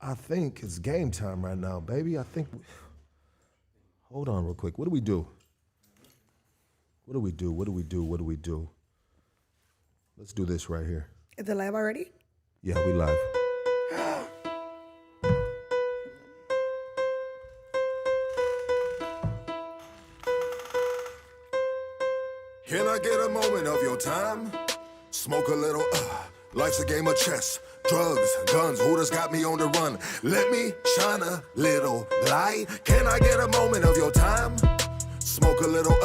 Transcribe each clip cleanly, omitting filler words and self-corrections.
I think it's game time right now, baby. Hold on real quick. What do we do? What do we do? What do we do? What do we do? Let's do this right here. Is it live already? Yeah, we live. Can I get a moment of your time? Smoke a little, life's a game of chess. Drugs, guns, hooters got me on the run. Let me shine a little light. Can I get a moment of your time? Smoke a little,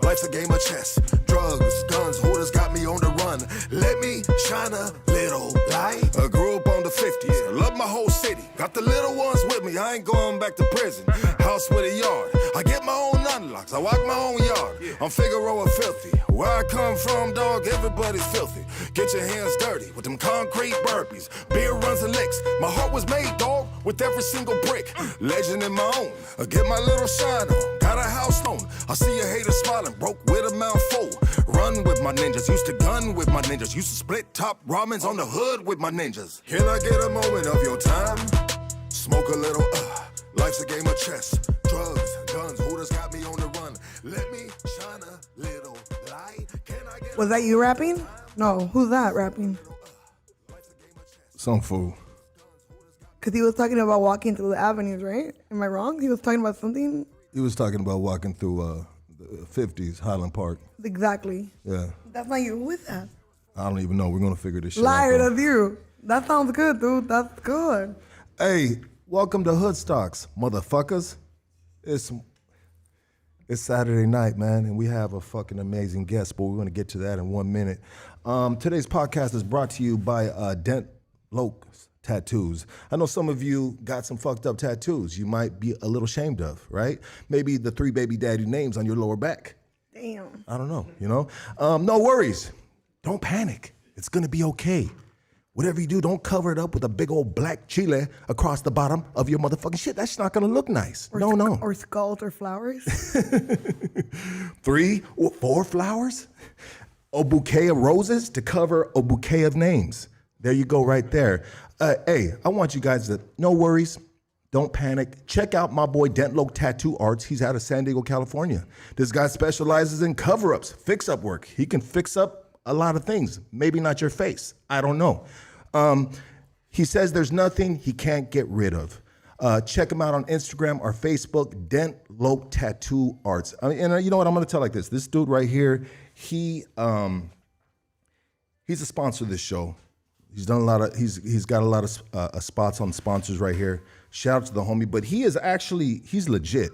life's a game of chess. Drugs, guns, hooters got me on the run. Let me shine a little light. I grew up on the 50s, love my whole city. Got the little ones with me, I ain't going back to prison. House with a yard, I get my own unlocks, I walk my own yard. I'm Figueroa filthy, where I come from, dog, everybody's filthy. Get your hands dirty with them concrete burpees. Beer runs and licks, my heart was made, dog, with every single brick. Legend in my own, I get my little shine on. Got a house loan, I see a hater smiling, broke with a mouth full. Run with my ninjas, used to gun with my ninjas. Used to split top ramens on the hood with my ninjas. Can I get a moment of your time? Smoke a little, life's a game of chess. Drugs, guns, hooters got me on the run. Let me shine a little light. Can I get Was that you rapping? No, who's that rapping? Some fool. Because he was talking about walking through the avenues, right? Am I wrong? He was talking about something? He was talking about walking through the 50s, Highland Park. Exactly. Yeah. That's not you. Who is that? I don't even know. We're going to figure this shit Liar, out. though. that's you. That sounds good, dude. That's good. Hey, welcome to Hoodstocks, motherfuckers. It's Saturday night, man, and we have a fucking amazing guest, but we're going to get to that in 1 minute. Today's podcast is brought to you by Dentlok tattoos. I know some of you got some fucked up tattoos you might be a little ashamed of, right? Maybe the 3 baby daddy names on your lower back. Damn. I don't know, you know? No worries. Don't panic. It's going to be okay. Whatever you do, don't cover it up with a big old black chile across the bottom of your motherfucking shit. That's not gonna look nice. No. Or skulls or flowers. 3 or 4 flowers? A bouquet of roses to cover a bouquet of names. There you go right there. Hey, I want you guys to, no worries. Don't panic. Check out my boy Dentlok Tattoo Arts. He's out of San Diego, California. This guy specializes in cover-ups, fix-up work. He can fix up a lot of things, maybe not your face. I don't know. He says there's nothing he can't get rid of. Check him out on Instagram or Facebook, Dentlok Tattoo Arts. And you know what? I'm going to tell like this. This dude right here, he's a sponsor of this show. He's done a lot of. He's got a lot of spots on sponsors right here. Shout out to the homie, but he's legit.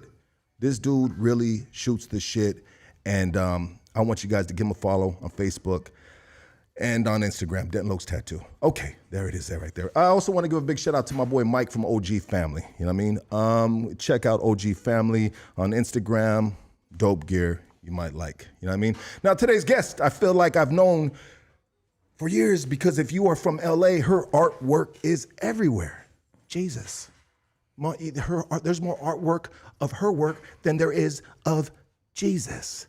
This dude really shoots the shit, and I want you guys to give him a follow on Facebook and on Instagram, Dentlok's Tattoo. Okay, there it is, there right there. I also want to give a big shout out to my boy Mike from OG Family. You know what I mean? Check out OG Family on Instagram. Dope gear you might like. You know what I mean? Now today's guest, I feel like I've known for years because if you are from LA, her artwork is everywhere. Jesus. There's more artwork of her work than there is of Jesus.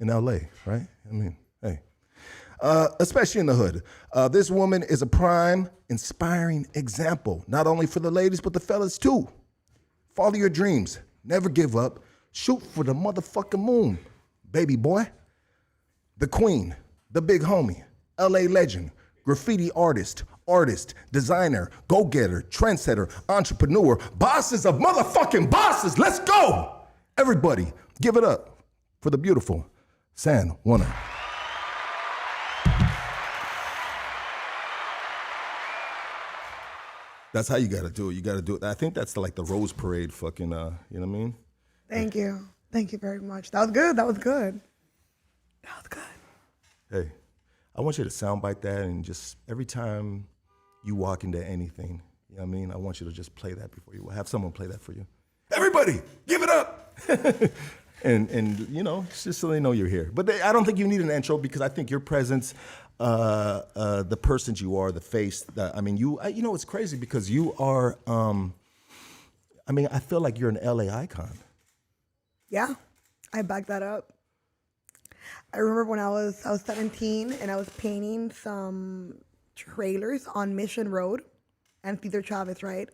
In LA, right? I mean, hey. Especially in the hood. This woman is a prime, inspiring example, not only for the ladies, but the fellas too. Follow your dreams. Never give up. Shoot for the motherfucking moon, baby boy. The queen, the big homie, LA legend, graffiti artist, designer, go-getter, trendsetter, entrepreneur, bosses of motherfucking bosses. Let's go. Everybody, give it up for the beautiful San ONER. That's how you gotta do it. You gotta do it. I think that's like the Rose Parade fucking, you know what I mean? Thank you. Thank you very much. That was good. That was good. That was good. Hey, I want you to soundbite that and just every time you walk into anything, you know what I mean? I want you to just play that before you have someone play that for you. Everybody, give it up. And you know, it's just so they know you're here. But I don't think you need an intro because I think your presence, the person you are, the face. You know, it's crazy because you are. I feel like you're an LA icon. Yeah, I back that up. I remember when I was 17 and I was painting some trailers on Mission Road. and Cesar Chavez, right?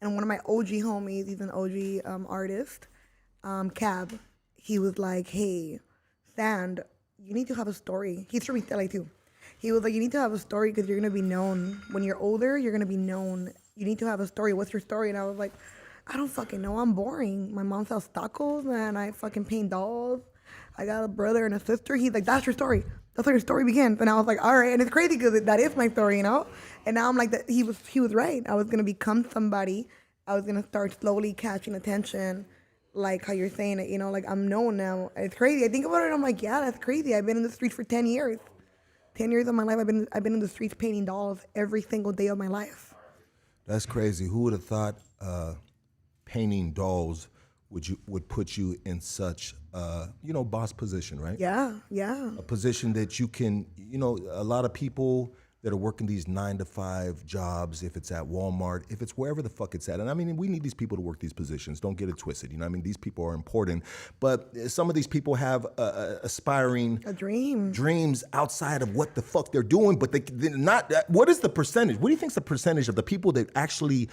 And one of my OG homies, he's an OG artist, Cab, he was like, hey, Sand, you need to have a story. He's from East LA too. He was like, you need to have a story because you're going to be known. When you're older, you're going to be known. You need to have a story. What's your story? And I was like, I don't fucking know. I'm boring. My mom sells tacos and I fucking paint dolls. I got a brother and a sister. He's like, that's your story. That's how your story begins. And I was like, all right. And it's crazy because that is my story, you know? And now I'm like, that he was right. I was going to become somebody. I was going to start slowly catching attention, like how you're saying it, you know? Like, I'm known now. It's crazy. I think about it, I'm like, yeah, that's crazy. I've been in the streets for 10 years. 10 years of my life, I've been in the streets painting dolls every single day of my life. That's crazy. Who would have thought painting dolls would put you in such boss position, right? Yeah, yeah. A position that you can, a lot of people that are working these 9-to-5 jobs, if it's at Walmart, if it's wherever the fuck it's at. And I mean, we need these people to work these positions. Don't get it twisted. You know what I mean? These people are important. But some of these people have aspiring dreams outside of what the fuck they're doing, but they're not. What is the percentage? What do you think is the percentage of the people that actually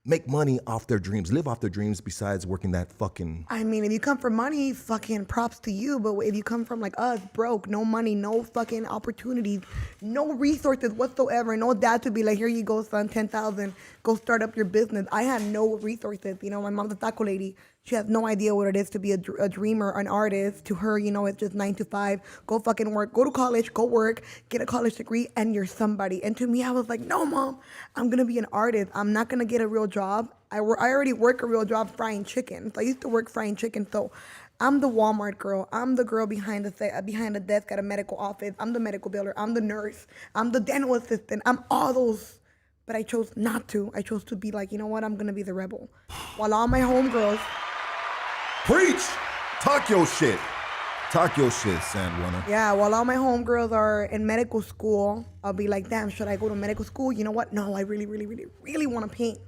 make money off their dreams, live off their dreams besides working that fucking... I mean, if you come from money, fucking props to you. But if you come from like us, broke, no money, no fucking opportunities, no resources whatsoever, no dad to be like, here you go, son, 10,000, go start up your business. I had no resources. You know, my mom's a taco lady. She has no idea what it is to be a dreamer, an artist. To her, you know, it's just 9 to 5. Go fucking work. Go to college. Go work. Get a college degree, and you're somebody. And to me, I was like, no, mom, I'm gonna be an artist. I'm not gonna get a real job. I already work a real job frying chicken. So I used to work frying chicken. So I'm the Walmart girl. I'm the girl behind the desk at a medical office. I'm the medical biller. I'm the nurse. I'm the dental assistant. I'm all those. But I chose not to. I chose to be like, you know what? I'm gonna be the rebel. While all my homegirls. Preach! Talk your shit. Talk your shit, Sandwana. Yeah, while all my homegirls are in medical school, I'll be like, damn, should I go to medical school? You know what? No, I really, really, really, really want to paint.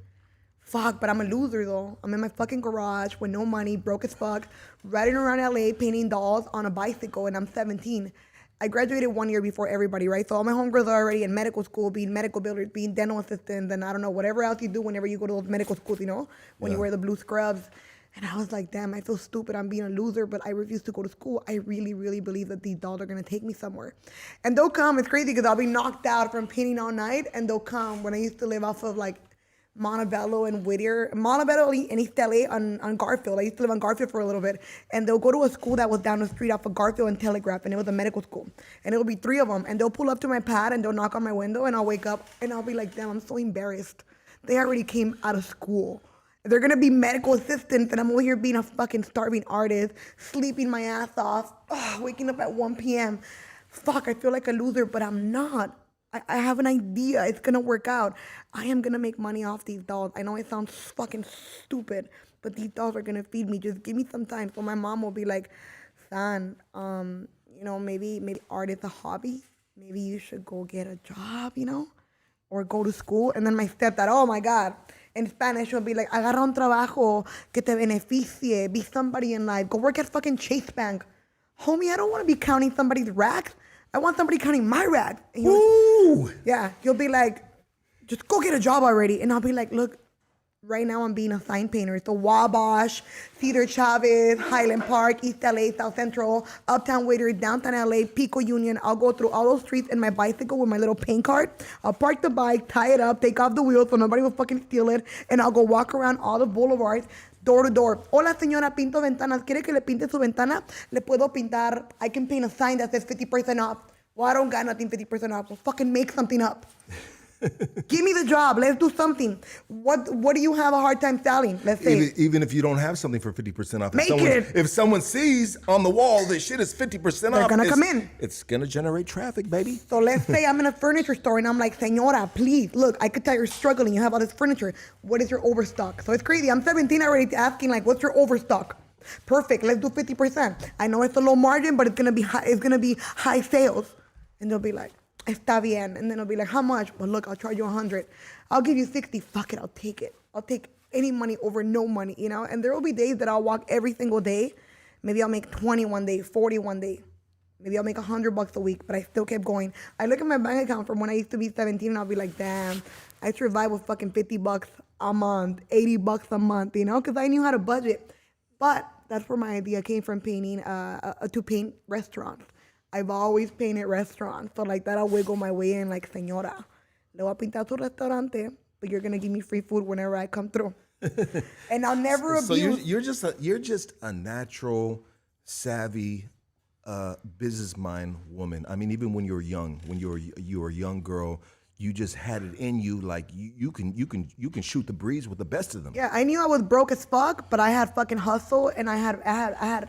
Fuck, but I'm a loser though. I'm in my fucking garage with no money, broke as fuck, riding around LA painting dolls on a bicycle, and I'm 17. I graduated 1 year before everybody, right? So all my homegirls are already in medical school, being medical builders, being dental assistants, and I don't know, whatever else you do whenever you go to those medical schools, you know? When you wear the blue scrubs. And I was like, damn, I feel stupid. I'm being a loser, but I refuse to go to school. I really, really believe that these dolls are going to take me somewhere. And they'll come. It's crazy because I'll be knocked out from painting all night, and they'll come. When I used to live off of, like, Montebello and Whittier. Montebello and East LA on Garfield. I used to live on Garfield for a little bit. And they'll go to a school that was down the street off of Garfield and Telegraph, and it was a medical school. And it'll be 3 of them. And they'll pull up to my pad, and they'll knock on my window, and I'll wake up, and I'll be like, damn, I'm so embarrassed. They already came out of school. They're gonna be medical assistants, and I'm over here being a fucking starving artist, sleeping my ass off, waking up at 1 p.m. Fuck, I feel like a loser, but I'm not. I have an idea. It's gonna work out. I am gonna make money off these dolls. I know it sounds fucking stupid, but these dolls are gonna feed me. Just give me some time. So my mom will be like, son, you know, maybe art is a hobby. Maybe you should go get a job, you know, or go to school. And then my stepdad, oh my God. In Spanish, she'll be like, agarra un trabajo que te beneficie, be somebody in life, go work at fucking Chase Bank. Homie, I don't want to be counting somebody's rags. I want somebody counting my rags. He'll be like, just go get a job already. And I'll be like, look, right now I'm being a sign painter. So Wabash, Cesar Chavez, Highland Park, East LA, South Central, Uptown Whittier, Downtown LA, Pico Union. I'll go through all those streets in my bicycle with my little paint cart. I'll park the bike, tie it up, take off the wheels so nobody will fucking steal it. And I'll go walk around all the boulevards, door to door. Hola, señora, pinto ventanas. ¿Quiere que le pinte su ventana? Le puedo pintar. I can paint a sign that says 50% off. Well, I don't got nothing 50% off. So fucking make something up. Give me the job. Let's do something. What do you have a hard time selling? Let's say. Even if you don't have something for 50% off. Make it. If someone sees on the wall that shit is 50% off. They're going to come in. It's going to generate traffic, baby. So let's say I'm in a furniture store and I'm like, señora, please, look, I could tell you're struggling. You have all this furniture. What is your overstock? So it's crazy. I'm 17 already asking, like, what's your overstock? Perfect. Let's do 50%. I know it's a low margin, but it's going to be high. It's going to be high sales. And they'll be like, está bien. And then I'll be like, how much? Well, look, I'll charge you 100. I'll give you 60. Fuck it, I'll take it. I'll take any money over no money, you know? And there will be days that I'll walk every single day. Maybe I'll make 20 one day, 40 one day. Maybe I'll make $100 a week, but I still kept going. I look at my bank account from when I used to be 17 and I'll be like, damn, I survived with fucking $50 a month, $80 a month, you know, because I knew how to budget. But that's where my idea came from, painting, to paint restaurants. I've always painted restaurants. So like that, I'll wiggle my way in like, señora, le voy a pintar tu restaurante, but you're going to give me free food whenever I come through. And I'll never abuse. So you're just a natural, savvy, business mind woman. I mean, even when you were young, when you were a young girl, you just had it in you. Like you can shoot the breeze with the best of them. Yeah, I knew I was broke as fuck, but I had fucking hustle, and I had.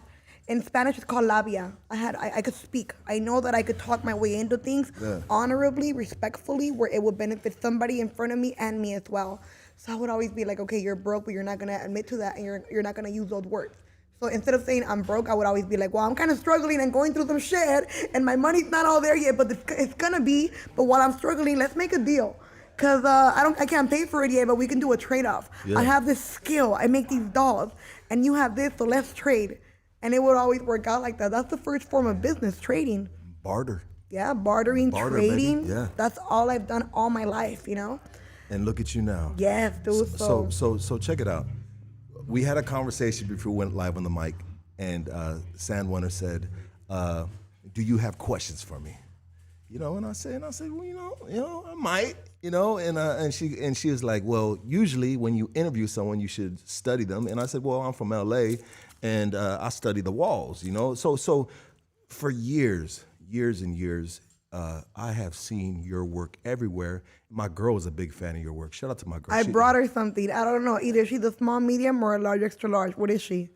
In Spanish, it's called labia. I could speak. I know that I could talk my way into things honorably, respectfully, where it would benefit somebody in front of me and me as well. So I would always be like, okay, you're broke, but you're not gonna admit to that, and you're not gonna use those words. So instead of saying I'm broke, I would always be like, well, I'm kind of struggling and going through some shit, and my money's not all there yet, but it's gonna be. But while I'm struggling, let's make a deal. Cause I can't pay for it yet, but we can do a trade-off. Yeah. I have this skill. I make these dolls, and you have this, so let's trade. And it would always work out like that. That's the first form of business, trading. Barter. Yeah, bartering, trading. Baby. Yeah. That's all I've done all my life, you know? And look at you now. Yes, dude. So check it out. We had a conversation before we went live on the mic, and ONER said, do you have questions for me? You know, and I said, well, you know, I might, you know, and she was like, well, usually when you interview someone, you should study them. And I said, well, I'm from LA, and I study the walls, you know. So for years and years, I have seen your work everywhere. My girl is a big fan of your work. Shout out to my girl. I brought her something. I don't know. Either she's a small, medium, or a large, extra large. What is she?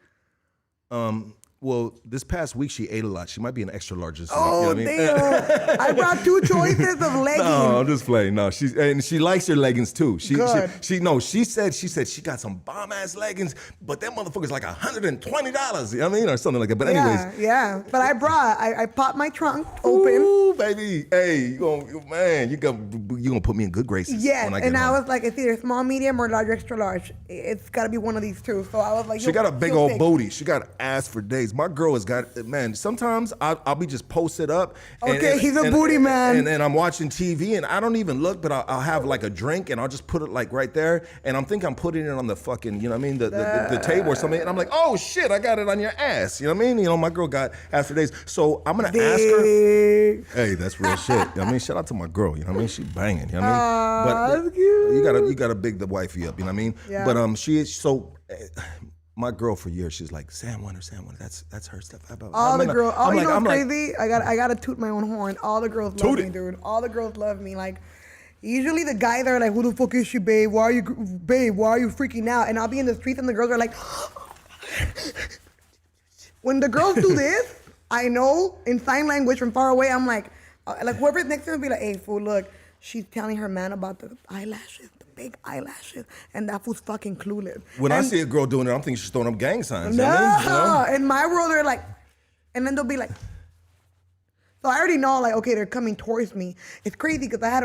Well, this past week she ate a lot. She might be an extra large. Oh, you know damn. I brought 2 choices of leggings. No, I'm just playing. No, she likes your leggings too. She said she got some bomb ass leggings, but that motherfucker's like $120, you know what I mean, or something like that. But anyways. Yeah. But I popped my trunk open. Ooh, baby. Hey, you gonna put me in good graces. Yes, when I get and home. I was like, it's either small, medium, or large, extra large. It's got to be one of these two. So I was like, she got a big old booty. She got ass for days. My girl has got, man, sometimes I'll be just posted up. He's a booty man. And I'm watching TV and I don't even look, but I'll have like a drink and I'll just put it like right there. And I'm putting it on the fucking, you know what I mean, the table or something. And I'm like, oh shit, I got it on your ass. You know what I mean? You know, my girl got ass for days. So I'm going to ask her. Hey, that's real shit. I mean, shout out to my girl. You know what I mean? She banging. You know what I mean? That's cute. You gotta big the wifey up. You know what I mean? Yeah. But she is so. My girl for years, she's like, ONER, that's her stuff. All the girls, you know what's crazy? I gotta toot my own horn. All the girls love me, dude. All the girls love me. Like, usually the guys are like, who the fuck is she, babe? Why are you freaking out? And I'll be in the streets and the girls are like, when the girls do this, I know in sign language from far away, I'm like whoever's next to me will be like, hey, fool, look, she's telling her man about the eyelashes. Big eyelashes, and that fool's fucking clueless. When I see a girl doing it, I'm thinking she's throwing up gang signs. No, you know? In my world, they're like, and then they'll be like, so I already know, like, okay, they're coming towards me. It's crazy because I had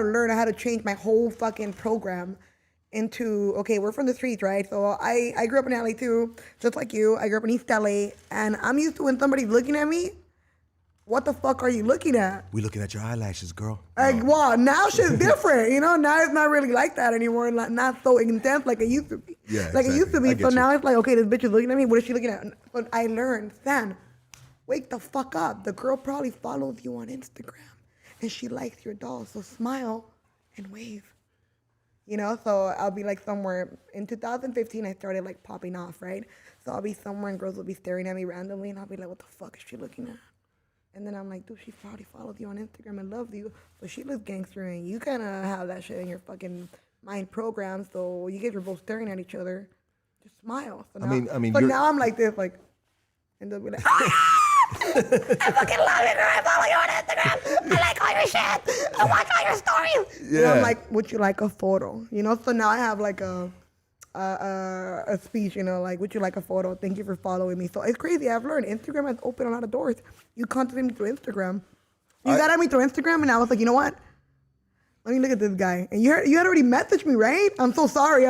to change my whole fucking program into, okay, we're from the streets, right? So I grew up in LA too, just like you. I grew up in East LA, and I'm used to when somebody's looking at me, what the fuck are you looking at? We looking at your eyelashes, girl. Like, wow, now shit's different, you know? Now it's not really like that anymore, not so intense like it used to be. Yeah, like exactly. It used to be. So now it's like, okay, this bitch is looking at me. What is she looking at? But I learned, Stan, wake the fuck up. The girl probably follows you on Instagram, and she likes your doll. So smile and wave. You know, so I'll be like somewhere. In 2015, I started like popping off, right? So I'll be somewhere, and girls will be staring at me randomly, and I'll be like, what the fuck is she looking at? And then I'm like, dude, she probably followed you on Instagram and loves you. So she looks gangster, and you kind of have that shit in your fucking mind program. So you guys are both staring at each other. Just smile. So now, but now I'm like this, like, and they'll be like, I fucking love you, girl. I follow you on Instagram. I like all your shit. I watch all your stories. Yeah. And I'm like, would you like a photo? You know, so now I have like a speech, you know, like, would you like a photo? Thank you for following me. So it's crazy. I've learned Instagram has opened a lot of doors. You contacted me through Instagram. You got at me through Instagram, and I was like, you know what? Let me look at this guy. And you had already messaged me, right? I'm so sorry.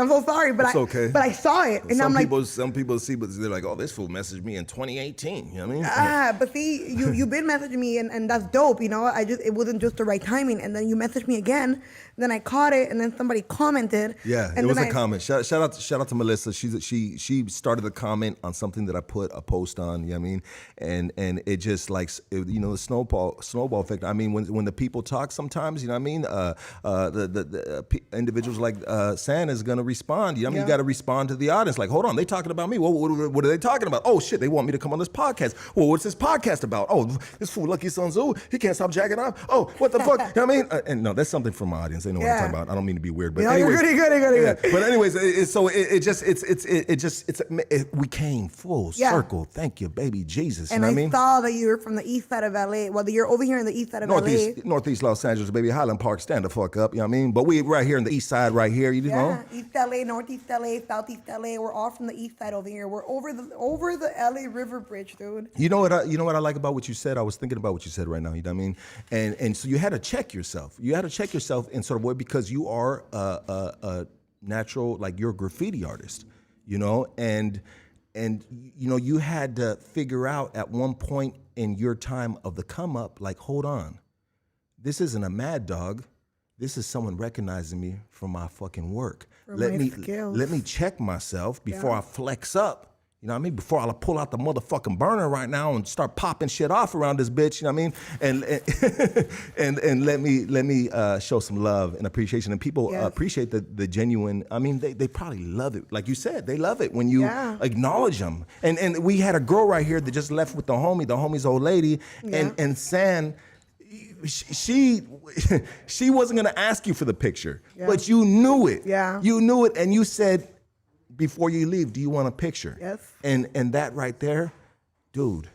But It's okay. But I saw it, and I'm like, some people see, but they're like, oh, this fool messaged me in 2018. You know what I mean? but see, you've been messaging me, and that's dope. You know, it wasn't just the right timing. And then you messaged me again. Then I caught it, and then somebody commented. Yeah, and it was a comment. Shout out to Melissa. She started a comment on something that I put a post on. You know what I mean? And it just like the snowball effect. I mean, when the people talk, sometimes you know what I mean. The individuals like San is gonna respond. You know what I mean? You got to respond to the audience. Like, hold on, they talking about me. What are they talking about? Oh shit, they want me to come on this podcast. Well, what's this podcast about? Oh, this fool Lucky Sun Zoo, he can't stop jacking off. Oh, what the fuck? You know what I mean? And no, that's something from my audience. They know what I'm talking about. I don't mean to be weird, but anyways, you're good. But anyways, we came full circle. Thank you, baby Jesus. And you know what I mean? saw that you were from the east side of LA. Well, you're over here in the east side of LA. Northeast Los Angeles, baby. Highland Park, stand the fuck up. You know what I mean? But we right here in the east side, right here. You know? East LA, Northeast LA, Southeast LA. We're all from the east side over here. We're over the LA River Bridge, dude. You know what I like about what you said? I was thinking about what you said right now. You know what I mean? And so you had to check yourself. You had to check yourself in sort of way because you are a natural, like you're a graffiti artist, you know, and you know you had to figure out at one point in your time of the come up, like, hold on, this isn't a mad dog. This is someone recognizing me for my fucking work. Let me check myself before I flex up. You know what I mean? Before I pull out the motherfucking burner right now and start popping shit off around this bitch, you know what I mean? And let me show some love and appreciation. And people appreciate the genuine. I mean, they probably love it. Like you said, they love it when you acknowledge them. And we had a girl right here that just left with the homie's old lady, and San. She wasn't gonna ask you for the picture, but you knew it. Yeah. You knew it, and you said, before you leave, do you want a picture? Yes. And that right there, dude,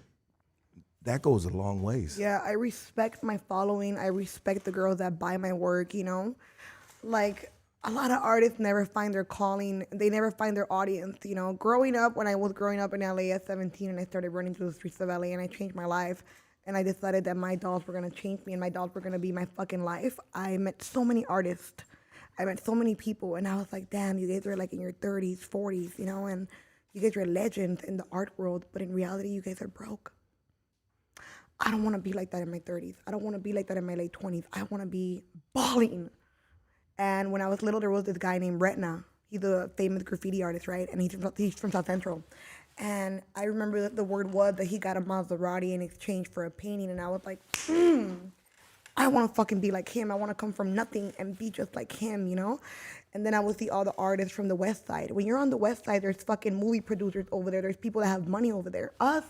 that goes a long ways. Yeah, I respect my following. I respect the girls that buy my work, you know? Like, a lot of artists never find their calling. They never find their audience, you know? When I was growing up in LA at 17 and I started running through the streets of LA and I changed my life and I decided that my dolls were going to change me and my dolls were going to be my fucking life, I met so many artists. I met so many people, and I was like, damn, you guys are like in your 30s, 40s, you know, and you guys are legends in the art world, but in reality, you guys are broke. I don't want to be like that in my 30s. I don't want to be like that in my late 20s. I want to be balling. And when I was little, there was this guy named Retna. He's a famous graffiti artist, right? And he's from South Central. And I remember that the word was that he got a Maserati in exchange for a painting, and I was like, I want to fucking be like him. I want to come from nothing and be just like him, you know? And then I would see all the artists from the West Side. When you're on the West Side, there's fucking movie producers over there. There's people that have money over there. Us,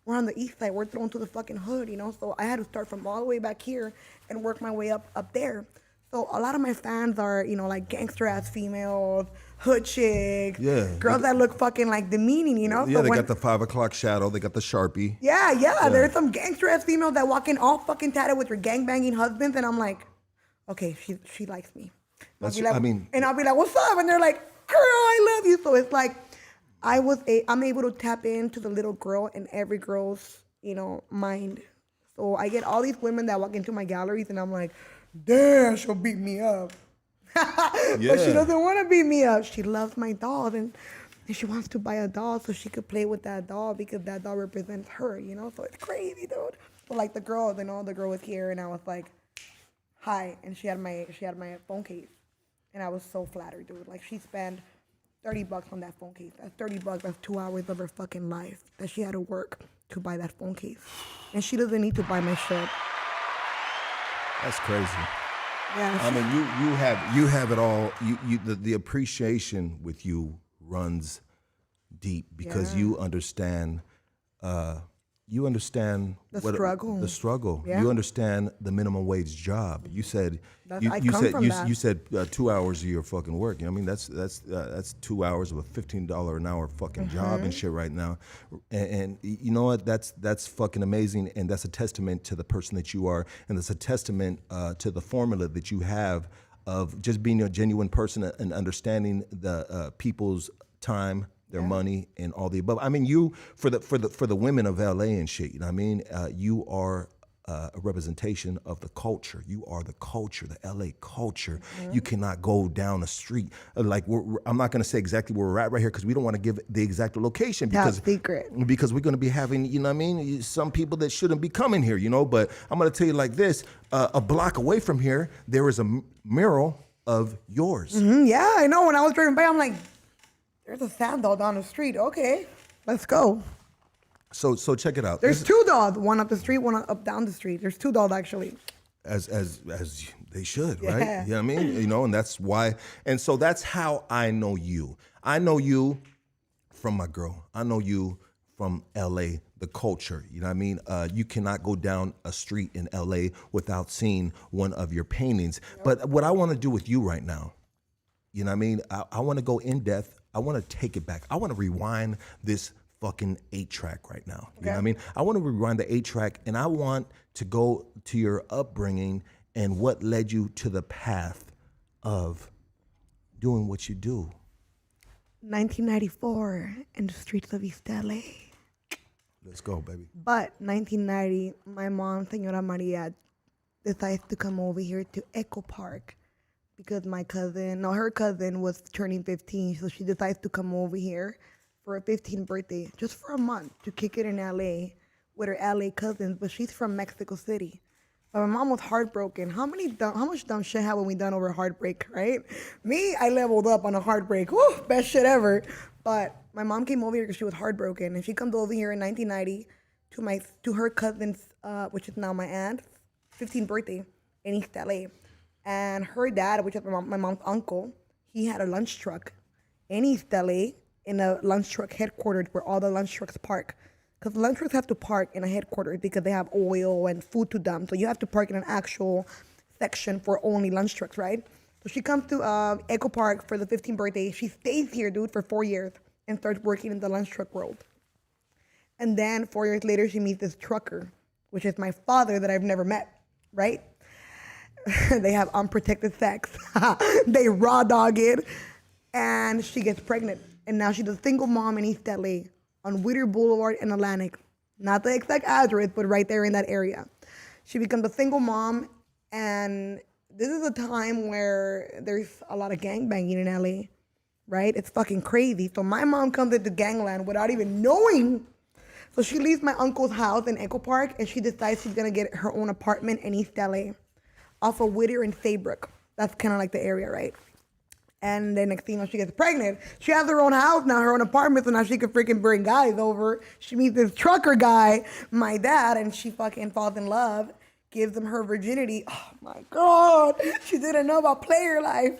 we're on the East Side. We're thrown to the fucking hood, you know? So I had to start from all the way back here and work my way up there. So a lot of my fans are, you know, like gangster-ass females, hood chicks, girls that look fucking like demeaning, you know? Yeah, so they got the 5 o'clock shadow. They got the Sharpie. Yeah. There's some gangster-ass females that walk in all fucking tatted with their gangbanging husbands, and I'm like, okay, she likes me. And I'll be like, what's up? And they're like, girl, I love you. So it's like, I'm able to tap into the little girl in every girl's, you know, mind. So I get all these women that walk into my galleries, and I'm like, damn, she'll beat me up. But she doesn't want to beat me up. She loves my doll, and she wants to buy a doll so she could play with that doll because that doll represents her, you know? So it's crazy, dude. But like the girl was here, and I was like, hi, and she had my phone case, and I was so flattered, dude. Like, she spent $30 on that phone case. That's $30. That's 2 hours of her fucking life that she had to work to buy that phone case, and she doesn't need to buy my shit. That's crazy. Yeah. I mean, you have it all. The appreciation with you runs deep because you understand. You understand the struggle. The struggle. Yeah. You understand the minimum wage job. You said you said 2 hours of your fucking work. You know what I mean? That's 2 hours of a $15 an hour fucking job and shit right now. And you know what? That's fucking amazing. And that's a testament to the person that you are. And that's a testament to the formula that you have of just being a genuine person and understanding the people's time, their money, and all the above. I mean, you for the women of LA and shit. You know what I mean? You are a representation of the culture. You are the culture, the LA culture. You cannot go down the street. I'm not going to say exactly where we're at right here because we don't want to give the exact location because because we're going to be having, you know what I mean, some people that shouldn't be coming here, you know. But I'm going to tell you like this: a block away from here, there is a mural of yours. Yeah, I know. When I was driving by, I'm like, there's a sand doll down the street. Okay, let's go. So check it out. There's two dolls, one up the street, one up down the street. There's two dolls actually. As they should, right? You know what I mean? You know, and that's why. And so that's how I know you. I know you from my girl. I know you from LA, the culture. You know what I mean? You cannot go down a street in LA without seeing one of your paintings. Yep. But what I want to do with you right now, you know what I mean? I want to go in depth. I want to take it back. I want to rewind this fucking 8-track right now. You know what I mean? I want to rewind the 8-track and I want to go to your upbringing and what led you to the path of doing what you do. 1994 in the streets of East LA. Let's go, baby. But 1990, my mom, Señora Maria, decides to come over here to Echo Park because her cousin was turning 15, so she decides to come over here for her 15th birthday, just for a month, to kick it in LA with her LA cousins, but she's from Mexico City. But my mom was heartbroken. How much dumb shit haven't we done over heartbreak, right? Me, I leveled up on a heartbreak. Woo, best shit ever. But my mom came over here because she was heartbroken, and she comes over here in 1990 to her cousin's, which is now my aunt's, 15th birthday in East LA. And her dad, which is my mom's uncle, he had a lunch truck in East LA, in a lunch truck headquarters where all the lunch trucks park. Because lunch trucks have to park in a headquarters because they have oil and food to dump. So you have to park in an actual section for only lunch trucks, right? So she comes to Echo Park for the 15th birthday. She stays here, dude, for 4 years and starts working in the lunch truck world. And then 4 years later, she meets this trucker, which is my father that I've never met, right? They have unprotected sex. They raw dog it. And she gets pregnant. And now she's a single mom in East LA on Whittier Boulevard in Atlantic. Not the exact address, but right there in that area. She becomes a single mom, and this is a time where there's a lot of gangbanging in LA, right? It's fucking crazy. So my mom comes into gangland without even knowing. So she leaves my uncle's house in Echo Park, and she decides she's gonna get her own apartment in East LA off of Whittier and Saybrook. That's kind of like the area, right? And then next thing you know, she gets pregnant. She has her own house now, her own apartment, so now she can freaking bring guys over. She meets this trucker guy, my dad, and she fucking falls in love, gives him her virginity. Oh my God, she didn't know about player life.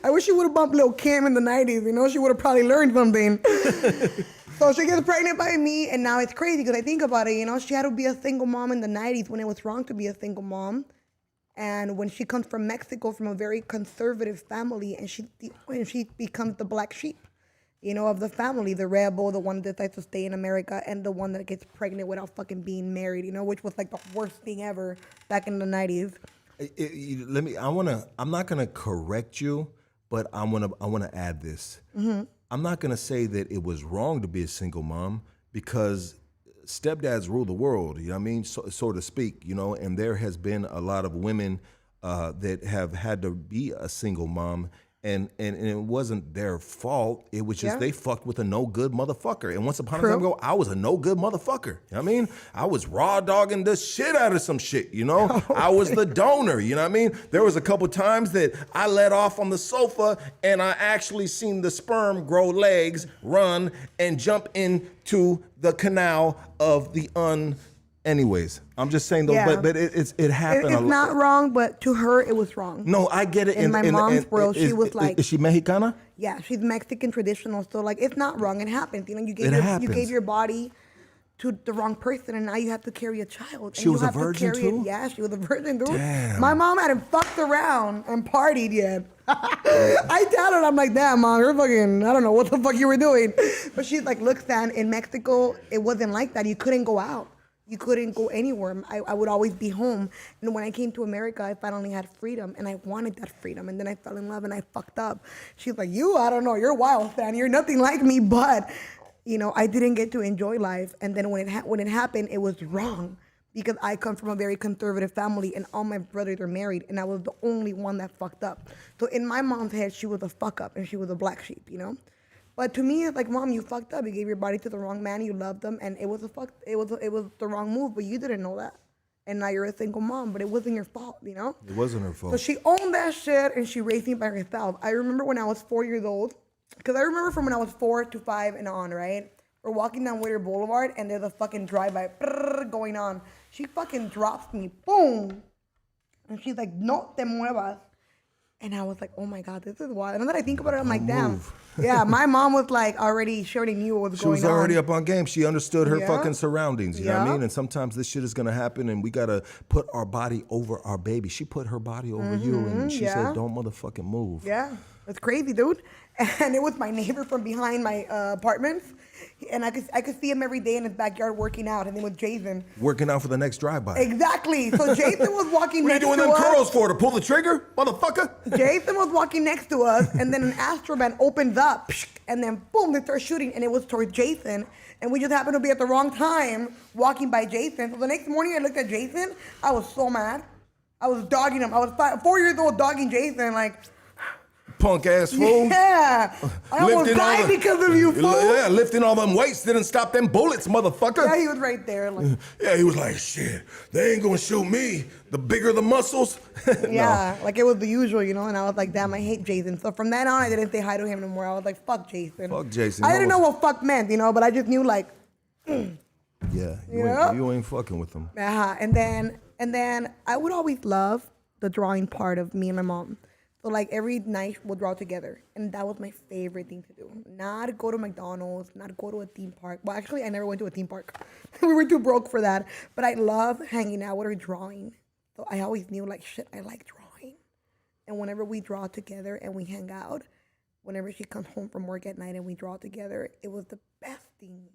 I wish she would have bumped Lil' Kim in the 90s, you know? She would have probably learned something. So she gets pregnant by me, and now it's crazy because I think about it, you know? She had to be a single mom in the 90s when it was wrong to be a single mom. And when she comes from Mexico, from a very conservative family, and she becomes the black sheep, you know, of the family, the rebel, the one that decides to stay in America, and the one that gets pregnant without fucking being married, you know, which was like the worst thing ever back in the 90s. I'm not gonna correct you, but I wanna add this. Mm-hmm. I'm not gonna say that it was wrong to be a single mom because stepdads rule the world, you know what I mean, so to speak, you know, and there has been a lot of women that have had to be a single mom, and it wasn't their fault. It was just they fucked with a no good motherfucker. And once upon a time ago, I was a no good motherfucker. You know what I mean? I was raw dogging the shit out of some shit, you know? Okay. I was the donor, you know what I mean? There was a couple times that I let off on the sofa and I actually seen the sperm grow legs, run, and jump into the canal of the Anyways, I'm just saying though, but it happened. It's not wrong, but to her it was wrong. No, I get it. In my mom's world, she was like, is she Mexicana? Yeah, she's Mexican traditional. So like, it's not wrong. It happens. You know, you gave your body to the wrong person, and now you have to carry a child. She was a virgin too? Yeah, she was a virgin, dude. Damn. My mom hadn't fucked around and partied yet. I tell her, I'm like, damn, mom, you're fucking, I don't know what the fuck you were doing. But she's like, look, Stan, in Mexico, it wasn't like that. You couldn't go out. You couldn't go anywhere. I would always be home. And when I came to America, I finally had freedom, and I wanted that freedom. And then I fell in love, and I fucked up. She's like, I don't know, you're wild, Stan. You're nothing like me, but, you know, I didn't get to enjoy life. And then when it happened, it was wrong. because I come from a very conservative family and all my brothers are married and I was the only one that fucked up. So in my mom's head, she was a fuck up and she was a black sheep, you know? But to me, it's like, Mom, you fucked up. You gave your body to the wrong man. You loved them, and it was the wrong move. But you didn't know that, and now you're a single mom. But it wasn't your fault, you know. It wasn't her fault. So she owned that shit, and she raised me by herself. I remember when I was 4 years old, because I remember from when I was 4 to 5 and on, right? We're walking down Whittier Boulevard, and there's a fucking drive-by going on. She fucking drops me, boom, and she's like, "No te muevas." And I was like, oh my God, this is wild. And then I think about it, I'm like, damn. Yeah, my mom was like she already knew what was going on. She was already up on game. She understood her fucking surroundings. You know what I Yeah. mean? And sometimes this shit is going to happen and we got to put our body over our baby. She put her body over you and she said, don't motherfucking move. Yeah, it's crazy, dude. And it was my neighbor from behind my apartments. And I could see him every day in his backyard working out. His name was Jason. Working out for the next drive-by. Exactly. So Jason was walking What are you next doing to them us. curls for? To pull the trigger? Motherfucker? Jason was walking next to us, and then an Astrovan opens up, and then boom, they start shooting, and it was towards Jason. And we just happened to be at the wrong time walking by Jason. So the next morning, I looked at Jason. I was so mad. I was dogging him. I was 4 years old dogging Jason, like, Punk ass fool. yeah. I almost died because of you, fool. Yeah, lifting all them weights didn't stop them bullets, motherfucker. Yeah, he was right there. Like, Yeah, he was like, shit, they ain't gonna shoot me. The bigger the muscles. yeah, like it was the usual, you know. And I was like, damn, I hate Jason. So from then on, I didn't say hi to him anymore. I was like, fuck Jason. Fuck Jason. I didn't know what fuck meant, you know, but I just knew like, Yeah, Yeah. you ain't fucking with them. And then I would always love the drawing part of me and my mom. So like every night we'll draw together, and that was my favorite thing to do. Not go to McDonald's, not go to a theme park. Well, actually, I never went to a theme park. We were too broke for that. But I love hanging out with her drawing. So I always knew like shit, I like drawing. And whenever we draw together and we hang out, whenever she comes home from work at night and we draw together, it was the best thing.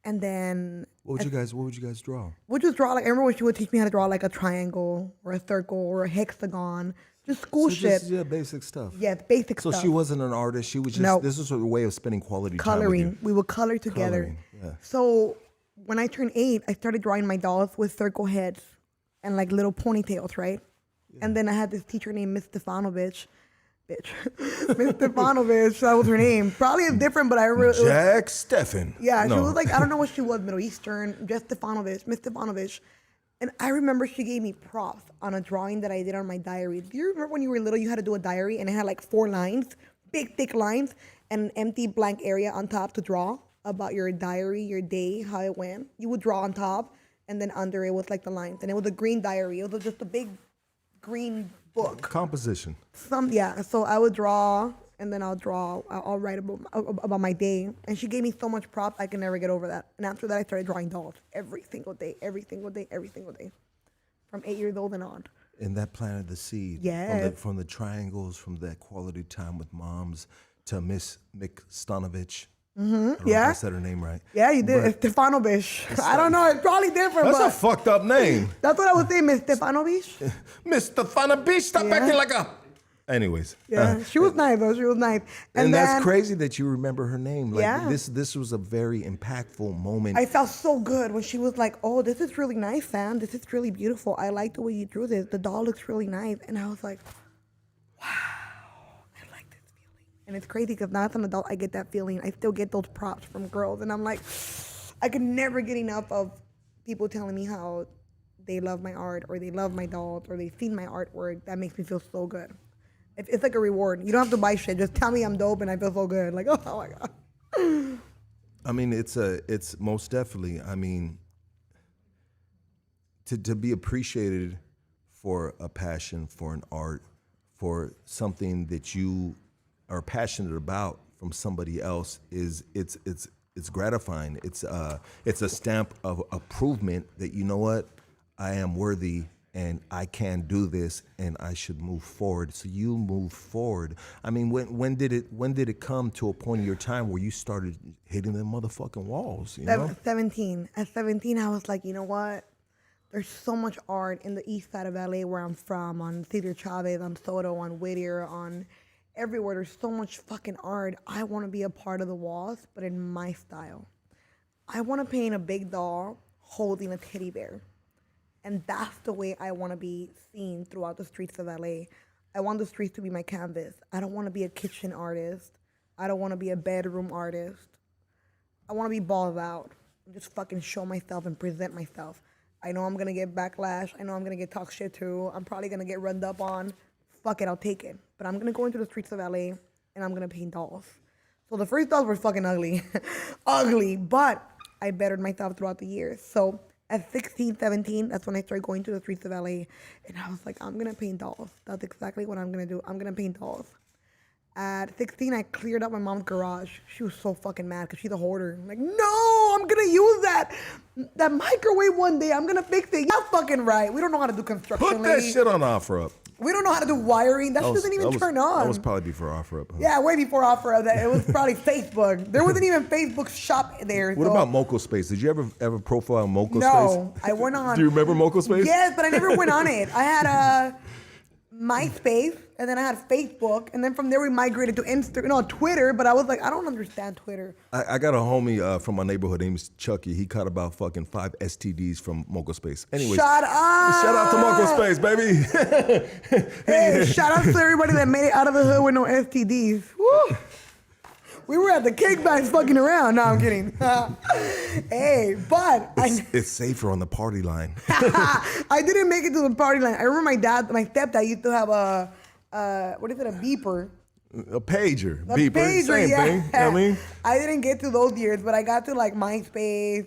And then What would you guys draw? we'll just draw, like, I remember when she would teach me how to draw like a triangle or a circle or a hexagon, just school shit. Yeah, basic stuff. Yes, basic So stuff. she wasn't an artist. She was just, No. this was her way of spending quality time with Coloring. you. We would color together. Coloring, yeah. So when I turned 8, I started drawing my dolls with circle heads and like little ponytails, right? And then I had this teacher named Miss Stefanovich. Miss Stefanovich, that was her name. Probably is different, but I really... Jack Steffen. Yeah, No. she was like, I don't know what she was, Middle Eastern, just Stefanovich, Miss Stefanovich. And I remember she gave me props on a drawing that I did on my diary. Do you remember when you were little, you had to do a diary and it had like 4 lines, big, thick lines, and an empty blank area on top to draw about your diary, your day, how it went? You would draw on top, and then under it was like the lines. And it was a green diary. It was just a big green book. Composition. So I would draw, and then I'll write about my day. And she gave me so much props, I can never get over that. And after that, I started drawing dolls every single day. From 8 years old and on. And that planted the seed. Yes. From the triangles, from that quality time with moms to Miss Mikstanovich. I don't know if Yeah. I said her name right. Yeah, you did. It's Stefanovich. I don't know. It's probably different, That's a but fucked up name. that's what I would say, Miss Stefanovich. Miss Stefanovich, stop Yeah. acting like a... Anyways. Yeah, she was nice, though. She was nice. And that's then crazy that you remember her name. Like Yeah. this was a very impactful moment. I felt so good when she was like, oh, this is really nice, Sam. This is really beautiful. I like the way you drew this. The doll looks really nice. And I was like, wow, I like this feeling. And it's crazy because now as an adult, I get that feeling. I still get those props from girls. And I'm like, I could never get enough of people telling me how they love my art or they love my dolls or they've seen my artwork. That makes me feel so good. It's like a reward. You don't have to buy shit. Just tell me I'm dope and I feel so good. Like, oh my God. I mean, it's most definitely, I mean, to be appreciated for a passion, for an art, for something that you are passionate about from somebody else it's gratifying. It's a stamp of approval that, you know what, I am worthy and I can do this and I should move forward. So you move forward. I mean, when did it come to a point in your time where you started hitting them motherfucking walls, you know? 17. At 17, I was like, you know what? There's so much art in the east side of LA where I'm from, on Cesar Chavez, on Soto, on Whittier, on everywhere. There's so much fucking art. I want to be a part of the walls, but in my style. I want to paint a big doll holding a teddy bear. And that's the way I want to be seen throughout the streets of LA. I want the streets to be my canvas. I don't want to be a kitchen artist. I don't want to be a bedroom artist. I want to be balls out and just fucking show myself and present myself. I know I'm going to get backlash. I know I'm going to get talk shit too. I'm probably going to get run up on. Fuck it, I'll take it. But I'm going to go into the streets of LA and I'm going to paint dolls. So the first dolls were fucking ugly. Ugly. But I bettered myself throughout the years. So at 16, 17, that's when I started going to the streets of LA. And I was like, I'm going to paint dolls. That's exactly what I'm going to do. I'm going to paint dolls. At 16, I cleared up my mom's garage. She was so fucking mad because she's a hoarder. I'm like, no, I'm going to use that microwave one day. I'm going to fix it. Yeah, fucking right. We don't know how to do construction, Put that shit on OfferUp. We don't know how to do wiring. That shit doesn't even turn on. That was probably before OfferUp. Huh? Yeah, way before OfferUp. It was probably Facebook. There wasn't even Facebook shop there. What about Moco Space? Did you ever profile Moco Space? No, I went on. Do you remember Moco Space? Yes, but I never went on it. I had MySpace, and then I had Facebook, and then from there we migrated to Twitter. But I was like, I don't understand Twitter. I got a homie from my neighborhood named Chucky. He caught about fucking 5 STDs from Moco Space. Anyways, Shut up! Shout out to Moco Space, baby. Hey, shout out to everybody that made it out of the hood with no STDs. Woo! We were at the kickbacks fucking around. No, I'm kidding. Hey, but it's safer on the party line. I didn't make it to the party line. I remember my stepdad used to have a beeper. A pager. A beeper. pager, Same yeah. thing. You know what I mean? I didn't get to those years, but I got to like MySpace.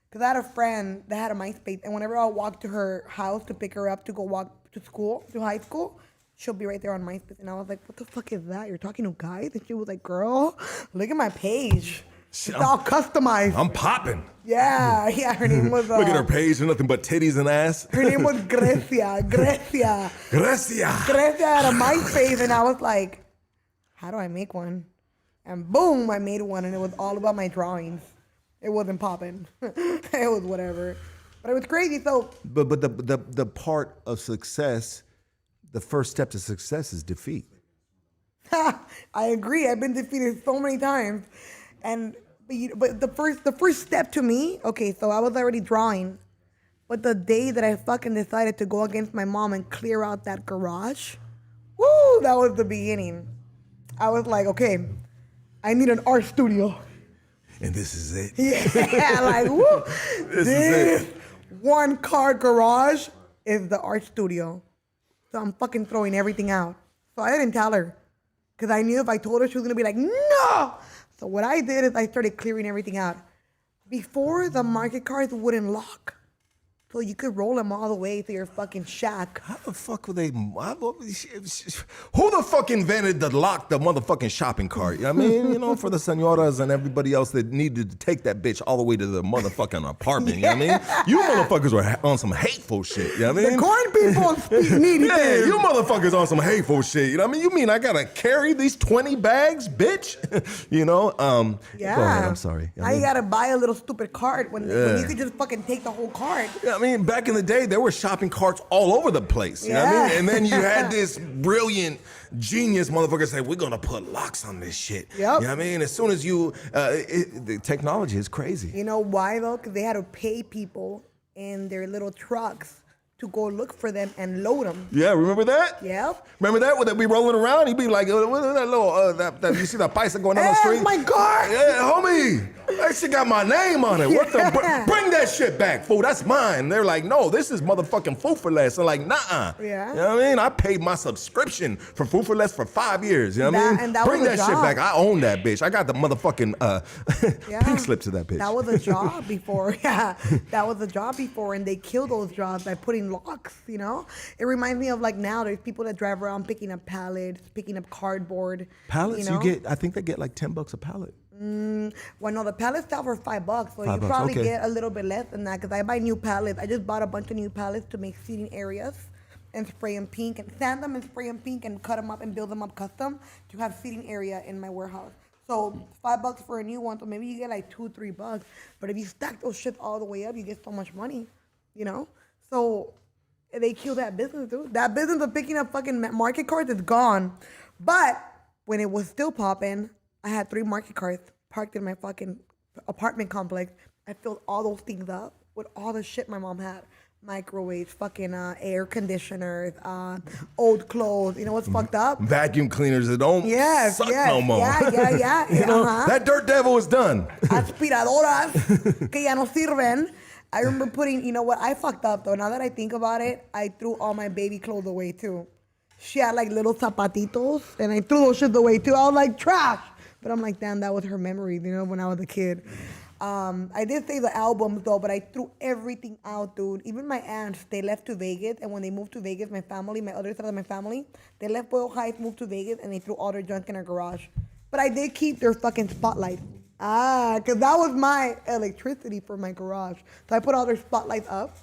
Because I had a friend that had a MySpace. And whenever I walked to her house to pick her up to go walk to school, to high school, she'll be right there on MySpace. And I was like, what the fuck is that? You're talking to guys? And she was like, girl, look at my page. It's all customized. I'm popping. Yeah, her name was... Look at her page, nothing but titties and ass. Her name was Grecia. Grecia had a MySpace, and I was like, how do I make one? And boom, I made one, and it was all about my drawings. It wasn't popping. It was whatever. But it was crazy, so... But the part of success, the first step to success is defeat. I agree. I've been defeated so many times. But the first step to me, okay, so I was already drawing. But the day that I fucking decided to go against my mom and clear out that garage, woo, that was the beginning. I was like, okay, I need an art studio. And this is it. Yeah, like, woo. This is it. One car garage is the art studio. So I'm fucking throwing everything out. So I didn't tell her. Because I knew if I told her, she was going to be like, no. So what I did is I started clearing everything out. Before, the market cars wouldn't lock. So you could roll them all the way to your fucking shack. How the fuck were they? Who the fuck invented the motherfucking shopping cart? You know what I mean? For the senoras and everybody else that needed to take that bitch all the way to the motherfucking apartment. Yeah. You know what I mean? You motherfuckers were on some hateful shit. You know what I mean? The corn people need it. Yeah, you motherfuckers on some hateful shit. You know what I mean? You mean I gotta carry these 20 bags, bitch? Yeah. Go ahead, I'm sorry. Now you gotta buy a little stupid cart when you could just fucking take the whole cart. Yeah, I mean, back in the day, there were shopping carts all over the place. You know what I mean? And then you had this brilliant, genius motherfucker say, we're going to put locks on this shit. Yep. You know what I mean? As soon as the technology is crazy. You know why, though? Because they had to pay people in their little trucks to go look for them and load them. Yeah, remember that? Yep. Remember that? When they'd be rolling around, he'd be like, what is that little, you see that paisa going down the street? Oh my God! Yeah, homie, that shit got my name on it. What the, bring that shit back, fool, that's mine. They're like, no, this is motherfucking Food for Less. I'm like, nah. Yeah. You know what I mean? I paid my subscription for Food for Less for 5 years. You know what I mean? And that bring was that a shit job. back. I own that bitch. I got the motherfucking pink slip to that bitch. That was a job before. Yeah, that was a job before, and they kill those jobs by putting locks, It reminds me of like now there's people that drive around picking up pallets, picking up cardboard. Pallets, I think they get like $10 a pallet. Well, no, the pallets sell for $5, so you $5, probably okay. get a little bit less than that because I buy new pallets. I just bought a bunch of new pallets to make seating areas and spray them pink and sand them and spray them pink and cut them up and build them up custom to have seating area in my warehouse. So $5 for a new one, so maybe you get like $2-3. But if you stack those shit all the way up, you get so much money, So they kill that business, dude. That business of picking up fucking market carts is gone. But when it was still popping, I had 3 market carts parked in my fucking apartment complex. I filled all those things up with all the shit my mom had. microwaves, fucking air conditioners, old clothes. You know what's fucked up? Vacuum cleaners that don't suck no more. Yeah. You know, that dirt devil is done. Aspiradoras que ya no sirven. I remember putting, you know what? I fucked up though. Now that I think about it, I threw all my baby clothes away too. She had like little zapatitos, and I threw those shit away too. I was like, trash. But I'm like, damn, that was her memory, you know, when I was a kid. I did save the albums though, but I threw everything out, dude. Even my aunts, they left to Vegas, and when they moved to Vegas, my family, my other side of my family, they left Boyle Heights, moved to Vegas, and they threw all their junk in our garage. But I did keep their fucking spotlight. Because that was my electricity for my garage. So I put all their spotlights up,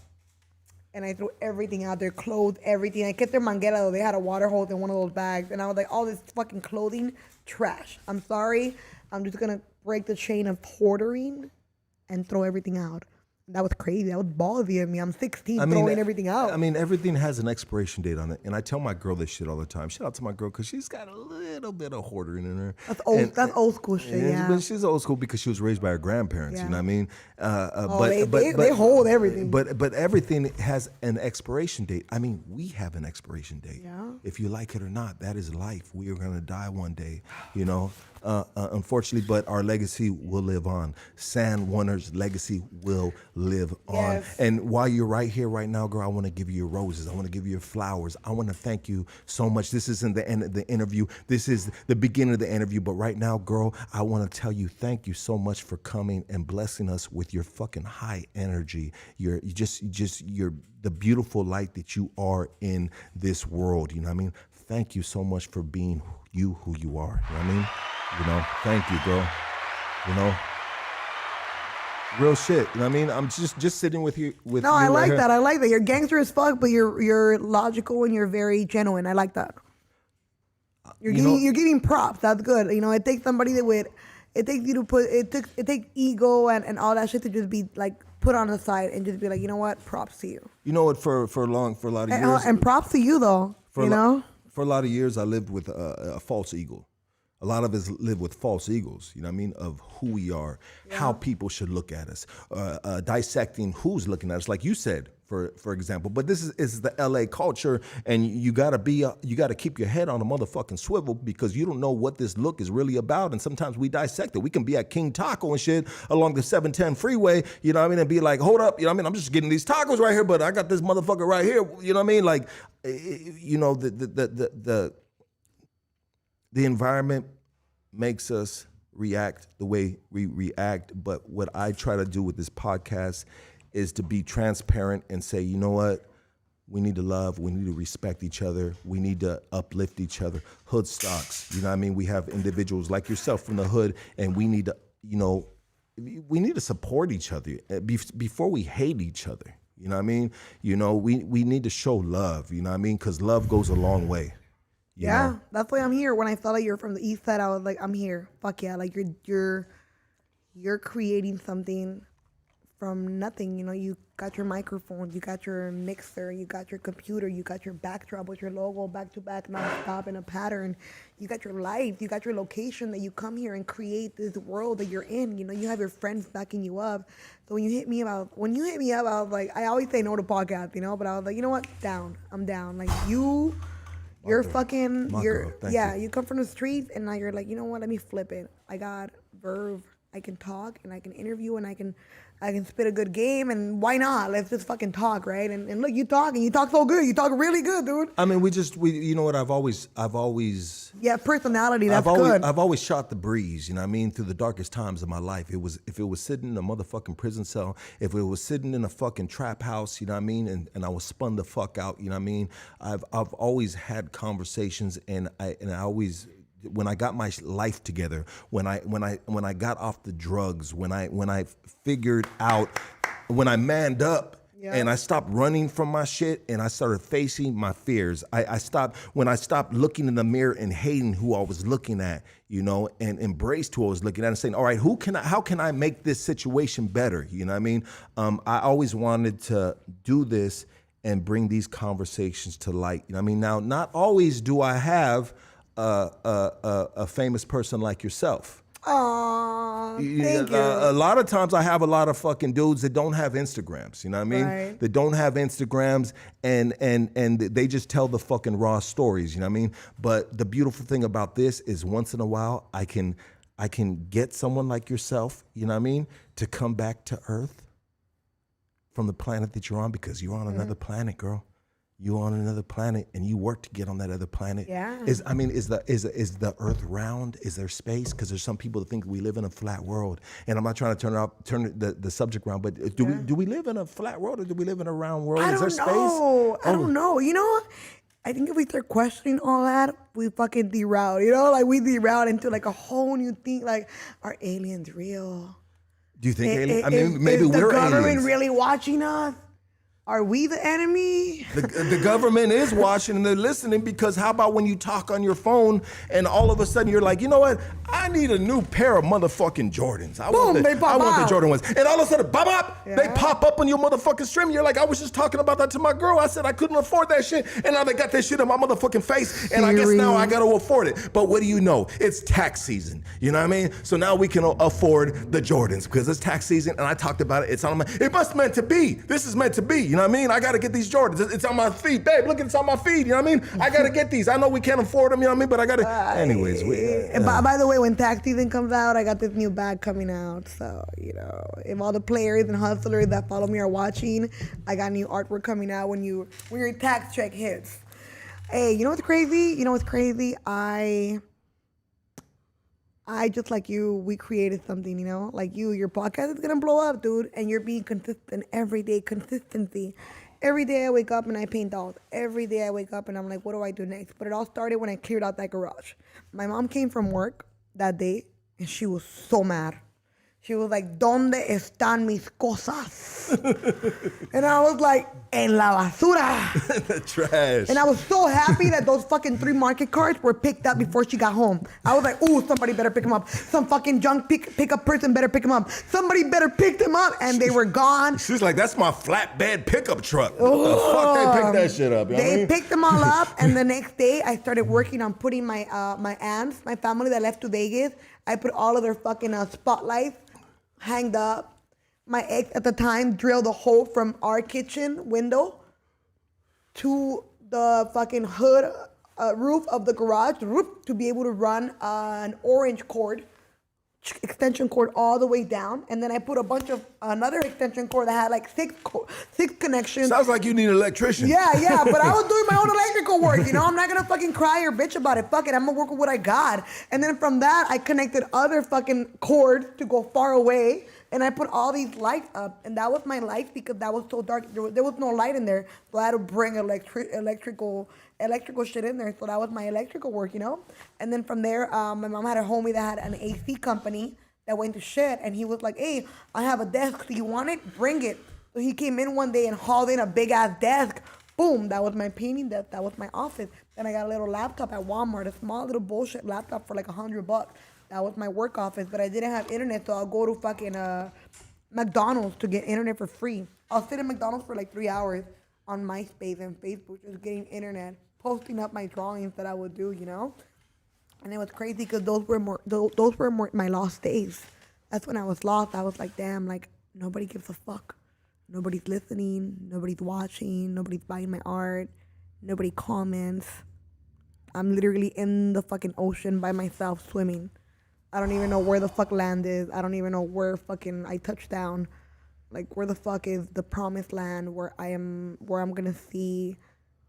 and I threw everything out, their clothes, everything. I kept their manguera, though. They had a water hose in one of those bags. And I was like, all this fucking clothing, trash. I'm sorry. I'm just going to break the chain of hoarding and throw everything out. That was crazy. That was ballsy of me. I'm 16 throwing everything out. I mean, everything has an expiration date on it. And I tell my girl this shit all the time. Shout out to my girl because she's got a little bit of hoarding in her. That's old school shit, yeah. But she's old school because she was raised by her grandparents, you know what I mean? They hold everything. But everything has an expiration date. I mean, we have an expiration date. Yeah. If you like it or not, that is life. We are going to die one day, you know? Unfortunately, but our legacy will live on. San Warner's legacy will live on. Yes. And while you're right here, right now, girl, I want to give you your roses. I want to give you your flowers. I want to thank you so much. This isn't the end of the interview. This is the beginning of the interview. But right now, girl, I want to tell you thank you so much for coming and blessing us with your fucking high energy. You're the beautiful light that you are in this world. You know what I mean? Thank you so much for being you who you are. You know what I mean? You know, thank you, girl. You know, real shit. You know what I mean? I'm just sitting with you. No, I like that. I like that. You're gangster as fuck, but you're logical and you're very genuine. I like that. You're giving props. That's good. You know, it takes somebody it takes you to put it takes ego and all that shit to just be like put on the side and just be like, you know what, props to you. You know what? For a lot of years, and props to you though. For a lot of years, I lived with a false ego. A lot of us live with false egos, you know what I mean, of who we are, how people should look at us, dissecting who's looking at us, like you said, for example. But this is the LA culture, and you gotta keep your head on a motherfucking swivel because you don't know what this look is really about. And sometimes we dissect it. We can be at King Taco and shit along the 710 freeway, you know what I mean, and be like, hold up, you know what I mean, I'm just getting these tacos right here, but I got this motherfucker right here, you know what I mean, like, you know, the environment makes us react the way we react. But what I try to do with this podcast is to be transparent and say, you know what? We need to love. We need to respect each other. We need to uplift each other. Hood stocks. You know what I mean? We have individuals like yourself from the hood, and we need to, you know, we need to support each other before we hate each other. You know what I mean? You know, we need to show love, you know what I mean? Because love goes a long way. Yeah, that's why I'm here. When I saw that you're from the east side, I was like, I'm here. Fuck yeah. Like you're creating something from nothing. You know, you got your microphone, you got your mixer, you got your computer, you got your backdrop with your logo back to back, non-stop in a pattern. You got your life, you got your location that you come here and create this world that you're in. You know, you have your friends backing you up. So when you hit me up, I was like, I always say no to podcasts, you know, but I was like, you know what? I'm down. Like you're fucking, you come from the streets and now you're like, you know what, let me flip it. I got verve, I can talk and I can interview and I can spit a good game and why not? Let's just fucking talk, right? And look, you talk and you talk so good. You talk really good, dude. I mean, we you know what, I've always yeah, personality, that's good. I've always shot the breeze, you know what I mean, through the darkest times of my life. If it was sitting in a motherfucking prison cell, if it was sitting in a fucking trap house, you know what I mean, and I was spun the fuck out, you know what I mean, I've always had conversations and I always, when I got my life together, when I got off the drugs, when I figured out, when I manned up, and I stopped running from my shit and I started facing my fears. When I stopped looking in the mirror and hating who I was looking at, you know, and embraced who I was looking at and saying, all right, how can I make this situation better? You know what I mean? I always wanted to do this and bring these conversations to light. You know what I mean? Now, not always do I have a famous person like yourself. Aw, thank you. A lot of times I have a lot of fucking dudes that don't have Instagrams, you know what I mean? Right. That don't have Instagrams and they just tell the fucking raw stories, you know what I mean? But the beautiful thing about this is once in a while I can get someone like yourself, you know what I mean, to come back to Earth from the planet that you're on because you're on another planet, girl. You on another planet and you work to get on that other planet. Yeah. Is the Earth round? Is there space? Because there's some people that think we live in a flat world. And I'm not trying to turn the subject around, but do we live in a flat world or do we live in a round world? I Is there don't space? know. I don't know. You know, I think if we start questioning all that, we fucking derail. You know, like we derail into like a whole new thing. Like, are aliens real? Do you think aliens? I mean, maybe is we're the government aliens. really watching us? Are we the enemy? The government is watching and they're listening because how about when you talk on your phone and all of a sudden you're like, you know what? I need a new pair of motherfucking Jordans. I want the Jordan ones. And all of a sudden, they pop up on your motherfucking stream. You're like, I was just talking about that to my girl. I said I couldn't afford that shit. And now they got that shit in my motherfucking face. And I guess now I got to afford it. But what do you know? It's tax season. You know what I mean? So now we can afford the Jordans because it's tax season. And I talked about it. It must meant to be. This is meant to be. You know what I mean? I got to get these Jordans. It's on my feed. Babe, look, it's on my feed. You know what I mean? I got to get these. I know we can't afford them. You know what I mean? But I got to. Anyways. By the way, when tax season comes out, I got this new bag coming out. So, you know, if all the players and hustlers that follow me are watching, I got new artwork coming out when your tax check hits. Hey, you know what's crazy? I just like you, we created something, you know? Like your podcast is gonna blow up, dude. And you're being consistent every day, consistency. Every day I wake up and I paint dolls. Every day I wake up and I'm like, what do I do next? But it all started when I cleared out that garage. My mom came from work that day and she was so mad. She was like, ¿Dónde están mis cosas? And I was like, en la basura. The trash. And I was so happy that those fucking 3 market cards were picked up before she got home. I was like, ooh, somebody better pick them up. Some fucking junk pickup person better pick them up. Somebody better pick them up. And they were gone. She's like, that's my flatbed pickup truck. What the fuck they picked that shit up? You know what I mean? Picked them all up. And the next day, I started working on putting my aunts, my family that left to Vegas, I put all of their fucking spotlights hanged up. My ex at the time drilled a hole from our kitchen window to the fucking hood roof of the garage to be able to run an orange cord, extension cord all the way down. And then I put a bunch of another extension cord that had like six connections. Sounds like you need an electrician. Yeah, but I was doing my own electrical work, you know? I'm not gonna fucking cry or bitch about it. Fuck it, I'm gonna work with what I got. And then from that, I connected other fucking cords to go far away. And I put all these lights up. And that was my light because that was so dark. There was no light in there. So I had to bring electrical shit in there. So that was my electrical work, you know? And then from there, my mom had a homie that had an AC company that went to shit. And he was like, hey, I have a desk. Do you want it? Bring it. So he came in one day and hauled in a big ass desk. Boom, that was my painting desk. That was my office. Then I got a little laptop at Walmart, a small little bullshit laptop for like $100. That was my work office, but I didn't have internet, so I'll go to fucking McDonald's to get internet for free. I'll sit in McDonald's for like 3 hours on MySpace and Facebook just getting internet, posting up my drawings that I would do, you know? And it was crazy because those were my lost days. That's when I was lost. I was like, damn, like nobody gives a fuck. Nobody's listening, nobody's watching, nobody's buying my art, nobody comments. I'm literally in the fucking ocean by myself swimming. I don't even know where the fuck land is. I don't even know where fucking I touched down. Like where the fuck is the promised land where I'm gonna see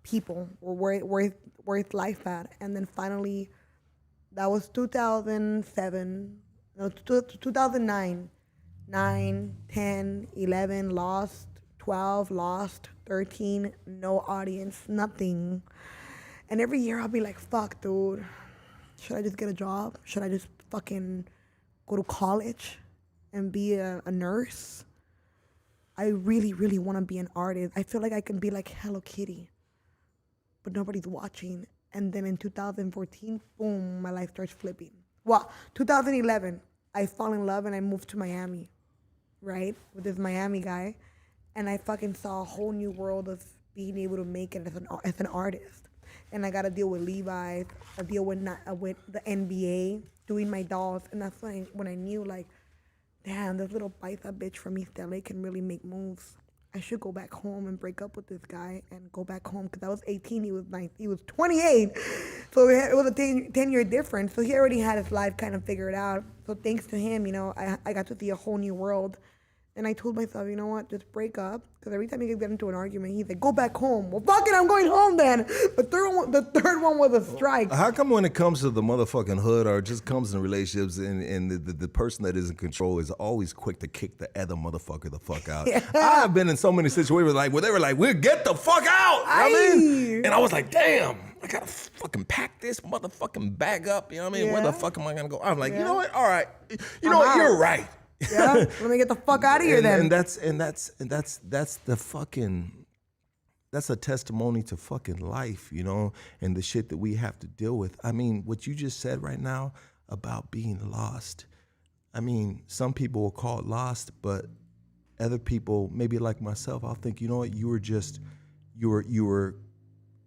people or where it's life at. And then finally, that was 2007, no, 2009, 9, 10, 11, lost, 12, lost, 13, no audience, nothing. And every year I'll be like, fuck, dude, should I just get a job? Should I just fucking go to college and be a nurse? I really, really want to be an artist. I feel like I can be like Hello Kitty, but nobody's watching. And then in 2014, boom, my life starts flipping. Well, 2011, I fall in love and I moved to Miami, right? With this Miami guy. And I fucking saw a whole new world of being able to make it as an artist. And I got to deal with Levi's, I deal with the NBA, doing my dolls. And that's when I knew, like, damn, this little paisa bitch from East LA can really make moves. I should go back home and break up with this guy and go back home, because I was 18, he was 28. So it was a 10-year difference. So he already had his life kind of figured out. So thanks to him, you know, I got to see a whole new world. And I told myself, you know what, just break up. Because every time you get into an argument, he's like, go back home. Well, fuck it, I'm going home then. The third one was a strike. How come when it comes to the motherfucking hood or just comes in relationships and the person that is in control is always quick to kick the other motherfucker the fuck out? Yeah. I've been in so many situations like where they were like, we'll get the fuck out. I mean, and I was like, damn, I gotta fucking pack this motherfucking bag up. You know what I mean? Where the fuck am I gonna go? I'm like, you know what? All right. You know what? You're right. Yeah, let me get the fuck out of here then. And that's the fucking, that's a testimony to fucking life, you know, and the shit that we have to deal with. I mean, what you just said right now about being lost. I mean, some people will call it lost, but other people, maybe like myself, I'll think, you know what, you were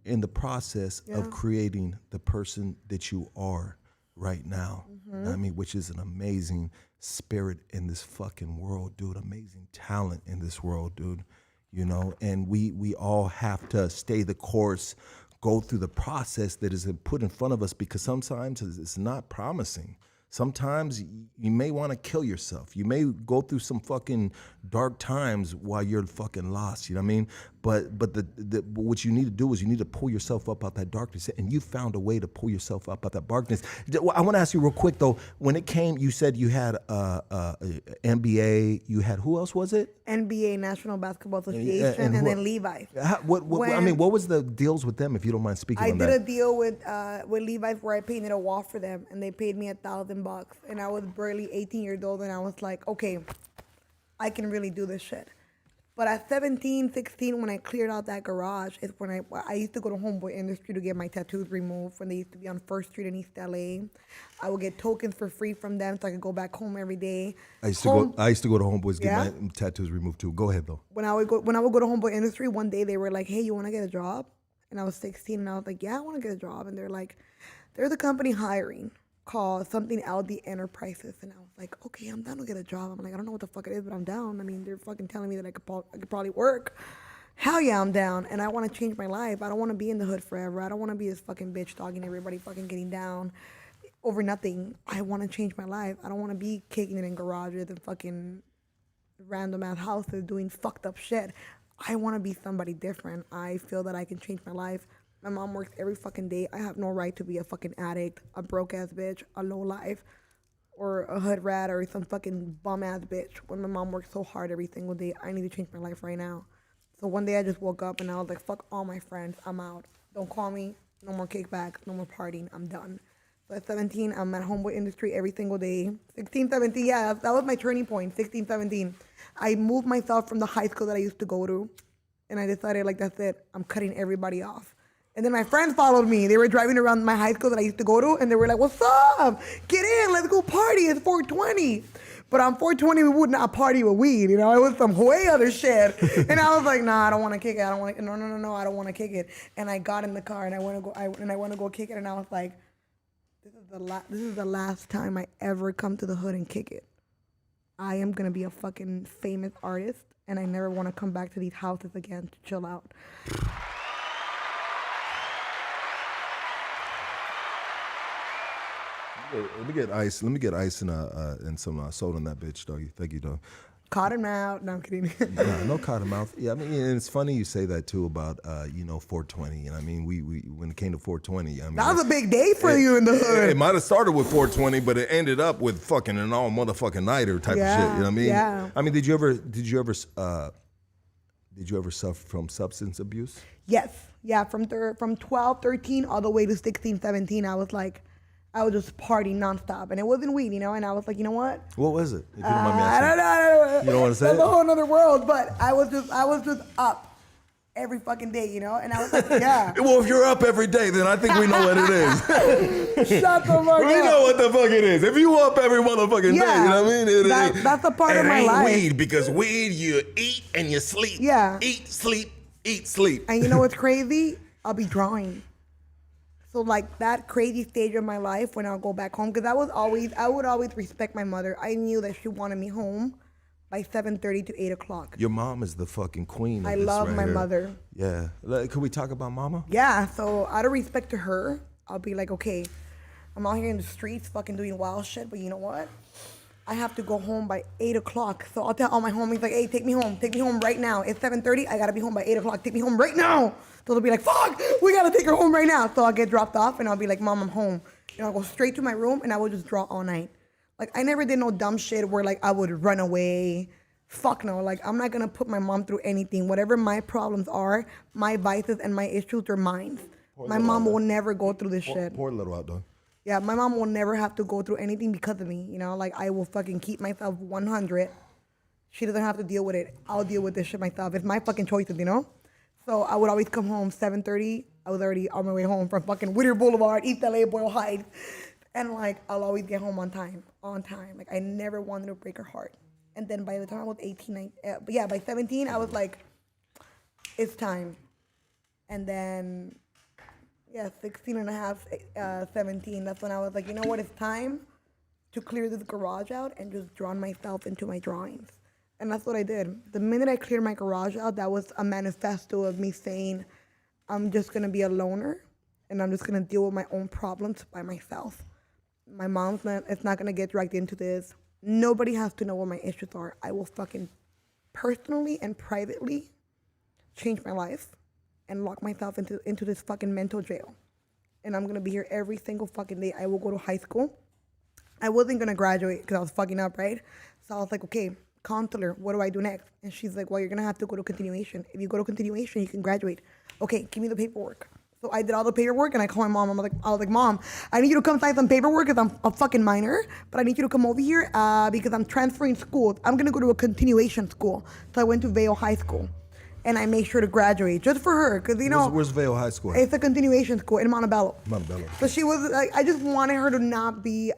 in the process of creating the person that you are right now. I mean, which is an amazing spirit in this fucking world, dude. Amazing talent in this world, dude. You know, and we all have to stay the course, go through the process that is put in front of us, because sometimes it's not promising. Sometimes you may want to kill yourself. You may go through some fucking dark times while you're fucking lost. You know what I mean? But what you need to do is you need to pull yourself up out that darkness, and you found a way to pull yourself up out that darkness. I want to ask you real quick though. When it came, you said you had NBA. You had, who else was it? NBA, National Basketball Association, and then Levi's. What was the deals with them, if you don't mind speaking on that? I did a deal with Levi's where I painted a wall for them, and they paid me $1,000, and I was barely 18 years old, and I was like, okay, I can really do this shit. But at 17, 16, when I cleared out that garage, is when I used to go to Homeboy Industry to get my tattoos removed when they used to be on 1st Street in East LA. I would get tokens for free from them so I could go back home every day. I used to go to Homeboys, get my tattoos removed too. Go ahead though. When I would go to Homeboy Industry, one day they were like, hey, you want to get a job? And I was 16 and I was like, yeah, I want to get a job. And they're like, there's a company hiring called something LD Enterprises. And I was like, okay, I'm down to get a job. I'm like, I don't know what the fuck it is, but I'm down. I mean, they're fucking telling me that I could probably work. Hell yeah, I'm down. And I want to change my life. I don't want to be in the hood forever. I don't want to be this fucking bitch dogging everybody, fucking getting down over nothing. I want to change my life. I don't want to be kicking it in garages and fucking random ass houses doing fucked up shit. I want to be somebody different. I feel that I can change my life. My mom works every fucking day. I have no right to be a fucking addict, a broke ass bitch, a low life, or a hood rat, or some fucking bum ass bitch. When my mom works so hard every single day, I need to change my life right now. So one day I just woke up and I was like, fuck all my friends, I'm out. Don't call me, no more kickbacks, no more partying, I'm done. So at 17, I'm at Homeboy Industry every single day. 16, 17, yeah, that was my turning point, 16, 17. I moved myself from the high school that I used to go to, and I decided, like, that's it, I'm cutting everybody off. And then my friends followed me. They were driving around my high school that I used to go to, and they were like, what's up? Get in, let's go party, it's 420. But on 420, we would not party with weed, you know? It was some way other shit. And I was like, nah, I don't want to kick it. No, I don't want to kick it. And I got in the car, and I want to go kick it, and I was like, this is the last time I ever come to the hood and kick it. I am going to be a fucking famous artist, and I never want to come back to these houses again to chill out. Let me get ice and some soda in that bitch, doggy. Thank you, dog. Cottonmouth. No, I'm kidding. No cottonmouth. Yeah, I mean, and it's funny you say that too about 420. And I mean, we when it came to 420, I mean, that was a big day for you in the hood. It might have started with 420, but it ended up with fucking an all motherfucking nighter type of shit. You know what I mean? Yeah. I mean, did you ever suffer from substance abuse? Yes. Yeah. From 12, 13 all the way to 16, 17, I was just partying nonstop, and it wasn't weed, you know. And I was like, you know what? What was it? If you don't mind me asking. I don't know. You don't want to say That's it? a whole other world. But I was just up every fucking day, you know. And I was like, yeah. Well, if you're up every day, then I think we know what it is. Shut the fuck up. We know what the fuck it is. If you up every motherfucking day, you know what I mean? That's a part of my life. It ain't weed, because weed, you eat and you sleep. Yeah. Eat, sleep, eat, sleep. And you know what's crazy? I'll be drawing. So like that crazy stage of my life when I'll go back home, because I would always respect my mother. I knew that she wanted me home by 7:30 to 8 o'clock. Your mom is the fucking queen of I this love right my here. mother. Yeah. Can we talk about mama? Yeah, so out of respect to her, I'll be like, okay, I'm out here in the streets fucking doing wild shit, but you know what? I have to go home by 8 o'clock. So I'll tell all my homies, like, hey, take me home right now. It's 7:30, I gotta be home by 8 o'clock. Take me home right now. So they'll be like, fuck, we gotta take her home right now. So I'll get dropped off and I'll be like, Mom, I'm home. And I'll go straight to my room and I will just draw all night. Like, I never did no dumb shit where like I would run away. Fuck no, like I'm not gonna put my mom through anything. Whatever my problems are, my vices and my issues are mine. My mom will never go through this shit. Pour a little out, dog. Yeah, my mom will never have to go through anything because of me. You know, like I will fucking keep myself 100. She doesn't have to deal with it. I'll deal with this shit myself. It's my fucking choices, you know? So I would always come home 7:30. I was already on my way home from fucking Whittier Boulevard, East LA, Boyle Heights. And like, I'll always get home on time. Like I never wanted to break her heart. And then by the time I was 18, but yeah, by 17, I was like, it's time. And then, yeah, 16 and a half, 17, that's when I was like, you know what, it's time to clear this garage out and just drown myself into my drawings. And that's what I did. The minute I cleared my garage out, that was a manifesto of me saying, I'm just gonna be a loner and I'm just gonna deal with my own problems by myself. My mom's it's not gonna get dragged into this. Nobody has to know what my issues are. I will fucking personally and privately change my life and lock myself into this fucking mental jail. And I'm gonna be here every single fucking day. I will go to high school. I wasn't gonna graduate because I was fucking up, right? So I was like, okay, counselor, what do I do next? And she's like, well, you're gonna have to go to continuation. If you go to continuation, you can graduate. Okay, give me the paperwork. So I did all the paperwork and I called my mom. I was like, Mom, I need you to come sign some paperwork because I'm a fucking minor, but I need you to come over here because I'm transferring schools. I'm gonna go to a continuation school. So I went to Vail High School and I made sure to graduate just for her because, you know. Where's Vail High School? It's a continuation school in Montebello. Montebello. So she was like, I just wanted her to not be,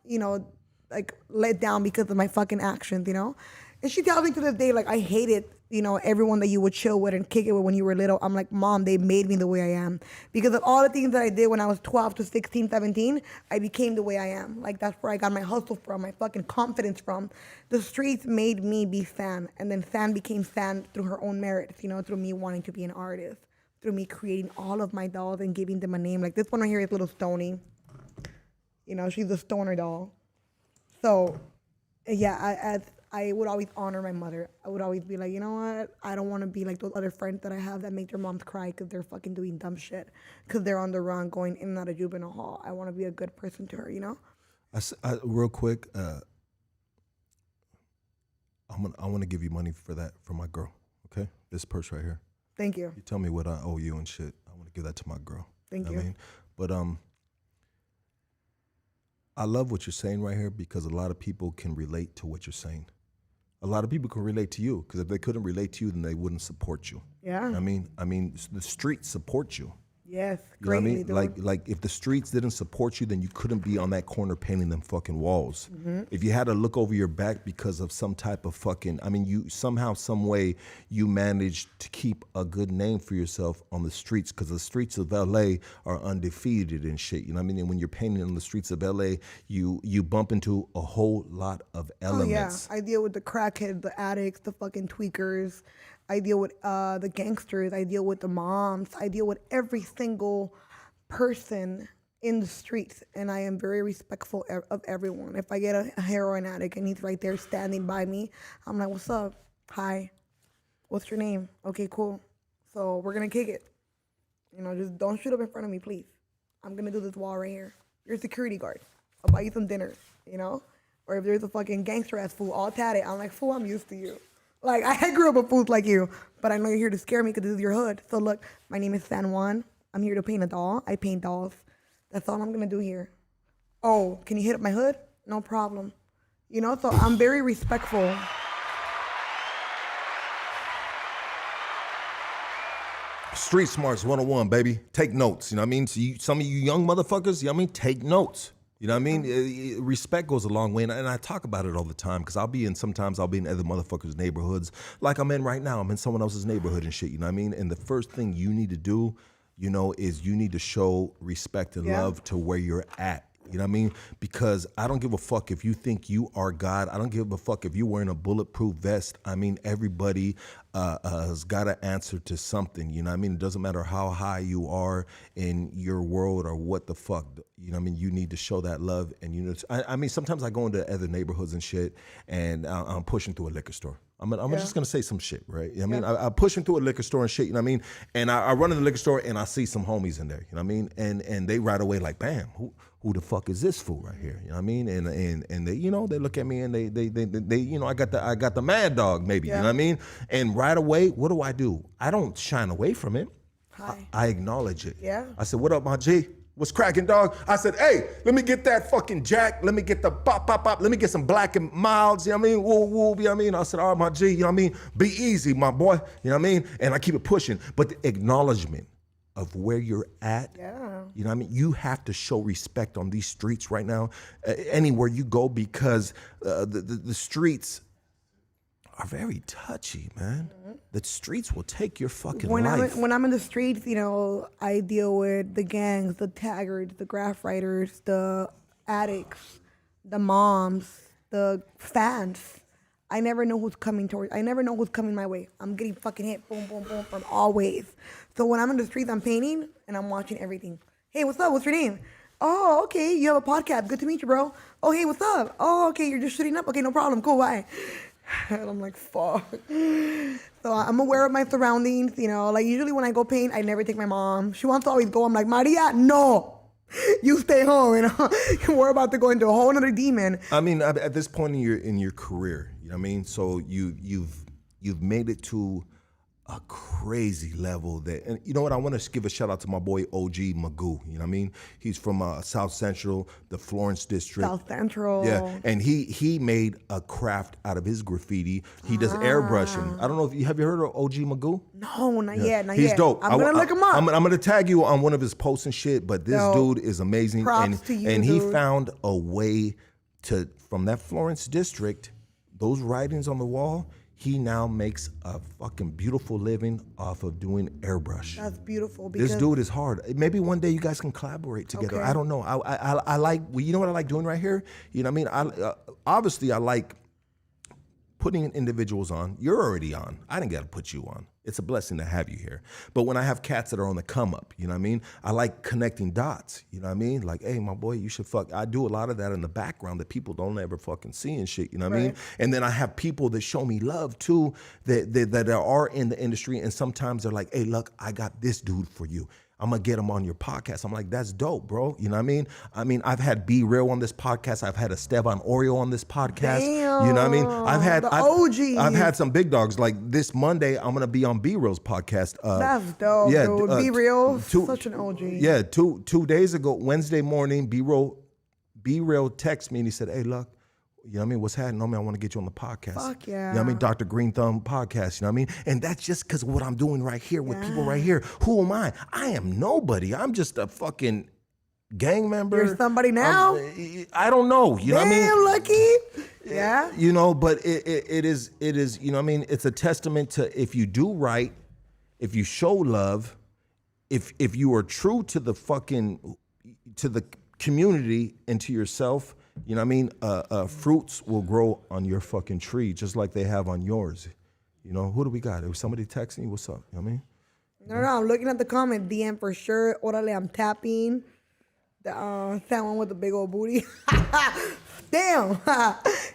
you know, like let down because of my fucking actions, you know? And she tells me to this day, like, I hated, you know, everyone that you would chill with and kick it with when you were little. I'm like, Mom, they made me the way I am. Because of all the things that I did when I was 12 to 16, 17, I became the way I am. Like, that's where I got my hustle from, my fucking confidence from. The streets made me be San. And then San became San through her own merits, you know, through me wanting to be an artist, through me creating all of my dolls and giving them a name. Like, this one right here is little Stony. You know, she's a stoner doll. So, yeah, I would always honor my mother. I would always be like, you know what? I don't want to be like those other friends that I have that make their moms cry because they're fucking doing dumb shit because they're on the run going in and out of juvenile hall. I want to be a good person to her, you know? Real quick, I want to give you money for that, for my girl, okay? This purse right here. Thank you. You tell me what I owe you and shit. I want to give that to my girl. Thank you. I mean, but I love what you're saying right here because a lot of people can relate to what you're saying. A lot of people can relate to you because if they couldn't relate to you, then they wouldn't support you. Yeah. I mean, the streets support you. Yes, You know what I greatly, mean? dude. Like if the streets didn't support you, then you couldn't be on that corner painting them fucking walls. Mm-hmm. If you had to look over your back because of some type of fucking, I mean, you somehow, some way, you managed to keep a good name for yourself on the streets because the streets of LA are undefeated and shit. You know what I mean? And when you're painting on the streets of LA, you bump into a whole lot of elements. Oh, yeah. I deal with the crackheads, the addicts, the fucking tweakers. I deal with the gangsters. I deal with the moms. I deal with every single person in the streets. And I am very respectful of everyone. If I get a heroin addict and he's right there standing by me, I'm like, what's up? Hi. What's your name? Okay, cool. So we're going to kick it. You know, just don't shoot up in front of me, please. I'm going to do this wall right here. You're a security guard. I'll buy you some dinner, you know? Or if there's a fucking gangster-ass fool, all tatted, I'm like, fool, I'm used to you. Like, I grew up with fools like you, but I know you're here to scare me because this is your hood. So look, my name is San Juan. I'm here to paint a doll. I paint dolls. That's all I'm going to do here. Oh, can you hit up my hood? No problem. You know, so I'm very respectful. Street Smarts 101, baby. Take notes, you know what I mean? So some of you young motherfuckers, you know what I mean? Take notes. You know what I mean? Respect goes a long way, and I talk about it all the time because sometimes I'll be in other motherfuckers' neighborhoods like I'm in right now. I'm in someone else's neighborhood and shit, you know what I mean? And the first thing you need to do, is you need to show respect and love to where you're at. You know what I mean? Because I don't give a fuck if you think you are God. I don't give a fuck if you're wearing a bulletproof vest. I mean, everybody has got to answer to something. You know what I mean? It doesn't matter how high you are in your world or what the fuck. You know what I mean? You need to show that love. And I mean, sometimes I go into other neighborhoods and shit, and I'm pushing through a liquor store. I'm just gonna say some shit, right? You know what I mean? I'm pushing through a liquor store and shit, you know what I mean? And I run in the liquor store and I see some homies in there, you know what I mean? And they right away like, bam, who the fuck is this fool right here? You know what I mean? And they, they look at me and they I got the mad dog maybe, you know what I mean? And right away, what do? I don't shine away from it. Hi. I acknowledge it. Yeah. I said, what up, my G? What's cracking, dog? I said, hey, let me get that fucking Jack. Let me get the pop. Let me get some Black and Milds, you know what I mean? Woo, you know what I mean? I said, all right, my G, you know what I mean? Be easy, my boy, you know what I mean? And I keep it pushing. But the acknowledgement of where you're at, you know what I mean? You have to show respect on these streets right now, anywhere you go, because the streets are very touchy, man. The streets will take your fucking life. When I'm in the streets, I deal with the gangs, the taggers, the graph writers, the addicts, the moms, the fans. I never know who's coming my way. I'm getting fucking hit, boom, boom, boom, from all ways. So when I'm in the streets, I'm painting and I'm watching everything. Hey, what's up? What's your name? Oh, okay. You have a podcast. Good to meet you, bro. Oh, hey, what's up? Oh, okay. You're just shooting up. Okay, no problem. Cool. Bye. And I'm like, fuck. So I'm aware of my surroundings, like usually when I go paint, I never take my mom. She wants to always go. I'm like, Maria, no, you stay home. We're about to go into a whole other demon. I mean, at this point in your career, you know what I mean? So you've made it to a crazy level and you know what? I want to give a shout out to my boy OG Magoo. You know what I mean? He's from South Central, the Florence district. South Central. Yeah, and he made a craft out of his graffiti. He does airbrushing. I don't know if have you heard of OG Magoo? No, not yet. He's dope. I'm gonna look him up. I'm gonna tag you on one of his posts and shit. But this dude is amazing. Props to you, and dude. he found a way from that Florence district, those writings on the wall. He now makes a fucking beautiful living off of doing airbrush. That's beautiful. Because this dude is hard. Maybe one day you guys can collaborate together. Okay. I don't know. I like, you know what I like doing right here? You know what I mean? Obviously I like putting individuals on. You're already on. I didn't got to put you on. It's a blessing to have you here. But when I have cats that are on the come up, you know what I mean? I like connecting dots, you know what I mean? Like, hey, my boy, you should fuck. I do a lot of that in the background that people don't ever fucking see and shit, you know what I mean? And then I have people that show me love too, that are in the industry, and sometimes they're like, hey, look, I got this dude for you. I'm gonna get him on your podcast. I'm like, that's dope, bro. You know what I mean? I've had Be Real on this podcast. I've had Esteban Oreo on this podcast. Damn, you know what I mean? I've had some big dogs. Like this Monday, I'm gonna be on Be Real's podcast. That's dope, dude. Be Real, such an OG. Yeah, two days ago, Wednesday morning, Be Real texted me and he said, hey, look, you know what I mean? What's happening? I want to get you on the podcast. Fuck yeah. You know what I mean? Dr. Green Thumb podcast, you know what I mean? And that's just because of what I'm doing right here with people right here. Who am I? I am nobody. I'm just a fucking gang member. You're somebody now? I don't know. You know what I mean? Damn, Lucky. Yeah. But it is, you know what I mean? It's a testament to if you do right, if you show love, if you are true to the community and to yourself, you know what I mean? Fruits will grow on your fucking tree just like they have on yours. You know, who do we got? Was somebody texting? What's up? You know what I mean? No, I'm looking at the comment. DM for sure. Orale, I'm tapping. That one with the big old booty. Damn.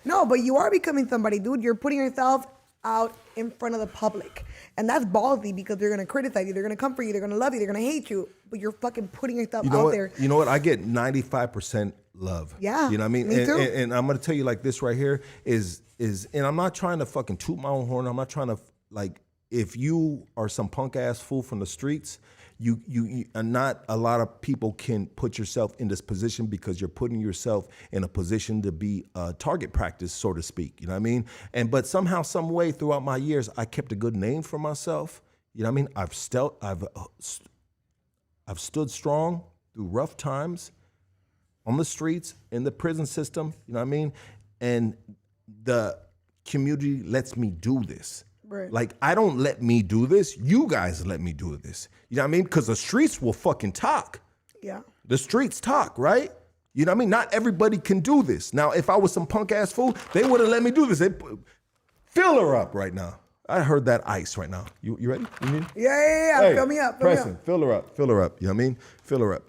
No, but you are becoming somebody, dude. You're putting yourself out in front of the public. And that's ballsy because they're going to criticize you. They're going to come for you. They're going to love you. They're going to hate you. But you're fucking putting yourself out there. You know what? I get 95% love. Yeah. You know what I mean? Me too. And I'm going to tell you like this right here is, and I'm not trying to fucking toot my own horn. I'm not trying to, like, if you are some punk ass fool from the streets, you not a lot of people can put yourself in this position because you're putting yourself in a position to be target practice, so to speak. You know what I mean? But somehow, some way throughout my years, I kept a good name for myself. You know what I mean? I've stood strong through rough times on the streets, in the prison system. You know what I mean? And the community lets me do this. Right. Like, I don't let me do this. You guys let me do this. You know what I mean? Because the streets will fucking talk. Yeah. The streets talk, right? You know what I mean? Not everybody can do this. Now, if I was some punk ass fool, they wouldn't let me do this. They fill her up right now. I heard that ice right now. You ready? You need? Yeah. Hey, Fill me up. Preston, fill her up. Fill her up. You know what I mean? Fill her up.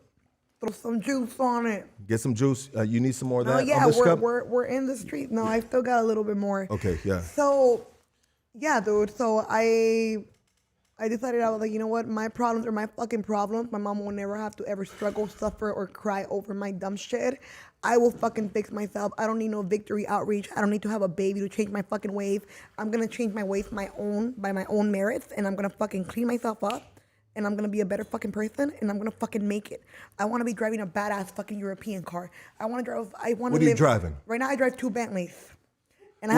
Throw some juice on it. Get some juice. You need some more of that? Oh yeah, on this cup? we're in the street. No, I still got a little bit more. Okay, yeah. So, yeah, dude. So I decided I was like, you know what? My problems are my fucking problems. My mom will never have to ever struggle, suffer, or cry over my dumb shit. I will fucking fix myself. I don't need no victory outreach. I don't need to have a baby to change my fucking ways. I'm gonna change my ways by my own merits, and I'm gonna fucking clean myself up. And I'm gonna be a better fucking person, and I'm gonna fucking make it. I wanna be driving a badass fucking European car. I wanna live. What are you driving? Right now, I drive 2 Bentleys. And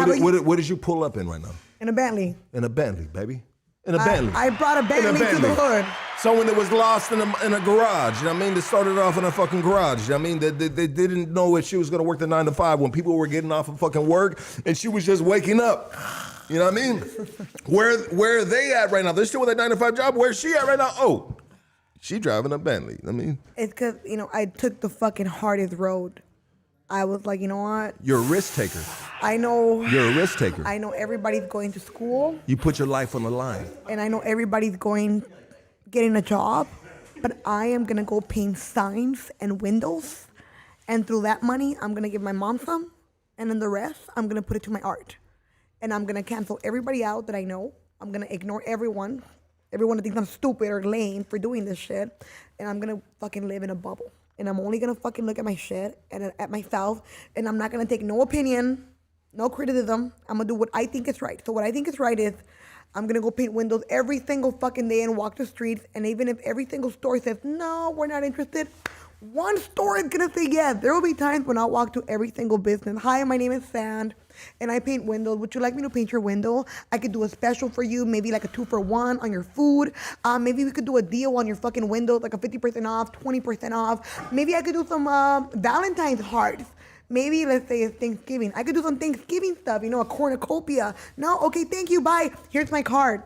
What did you pull up in right now? In a Bentley. In a Bentley, baby. In a Bentley. I brought a Bentley to the hood. Someone that was lost in a garage, you know what I mean? They started off in a fucking garage, you know what I mean? They didn't know if she was gonna work the 9 to 5 when people were getting off of fucking work, and she was just waking up. You know what I mean? Where are they at right now? They're still with that 9 to 5 job. Where's she at right now? Oh, she driving a Bentley. I mean, it's because I took the fucking hardest road. I was like, you know what? You're a risk taker. I know. You're a risk taker. I know everybody's going to school. You put your life on the line. And I know everybody's getting a job, but I am gonna go paint signs and windows, and through that money, I'm gonna give my mom some, and then the rest, I'm gonna put it to my art. And I'm gonna cancel everybody out that I know. I'm gonna ignore everyone that thinks I'm stupid or lame for doing this shit. And I'm gonna fucking live in a bubble. And I'm only gonna fucking look at my shit and at myself. And I'm not gonna take no opinion, no criticism. I'm gonna do what I think is right. So what I think is right is I'm gonna go paint windows every single fucking day and walk the streets. And even if every single store says, no, we're not interested, one store is gonna say yes. There will be times when I'll walk to every single business. Hi, my name is Sand, and I paint windows. Would you like me to paint your window? I could do a special for you, maybe like a 2-for-1 on your food. Maybe we could do a deal on your fucking windows, like a 50% off, 20% off. Maybe I could do some Valentine's hearts. Maybe let's say it's Thanksgiving. I could do some Thanksgiving stuff, a cornucopia. No, okay, thank you, bye. Here's my card.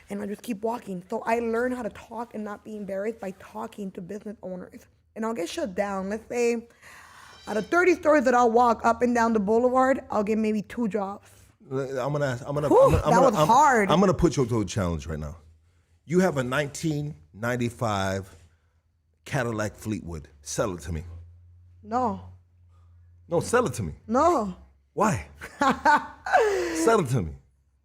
And I just keep walking. So I learn how to talk and not be embarrassed by talking to business owners. And I'll get shut down. Let's say out of 30 stores that I'll walk up and down the boulevard, I'll get maybe 2 jobs. That was hard. I'm gonna put you to a challenge right now. You have a 1995 Cadillac Fleetwood. Sell it to me. No, sell it to me. No. Why? Sell it to me.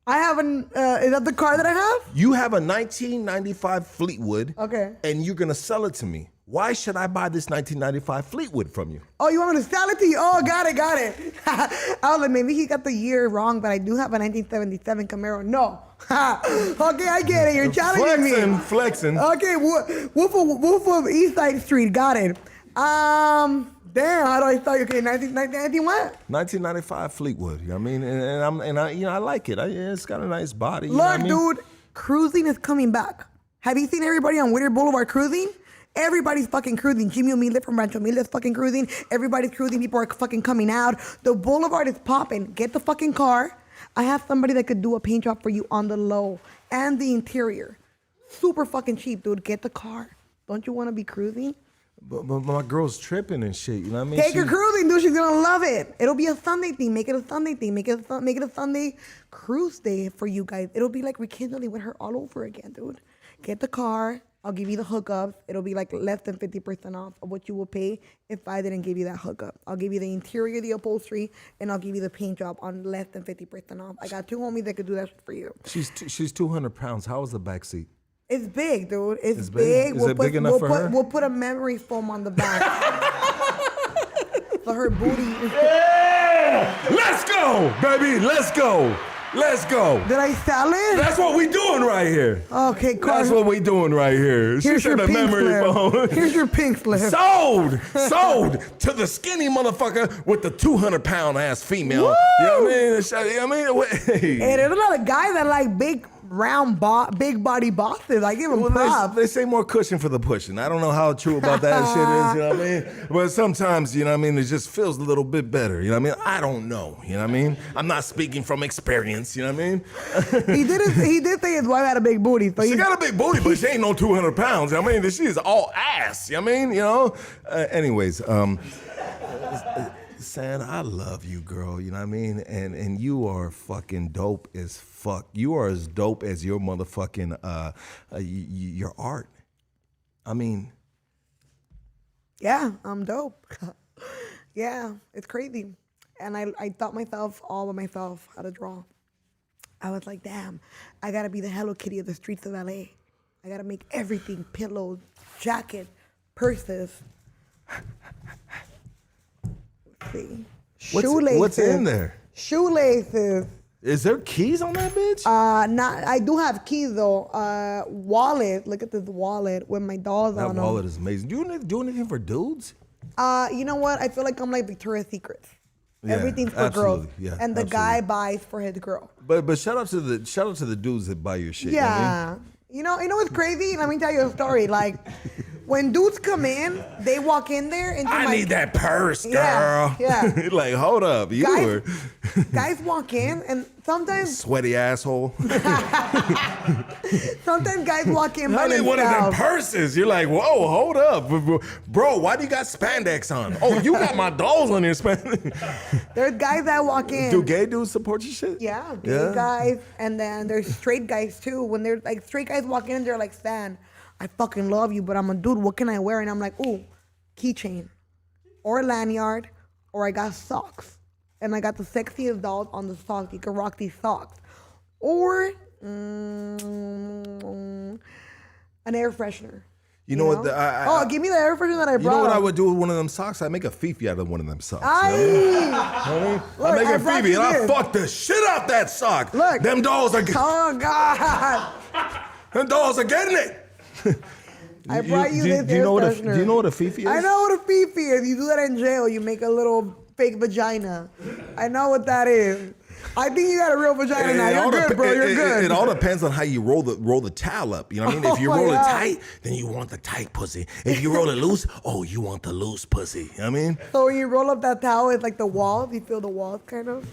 I have is that the car that I have? You have a 1995 Fleetwood. Okay. And you're gonna sell it to me. Why should I buy this 1995 Fleetwood from you? Oh, you want me to sell it to you? Oh, got it. I was like, maybe he got the year wrong, but I do have a 1977 Camaro. No. Okay, I get it. You're challenging me. Flexing. Okay, Wolf of East Side Street. Got it. Damn, how do I start? Okay, 1990 what? 1995 Fleetwood. You know what I mean? And I like it. It's got a nice body. Look, know what I mean? dude, cruising is coming back. Have you seen everybody on Whittier Boulevard cruising? Everybody's fucking cruising. Jimmy O'Meara from Rancho Mila's fucking cruising. Everybody's cruising. People are fucking coming out. The boulevard is popping. Get the fucking car. I have somebody that could do a paint job for you on the low and the interior. Super fucking cheap, dude. Get the car. Don't you want to be cruising? But my girl's tripping and shit. You know what I mean? Take her cruising, dude. She's gonna love it. It'll be a Sunday thing. Make it a Sunday thing. Make it a Sunday cruise day for you guys. It'll be like rekindling with her all over again, dude. Get the car. I'll give you the hookups. It'll be like less than 50% off of what you will pay if I didn't give you that hookup. I'll give you the interior, the upholstery, and I'll give you the paint job on less than 50% off. I got 2 homies that could do that shit for you. She's 200 pounds. How is the back seat? It's big, dude. It's big. Is it big enough for her? We'll put a memory foam on the back for her booty. Yeah! Let's go, baby. Let's go. Let's go. Did I sell it? That's what we doing right here. Okay, Carl. That's what we doing right here. Here's your a pink memory slip. phone. Here's your pink slip. Sold to the skinny motherfucker with the 200-pound ass female. Woo! You know what I mean? Hey. Hey, there's a lot of guys that like big big body bosses. I give them Well, props. they say more cushion for the pushing. I don't know how true about that shit is, you know what I mean? But sometimes, you know what I mean, it just feels a little bit better, you know what I mean? I don't know, you know what I mean? I'm not speaking from experience, you know what I mean? He did say his wife had a big booty. So She got a big booty, but she ain't no 200 pounds, you know what I mean? She is all ass, you know what I mean? You know? Anyways, San, I love you, girl, you know what I mean? And you are fucking dope as fuck. You are as dope as your motherfucking, your art. I mean... Yeah, I'm dope. Yeah, it's crazy. And I taught myself all by myself how to draw. I was like, damn, I gotta be the Hello Kitty of the streets of LA. I gotta make everything, pillows, jacket, purses. Let's see. Shoelaces. What's in there? Shoelaces. Is there keys on that bitch? I do have keys though. Wallet. Look at this wallet with my dolls on That them. wallet is amazing. Do you do anything for dudes? You know what? I feel like I'm like Victoria's Secret. Yeah, Everything's for girls, absolutely. Yeah, and the guy buys for his girl. But shout out to the dudes that buy your shit. You know what I mean? Yeah, you know what's crazy? Let me tell you a story. Like, when dudes come in, they walk in there and I need that purse, girl. Yeah, yeah. Like, hold up, guys walk in and sometimes sweaty asshole. sometimes guys walk in by I need one of them themselves. purses. You're like, whoa, hold up, bro. Why do you got spandex on? Oh, you got my dolls on your spandex. There's guys that walk in. Do gay dudes support your shit? Yeah, gay guys, and then there's straight guys too. When they're like straight guys walk in, they're like, Stan, I fucking love you, but I'm a dude. What can I wear? And I'm like, ooh, keychain, or lanyard, or I got socks, and I got the sexiest dolls on the socks. You can rock these socks, or an air freshener. You know what? Give me the air freshener that I brought. You know what I would do with one of them socks? I'd make a Fifi out of one of them socks. I make a Fifi and I fuck the shit out that sock. Look. Them dolls are Oh God. them dolls are getting it. I brought you this do you know air what freshener. do you know what a Fifi is? I know what a Fifi is. You do that in jail. You make a little fake vagina. I know what that is. I think you got a real vagina now. You're good, bro. You're good. It all depends on how you roll the towel up. You know what I mean? If you Oh my roll it God. tight, then you want the tight pussy. If you roll it loose, you want the loose pussy. You know what I mean? So when you roll up that towel, it's like the walls. You feel the walls, kind of.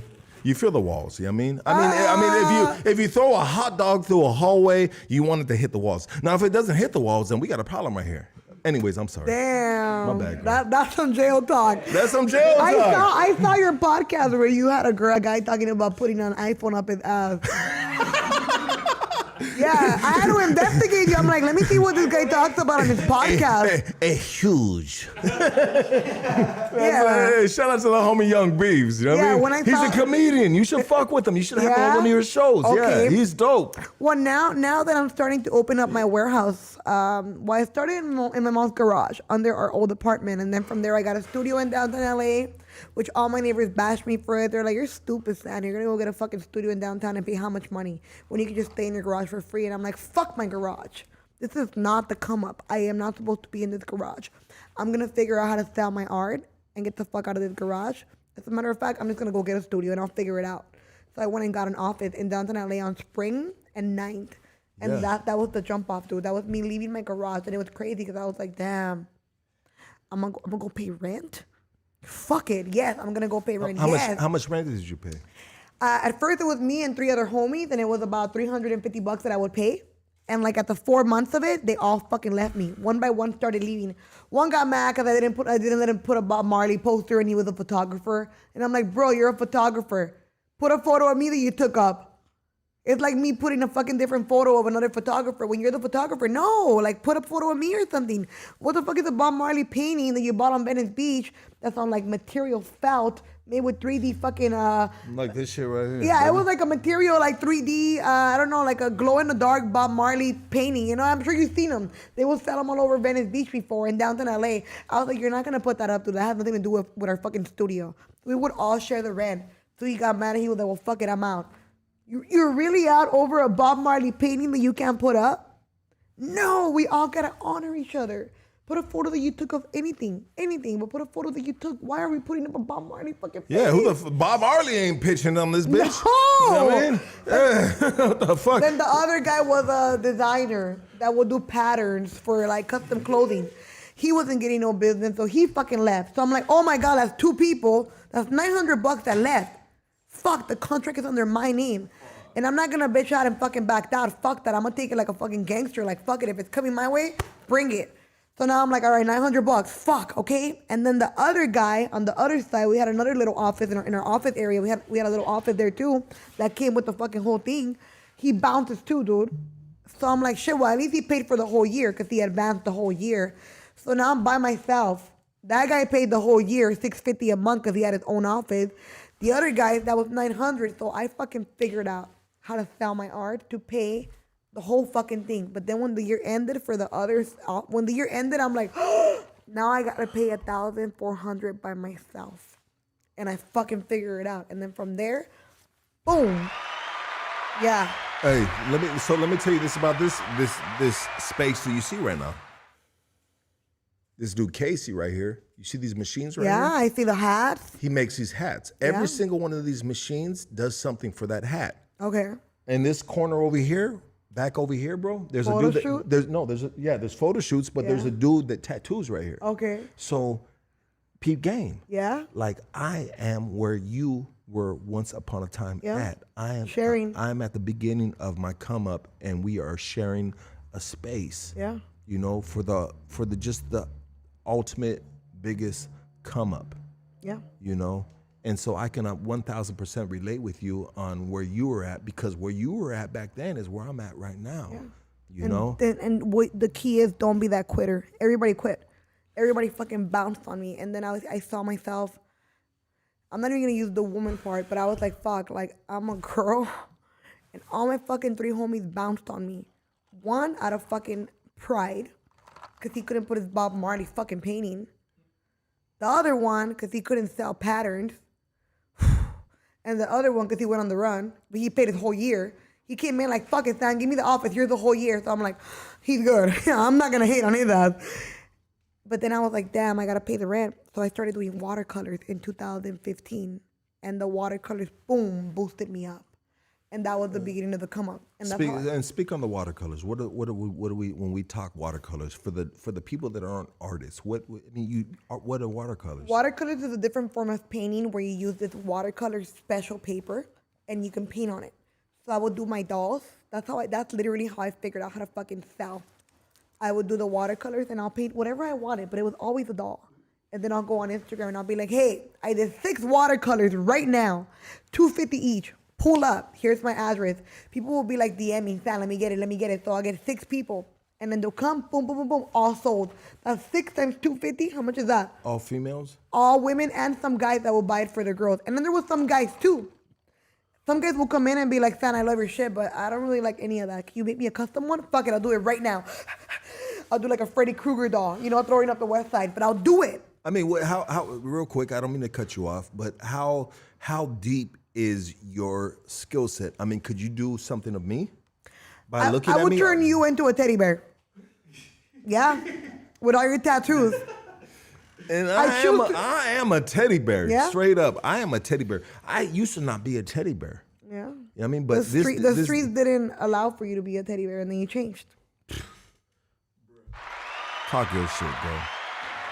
You feel the walls, you know what I mean? If you throw a hot dog through a hallway, you want it to hit the walls. Now, if it doesn't hit the walls, then we got a problem right here. Anyways, I'm sorry. Damn. My bad, girl. That's some jail talk. That's some jail talk. I saw your podcast where you had a guy talking about putting an iPhone up his ass. Yeah, I had to investigate you. I'm like, let me see what this guy talks about on his podcast. A huge. Yeah. Hey, shout out to the homie Young Beeves. You know what I mean? when I He's saw- a comedian. You should fuck with him. You should have him Yeah? on one of your shows. Okay. Yeah, he's dope. Well, now that I'm starting to open up my warehouse, I started in my mom's garage under our old apartment, and then from there I got a studio in downtown LA, which all my neighbors bashed me for it. They're like, "You're stupid, Stan. You're gonna go get a fucking studio in downtown and pay how much money when you can just stay in your garage for free?" And I'm like, "Fuck my garage. This is not the come up. I am not supposed to be in this garage. I'm gonna figure out how to sell my art and get the fuck out of this garage. As a matter of fact, I'm just gonna go get a studio and I'll figure it out." So I went and got an office in downtown LA on Spring and 9th. And Yeah. that was the jump off, dude. That was me leaving my garage. And it was crazy because I was like, damn, I'm gonna go pay rent? Fuck it. Yes, I'm going to go pay rent. How much rent did you pay? At first, it was me and 3 other homies. And it was about $350 that I would pay. And like at the 4 months of it, they all fucking left me. One by one started leaving. One got mad because I didn't let him put a Bob Marley poster and he was a photographer. And I'm like, bro, you're a photographer. Put a photo of me that you took up. It's like me putting a fucking different photo of another photographer when you're the photographer. No, like put a photo of me or something. What the fuck is a Bob Marley painting that you bought on Venice Beach that's on like material felt made with 3D fucking Like this shit right here. yeah, it was like a material like 3D I don't know, like a glow in the dark Bob Marley painting. You know, I'm sure you've seen them. They will sell them all over Venice Beach before in downtown LA. I was like, you're not gonna put that up, dude. That has nothing to do with our fucking studio. We would all share the rent. So he got mad and he was like, well, fuck it, I'm out. You're really out over a Bob Marley painting that you can't put up? No, we all gotta honor each other. Put a photo that you took of anything, but put a photo that you took. Why are we putting up a Bob Marley fucking face? Yeah, Bob Marley ain't pitching on this bitch. No! You know what I mean? What the fuck? Then the other guy was a designer that would do patterns for like custom clothing. He wasn't getting no business, so he fucking left. So I'm like, oh my God, that's 2 people. That's $900 that left. Fuck, the contract is under my name. And I'm not gonna bitch out and fucking back out. Fuck that. I'm gonna take it like a fucking gangster. Like, fuck it. If it's coming my way, bring it. So now I'm like, all right, $900. Fuck, okay? And then the other guy on the other side, we had another little office in our office area. We had a little office there too that came with the fucking whole thing. He bounces too, dude. So I'm like, shit, well, at least he paid for the whole year because he advanced the whole year. So now I'm by myself. That guy paid the whole year, $650 a month because he had his own office. The other guy, that was $900. So I fucking figured out how to sell my art to pay the whole fucking thing. But then when the year ended for the others, when the year ended, I'm like, now I gotta pay $1,400 by myself. And I fucking figure it out. And then from there, boom. Yeah. Hey, let me tell you this about this space that you see right now. This dude Casey right here. You see these machines right here? Yeah, I see the hats. He makes these hats. Every single one of these machines does something for that hat. Okay. In this corner over here, back over here, bro, there's Photo a dude shoot? there's photo shoots, but there's a dude that tattoos right here. Okay. So, peep game. Yeah. Like, I am where you were once upon a time at. I am sharing. I'm at the beginning of my come up, and we are sharing a space. Yeah. You know, for the just the ultimate biggest come up. Yeah. You know, and so I can 1,000% relate with you on where you were at, because where you were at back then is where I'm at right now. Yeah. You know? And what the key is, don't be that quitter. Everybody quit. Everybody fucking bounced on me. And then I saw myself, I'm not even gonna use the woman part, but I was like, fuck, like I'm a girl and all my fucking 3 homies bounced on me. One out of fucking pride, because he couldn't put his Bob Marley fucking painting. The other one, because he couldn't sell patterns. And the other one, because he went on the run, but he paid his whole year. He came in like, fuck it, Stan, give me the office, here's the whole year. So I'm like, he's good. I'm not going to hate on his ass. But then I was like, damn, I got to pay the rent. So I started doing watercolors in 2015. And the watercolors, boom, boosted me up. And that was the beginning of the come up. And speak on the watercolors. What do we when we talk watercolors for the people that aren't artists? What are watercolors? Watercolors is a different form of painting where you use this watercolor special paper and you can paint on it. So I would do my dolls. That's literally how I figured out how to fucking sell. I would do the watercolors and I'll paint whatever I wanted, but it was always a doll. And then I'll go on Instagram and I'll be like, hey, I did 6 watercolors right now, $250 each. Pull up. Here's my address. People will be like, DM me, Stan, let me get it. So I'll get 6 people. And then they'll come, boom, boom, boom, boom, all sold. That's 6 times $250. How much is that? All females? All women and some guys that will buy it for their girls. And then there was some guys too. Some guys will come in and be like, Stan, I love your shit, but I don't really like any of that. Can you make me a custom one? Fuck it, I'll do it right now. I'll do like a Freddy Krueger doll, throwing up the West Side, but I'll do it. I mean, how real quick, I don't mean to cut you off, but how deep is your skill set? I mean, could you do something of me by looking at me? I would turn you into a teddy bear. Yeah, with all your tattoos. And I am a teddy bear, straight up. I am a teddy bear. I used to not be a teddy bear. Yeah. You know what I mean? But the streets didn't allow for you to be a teddy bear, and then you changed. Talk your shit, bro.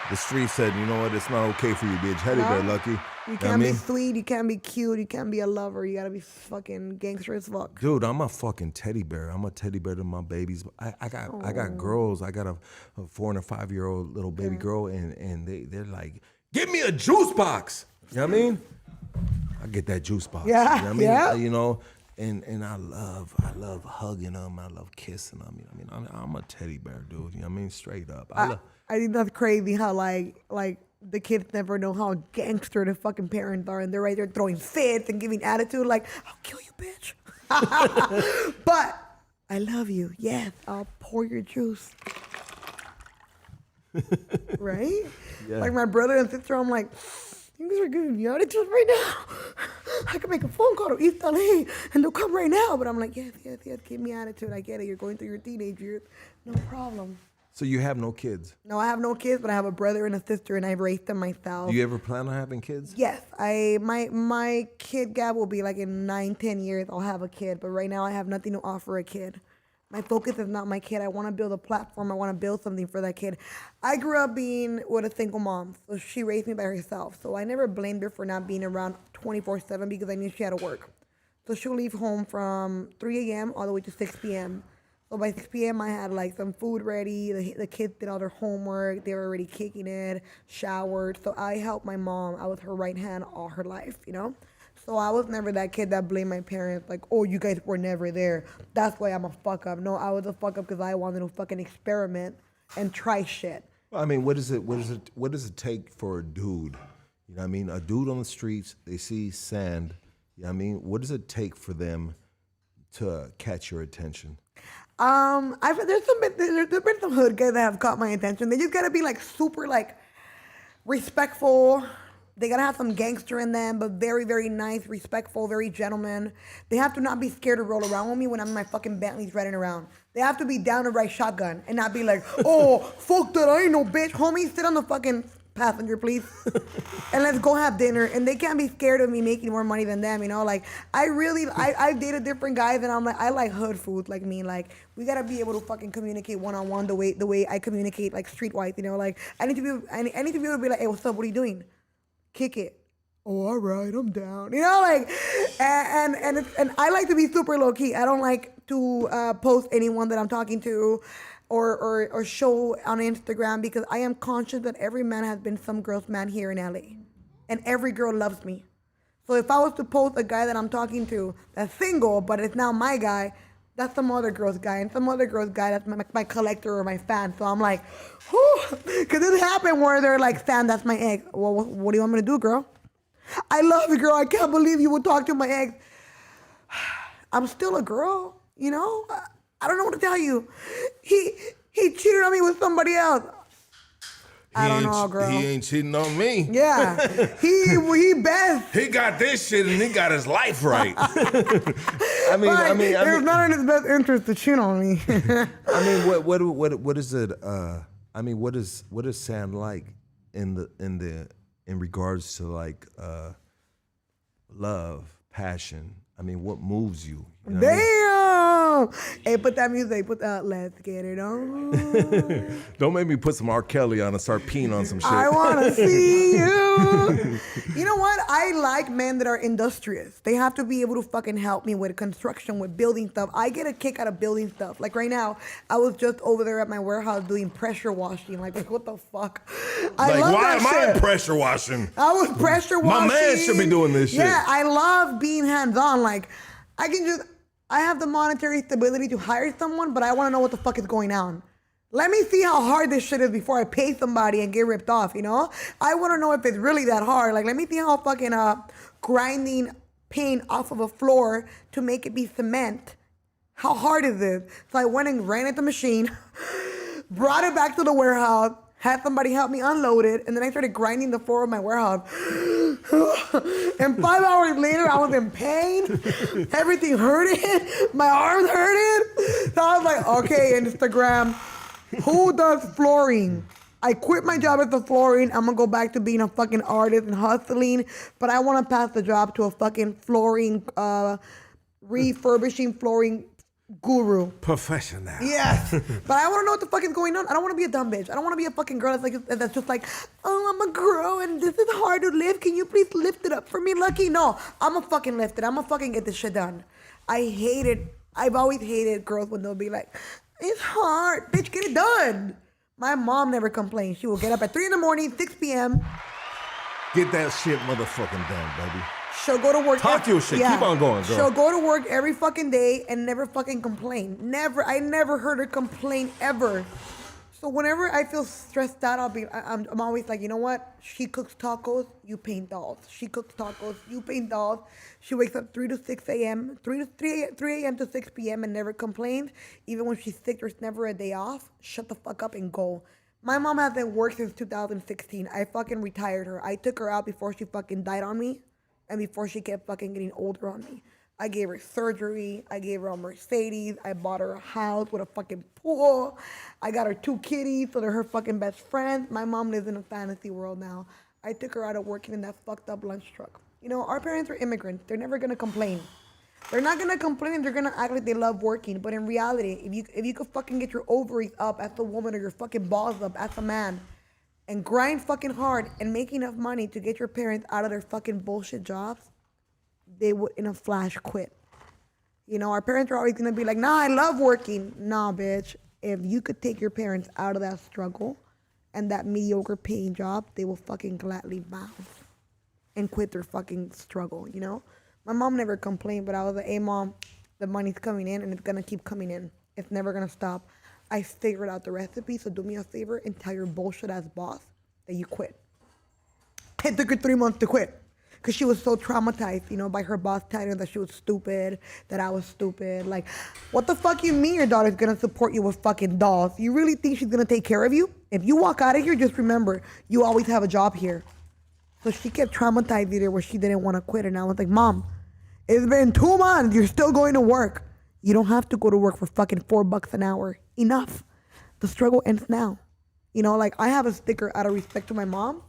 The street said, you know what, it's not okay for you to be a teddy bear, Lucky. You can't be sweet, you can't be cute, you can't be a lover, you gotta be fucking gangster as fuck. Dude, I'm a fucking teddy bear. I'm a teddy bear to my babies. I got girls. I got a 4 and a 5-year-old little baby girl, and they're like, give me a juice box. You know what I mean? I get that juice box. Yeah, you know what I mean? yeah. You know, and I love hugging them. I love kissing them. You know what I mean? I'm a teddy bear, dude. You know what I mean? Straight up. I think that's crazy how like the kids never know how gangster the fucking parents are, and they're right there throwing fits and giving attitude like, I'll kill you, bitch. But I love you. Yes, I'll pour your juice. Right? Yeah. Like my brother and sister, I'm like, you guys are giving me attitude right now. I can make a phone call to East LA and they'll come right now. But I'm like, yes, give me attitude. I get it. You're going through your teenage years. No problem. So you have no kids? No, I have no kids, but I have a brother and a sister, and I raised them myself. Do you ever plan on having kids? Yes, my kid gap will be like in 9-10 years. I'll have a kid, but right now I have nothing to offer a kid. My focus is not my kid. I want to build a platform. I want to build something for that kid. I grew up being with a single mom, so she raised me by herself. So I never blamed her for not being around 24/7 because I knew she had to work. So she'll leave home from 3 a.m. all the way to 6 p.m. So by 6 p.m. I had like some food ready. The kids did all their homework. They were already kicking it, showered. So I helped my mom. I was her right hand all her life, you know? So I was never that kid that blamed my parents like, oh, you guys were never there. That's why I'm a fuck up. No, I was a fuck up because I wanted to fucking experiment and try shit. I mean, what does it take for a dude? You know what I mean? A dude on the streets, they see sand. You know what I mean? What does it take for them to catch your attention? There's been some hood guys that have caught my attention. They just gotta be like super like respectful. They gotta have some gangster in them, but very, very nice, respectful, very gentleman. They have to not be scared to roll around with me when I'm in my fucking Bentleys riding around. They have to be down to ride shotgun and not be like, oh, fuck that, I ain't no bitch. Homie, sit on the fucking passenger, please. And let's go have dinner. And they can't be scared of me making more money than them, you know? Like, I've dated different guys and I'm like, I like hood food like me. Like, we gotta be able to fucking communicate one-on-one the way I communicate like streetwise, you know? Like, I need to be able to be like, hey, what's up, what are you doing? Kick it. Oh, all right, I'm down. You know, like, and I like to be super low key. I don't like to post anyone that I'm talking to, or show on Instagram because I am conscious that every man has been some girl's man here in LA, and every girl loves me. So if I was to post a guy that I'm talking to that's single, but it's now my guy, that's some other girl's guy, and some other girl's guy that's my collector or my fan. So I'm like, whew, because it happened where they're like, Stan, that's my ex. Well, what do you want me to do, girl? I love you, girl. I can't believe you would talk to my ex. I'm still a girl, you know? I don't know what to tell you. He cheated on me with somebody else. I don't know, girl. He ain't cheating on me. Yeah, he best. He got this shit and he got his life right. I mean, It's not in his best interest to cheat on me. I mean, what is it? I mean, what is Sam like in regards to like love, passion? I mean, what moves you? You know what I mean? Damn! Hey, put that music. Let's get it on. Don't make me put some R. Kelly on and start peeing on some shit. I want to see you. You know what? I like men that are industrious. They have to be able to fucking help me with construction, with building stuff. I get a kick out of building stuff. Like right now, I was just over there at my warehouse doing pressure washing. Like what the fuck? I love why that am shit. I pressure washing? I was pressure washing. My man should be doing this shit. Yeah, I love being hands-on. Like, I have the monetary stability to hire someone, but I want to know what the fuck is going on. Let me see how hard this shit is before I pay somebody and get ripped off, you know? I want to know if it's really that hard. Like, let me see how fucking grinding paint off of a floor to make it be cement. How hard is this? So I went and ran at the machine, brought it back to the warehouse, had somebody help me unload it, and then I started grinding the floor of my warehouse. And 5 hours later, I was in pain. Everything hurted. My arms hurted. So I was like, okay, Instagram, who does flooring? I quit my job at the flooring. I'm gonna go back to being a fucking artist and hustling, but I want to pass the job to a fucking flooring, refurbishing flooring guru. Professional. Yes. But I want to know what the fuck is going on. I don't want to be a dumb bitch. I don't want to be a fucking girl that's just like, oh, I'm a girl and this is hard to lift. Can you please lift it up for me, Lucky? No, I'm gonna fucking lift it. I'm gonna fucking get this shit done. I've always hated girls when they'll be like, it's hard. Bitch, get it done. My mom never complains. She will get up at 3 a.m, 6 p.m. Get that shit motherfucking done, baby. She'll go to work. Talk your shit. Keep on going, girl. She'll go to work every fucking day and never fucking complain. Never. I never heard her complain ever. So whenever I feel stressed out, I'm always like, you know what? She cooks tacos, you paint dolls. She cooks tacos, you paint dolls. She wakes up 3 to 6 a.m., 3 a.m. to 6 p.m. and never complains. Even when she's sick, there's never a day off. Shut the fuck up and go. My mom hasn't worked since 2016. I fucking retired her. I took her out before she fucking died on me. And before she kept fucking getting older on me. I gave her surgery. I gave her a Mercedes. I bought her a house with a fucking pool. I got her 2 kitties, so they're her fucking best friends. My mom lives in a fantasy world now. I took her out of working in that fucked up lunch truck. You know, our parents are immigrants. They're never gonna complain. They're not gonna complain. They're gonna act like they love working. But in reality, if you could fucking get your ovaries up as a woman or your fucking balls up as a man, and grind fucking hard and make enough money to get your parents out of their fucking bullshit jobs, they would in a flash quit. You know, our parents are always gonna be like, nah, I love working. Nah, bitch. If you could take your parents out of that struggle and that mediocre paying job, they will fucking gladly bounce and quit their fucking struggle, you know? My mom never complained, but I was like, hey, Mom, the money's coming in and it's gonna keep coming in. It's never gonna stop. I figured out the recipe, so do me a favor and tell your bullshit ass boss that you quit. It took her 3 months to quit because she was so traumatized, you know, by her boss telling her that she was stupid, that I was stupid. Like, what the fuck you mean your daughter's gonna support you with fucking dolls? You really think she's gonna take care of you? If you walk out of here, just remember, you always have a job here. So she kept traumatizing her where she didn't want to quit. And I was like, Mom, it's been 2 months. You're still going to work. You don't have to go to work for fucking $4 an hour. Enough. The struggle ends now. You know, like I have a sticker out of respect to my mom.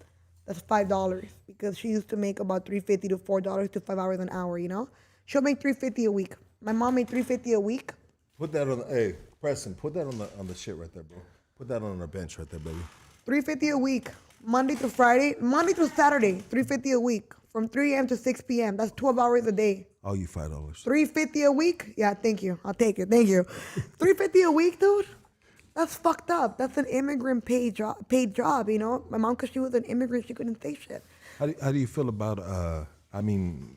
That's $5 because she used to make about $3.50 to $4 to 5 hours an hour. You know, she'll make $3.50 a week. My mom made $3.50 a week. Put that on. Hey, Preston, put that on the shit right there, bro. Put that on the bench right there, baby. $3.50 a week, Monday through Friday, Monday through Saturday, $3.50 a week, from 3 a.m. to 6 p.m. That's 12 hours a day. Oh, you $5. $3.50 a week? Yeah, thank you. I'll take it. Thank you. $3.50 a week, dude? That's fucked up. That's an immigrant paid job, you know? My mom, because she was an immigrant, she couldn't say shit. How do you feel about, I mean,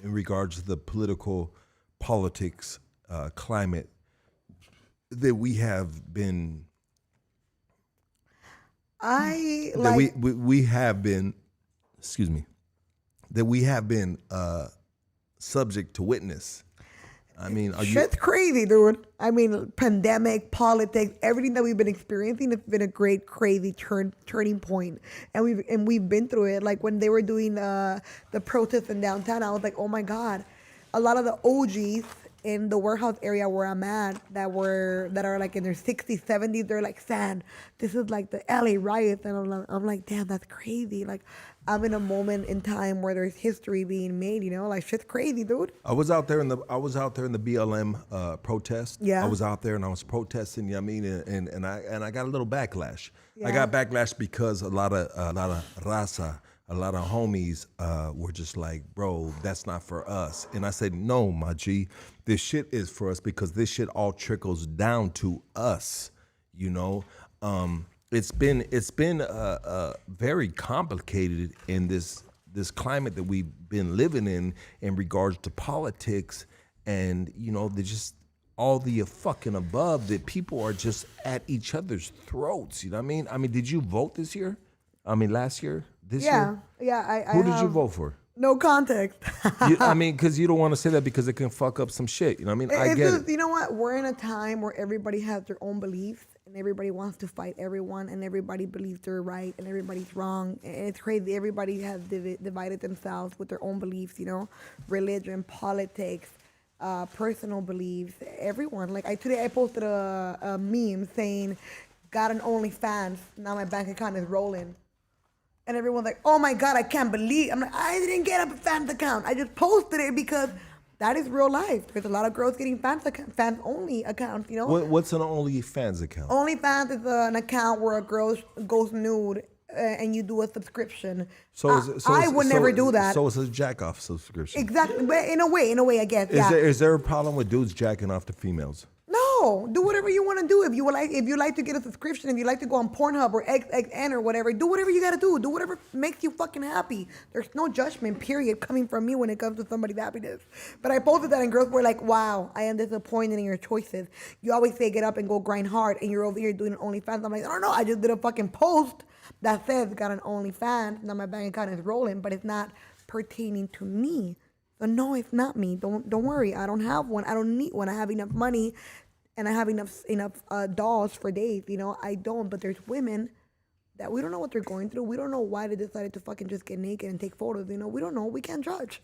in regards to the politics, climate that we have been... we have been, excuse me, that we have been subject to witness. I mean, shit's crazy, dude. I mean, pandemic, politics, everything that we've been experiencing, it's been a great, crazy turning point, and we've been through it. Like when they were doing the protests in downtown, I was like, oh my god, a lot of the OGs in the warehouse area where I'm at that are like in their 60s, 70s, they're like, San, this is like the LA riots. And I'm like, damn, that's crazy. Like, I'm in a moment in time where there's history being made, you know? Like, shit's crazy, dude. I was out there in the BLM protest. Yeah. I was out there and I was protesting, you know what I mean? And I got a little backlash. Yeah. I got backlash because a lot of raza, a lot of homies were just like, bro, that's not for us. And I said, no, my G, this shit is for us because this shit all trickles down to us, you know? It's been very complicated in this climate that we've been living in regards to politics and, you know, they just all the fucking above that people are just at each other's throats, you know what I mean? I mean, did you vote this year? I mean, last year? This year? Yeah. Who did you vote for? No context. I mean, because you don't want to say that because it can fuck up some shit. You know what I mean? I get it. You know what? We're in a time where everybody has their own beliefs and everybody wants to fight everyone and everybody believes they're right and everybody's wrong. And it's crazy. Everybody has divided themselves with their own beliefs, you know? Religion, politics, personal beliefs, everyone. Like today I posted a meme saying, got an OnlyFans, now my bank account is rolling. And everyone's like, oh my God, I can't believe. I'm like, I didn't get a fans account. I just posted it because that is real life. There's a lot of girls getting fans only accounts, you know? What's an OnlyFans account? OnlyFans is an account where a girl goes nude and you do a subscription. I would never do that. So it's a jack-off subscription. Exactly. But in a way, I guess. Is there a problem with dudes jacking off to females? No, do whatever you want to do. If you like to get a subscription, if you like to go on Pornhub or XXN or whatever, do whatever you got to do. Do whatever makes you fucking happy. There's no judgment, period, coming from me when it comes to somebody's happiness. But I posted that and girls were like, wow, I am disappointed in your choices. You always say get up and go grind hard and you're over here doing an OnlyFans. I'm like, I don't know. I just did a fucking post that says got an OnlyFans. Now my bank account is rolling, but it's not pertaining to me. So no, it's not me. Don't worry. I don't have one. I don't need one. I have enough money. And I have enough dolls for days, you know. I don't, but there's women that we don't know what they're going through. We don't know why they decided to fucking just get naked and take photos, you know. We don't know. We can't judge.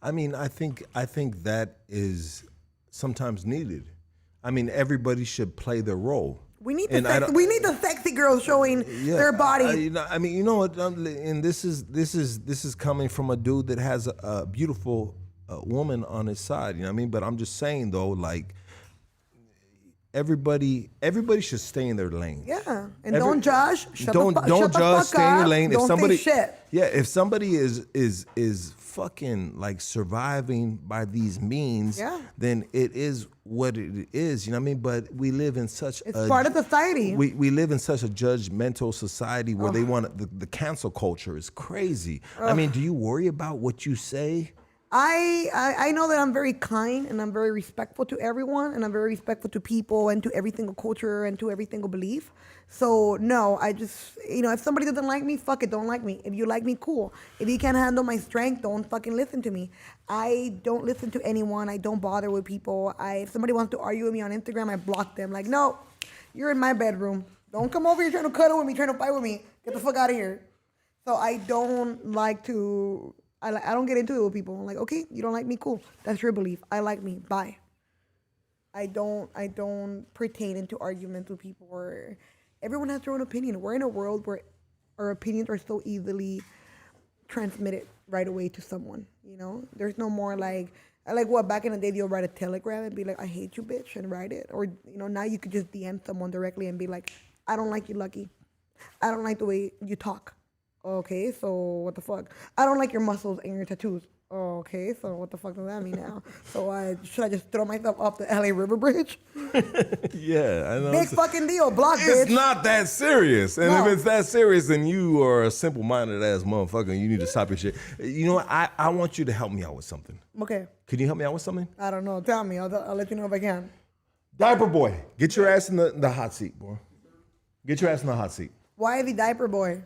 I mean, I think that is sometimes needed. I mean, everybody should play their role. We need the sexy girls showing their body. I mean, you know what? And this is coming from a dude that has a beautiful woman on his side. You know what I mean? But I'm just saying though, like everybody should stay in their lane. Yeah, and don't judge. Don't judge. Stay in your lane. Don't If somebody, say shit. yeah, if somebody is fucking like surviving by these means, then it is what it is. You know what I mean? But we live in such it's part of society. We live in such a judgmental society where they want the cancel culture is crazy. I mean, do you worry about what you say? I know that I'm very kind and I'm very respectful to everyone and I'm very respectful to people and to every single culture and to every single belief. So no, I just, if somebody doesn't like me, fuck it, don't like me. If you like me, cool. If you can't handle my strength, don't fucking listen to me. I don't listen to anyone. I don't bother with people. If somebody wants to argue with me on Instagram, I block them. Like, no, you're in my bedroom. Don't come over here trying to cuddle with me, trying to fight with me. Get the fuck out of here. So I don't like to... I don't get into it with people. I'm like, okay, you don't like me, cool. That's your belief. I like me. Bye. I don't pertain into arguments with people where everyone has their own opinion. We're in a world where our opinions are so easily transmitted right away to someone. There's no more like what back in the day you'll write a telegram and be like, I hate you, bitch, and write it. Or now you could just DM someone directly and be like, I don't like you, Lucky. I don't like the way you talk. Okay, so what the fuck? I don't like your muscles and your tattoos. Okay, so what the fuck does that mean now? So should I just throw myself off the LA River Bridge? Yeah, I know. Big fucking deal, block, It's bitch. not that serious. And if it's that serious, then you are a simple-minded ass motherfucker and you need to stop your shit. You know what? I want you to help me out with something. Okay. Can you help me out with something? I don't know. Tell me. I'll let you know if I can. Diaper boy, get your ass in the hot seat, boy. Get your ass in the hot seat. Why is he diaper boy?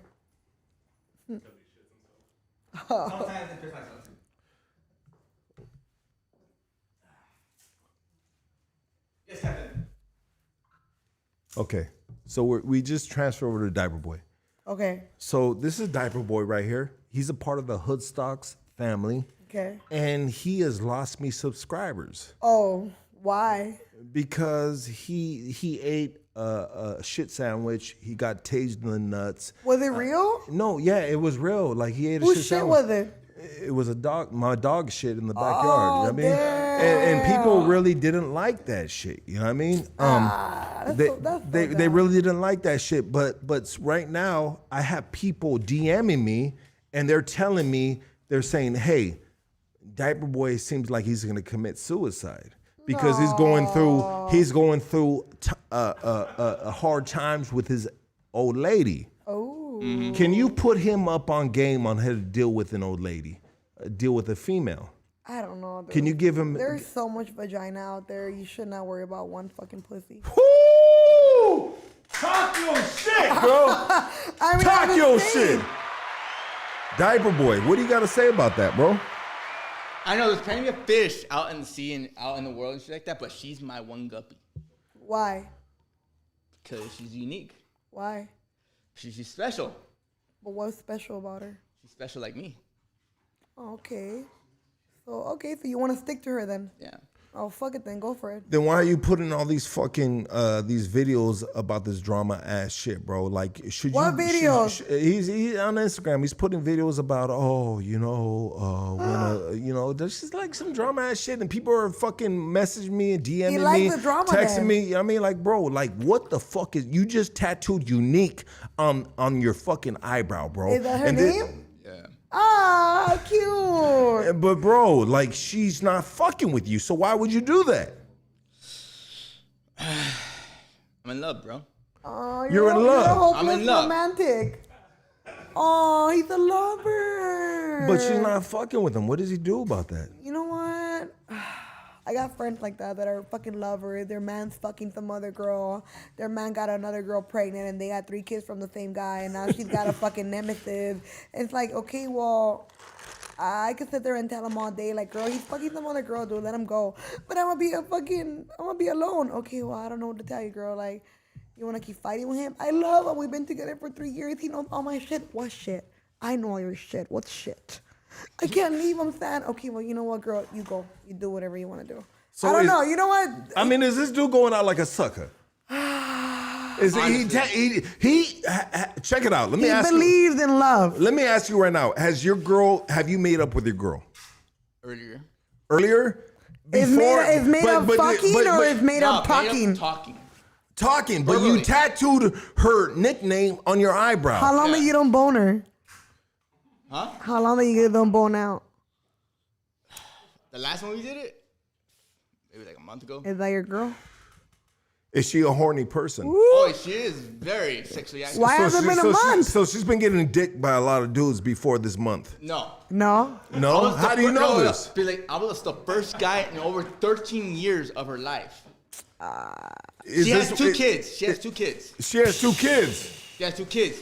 Yes, Captain. Okay, so we just transfer over to Diaper Boy. Okay. So this is Diaper Boy right here. He's a part of the Hoodstocks family. Okay. And he has lost me subscribers. Oh, why? Because he ate a shit sandwich. He got tased in the nuts. Was it real? No, yeah, it was real. Like he ate a Whose shit shit sandwich. was it? It was my dog shit in the backyard. Oh, You know what I mean? And people really didn't like that shit. You know what I mean? They really didn't like that shit. But right now, I have people DMing me, and they're telling me, they're saying, "Hey, Diaper Boy seems like he's gonna commit suicide because he's going through hard times with his old lady." Oh. Can you put him up on game on how to deal with an old lady, deal with a female? I don't know. Dude. Can you give him? There's so much vagina out there. You should not worry about one fucking pussy. Woo! Talk your shit, bro. Talk your shit. Diaper Boy, what do you got to say about that, bro? I know there's plenty of fish out in the sea and out in the world and shit like that, but she's my one guppy. Why? Because she's unique. Why? She's special. But what's special about her? She's special like me. Oh, okay. So you want to stick to her then? Yeah. Oh, fuck it then. Go for it. Then why are you putting all these fucking these videos about this drama ass shit, bro? Like, should you? What videos? He's on Instagram. He's putting videos about there's just like some drama ass shit, and people are fucking messaging me and DMing me, the drama texting then. me. I mean, like, bro, like, what the fuck is? You just tattooed unique on your fucking eyebrow, bro. Is that her name? Yeah. Ah, cute. But bro, like, she's not fucking with you, so why would you do that? I'm in love, bro. Oh, You're in love. I'm in love. Romantic. Oh, he's a lover. But she's not fucking with him. What does he do about that? You know what? I got friends like that are fucking lovers. Their man's fucking some other girl. Their man got another girl pregnant and they got 3 kids from the same guy and now she's got a fucking nemesis. And it's like, okay, well, I could sit there and tell him all day, like, girl, he's fucking some other girl, dude, let him go. But I'm gonna be alone. Okay, well, I don't know what to tell you, girl. Like, you wanna keep fighting with him? I love him. We've been together for 3 years. He knows all my shit. What shit? I know all your shit. What shit? I can't leave. I'm sad. Okay, well, you know what, girl? You go. You do whatever you want to do. So I don't is- know. You know what? I mean, is this dude going out like a sucker? Is he check it out. Let me He ask you. believes in love. Let me ask you right now. Have you made up with your girl? Earlier? It's made up fucking or it's made up talking? Talking, but you tattooed her nickname on your eyebrow. How long did you don't bone her? Huh? How long did you don't bone out? The last one we did it, maybe like a month ago. Is that your girl? Is she a horny person? Oh, she is very sexually active. Why has it been a month? So she's been getting dick by a lot of dudes before this month. No. No. No? How do you know this? I was the first guy in over 13 years of her life. She has two kids. She has two kids. She has two kids. She has two kids.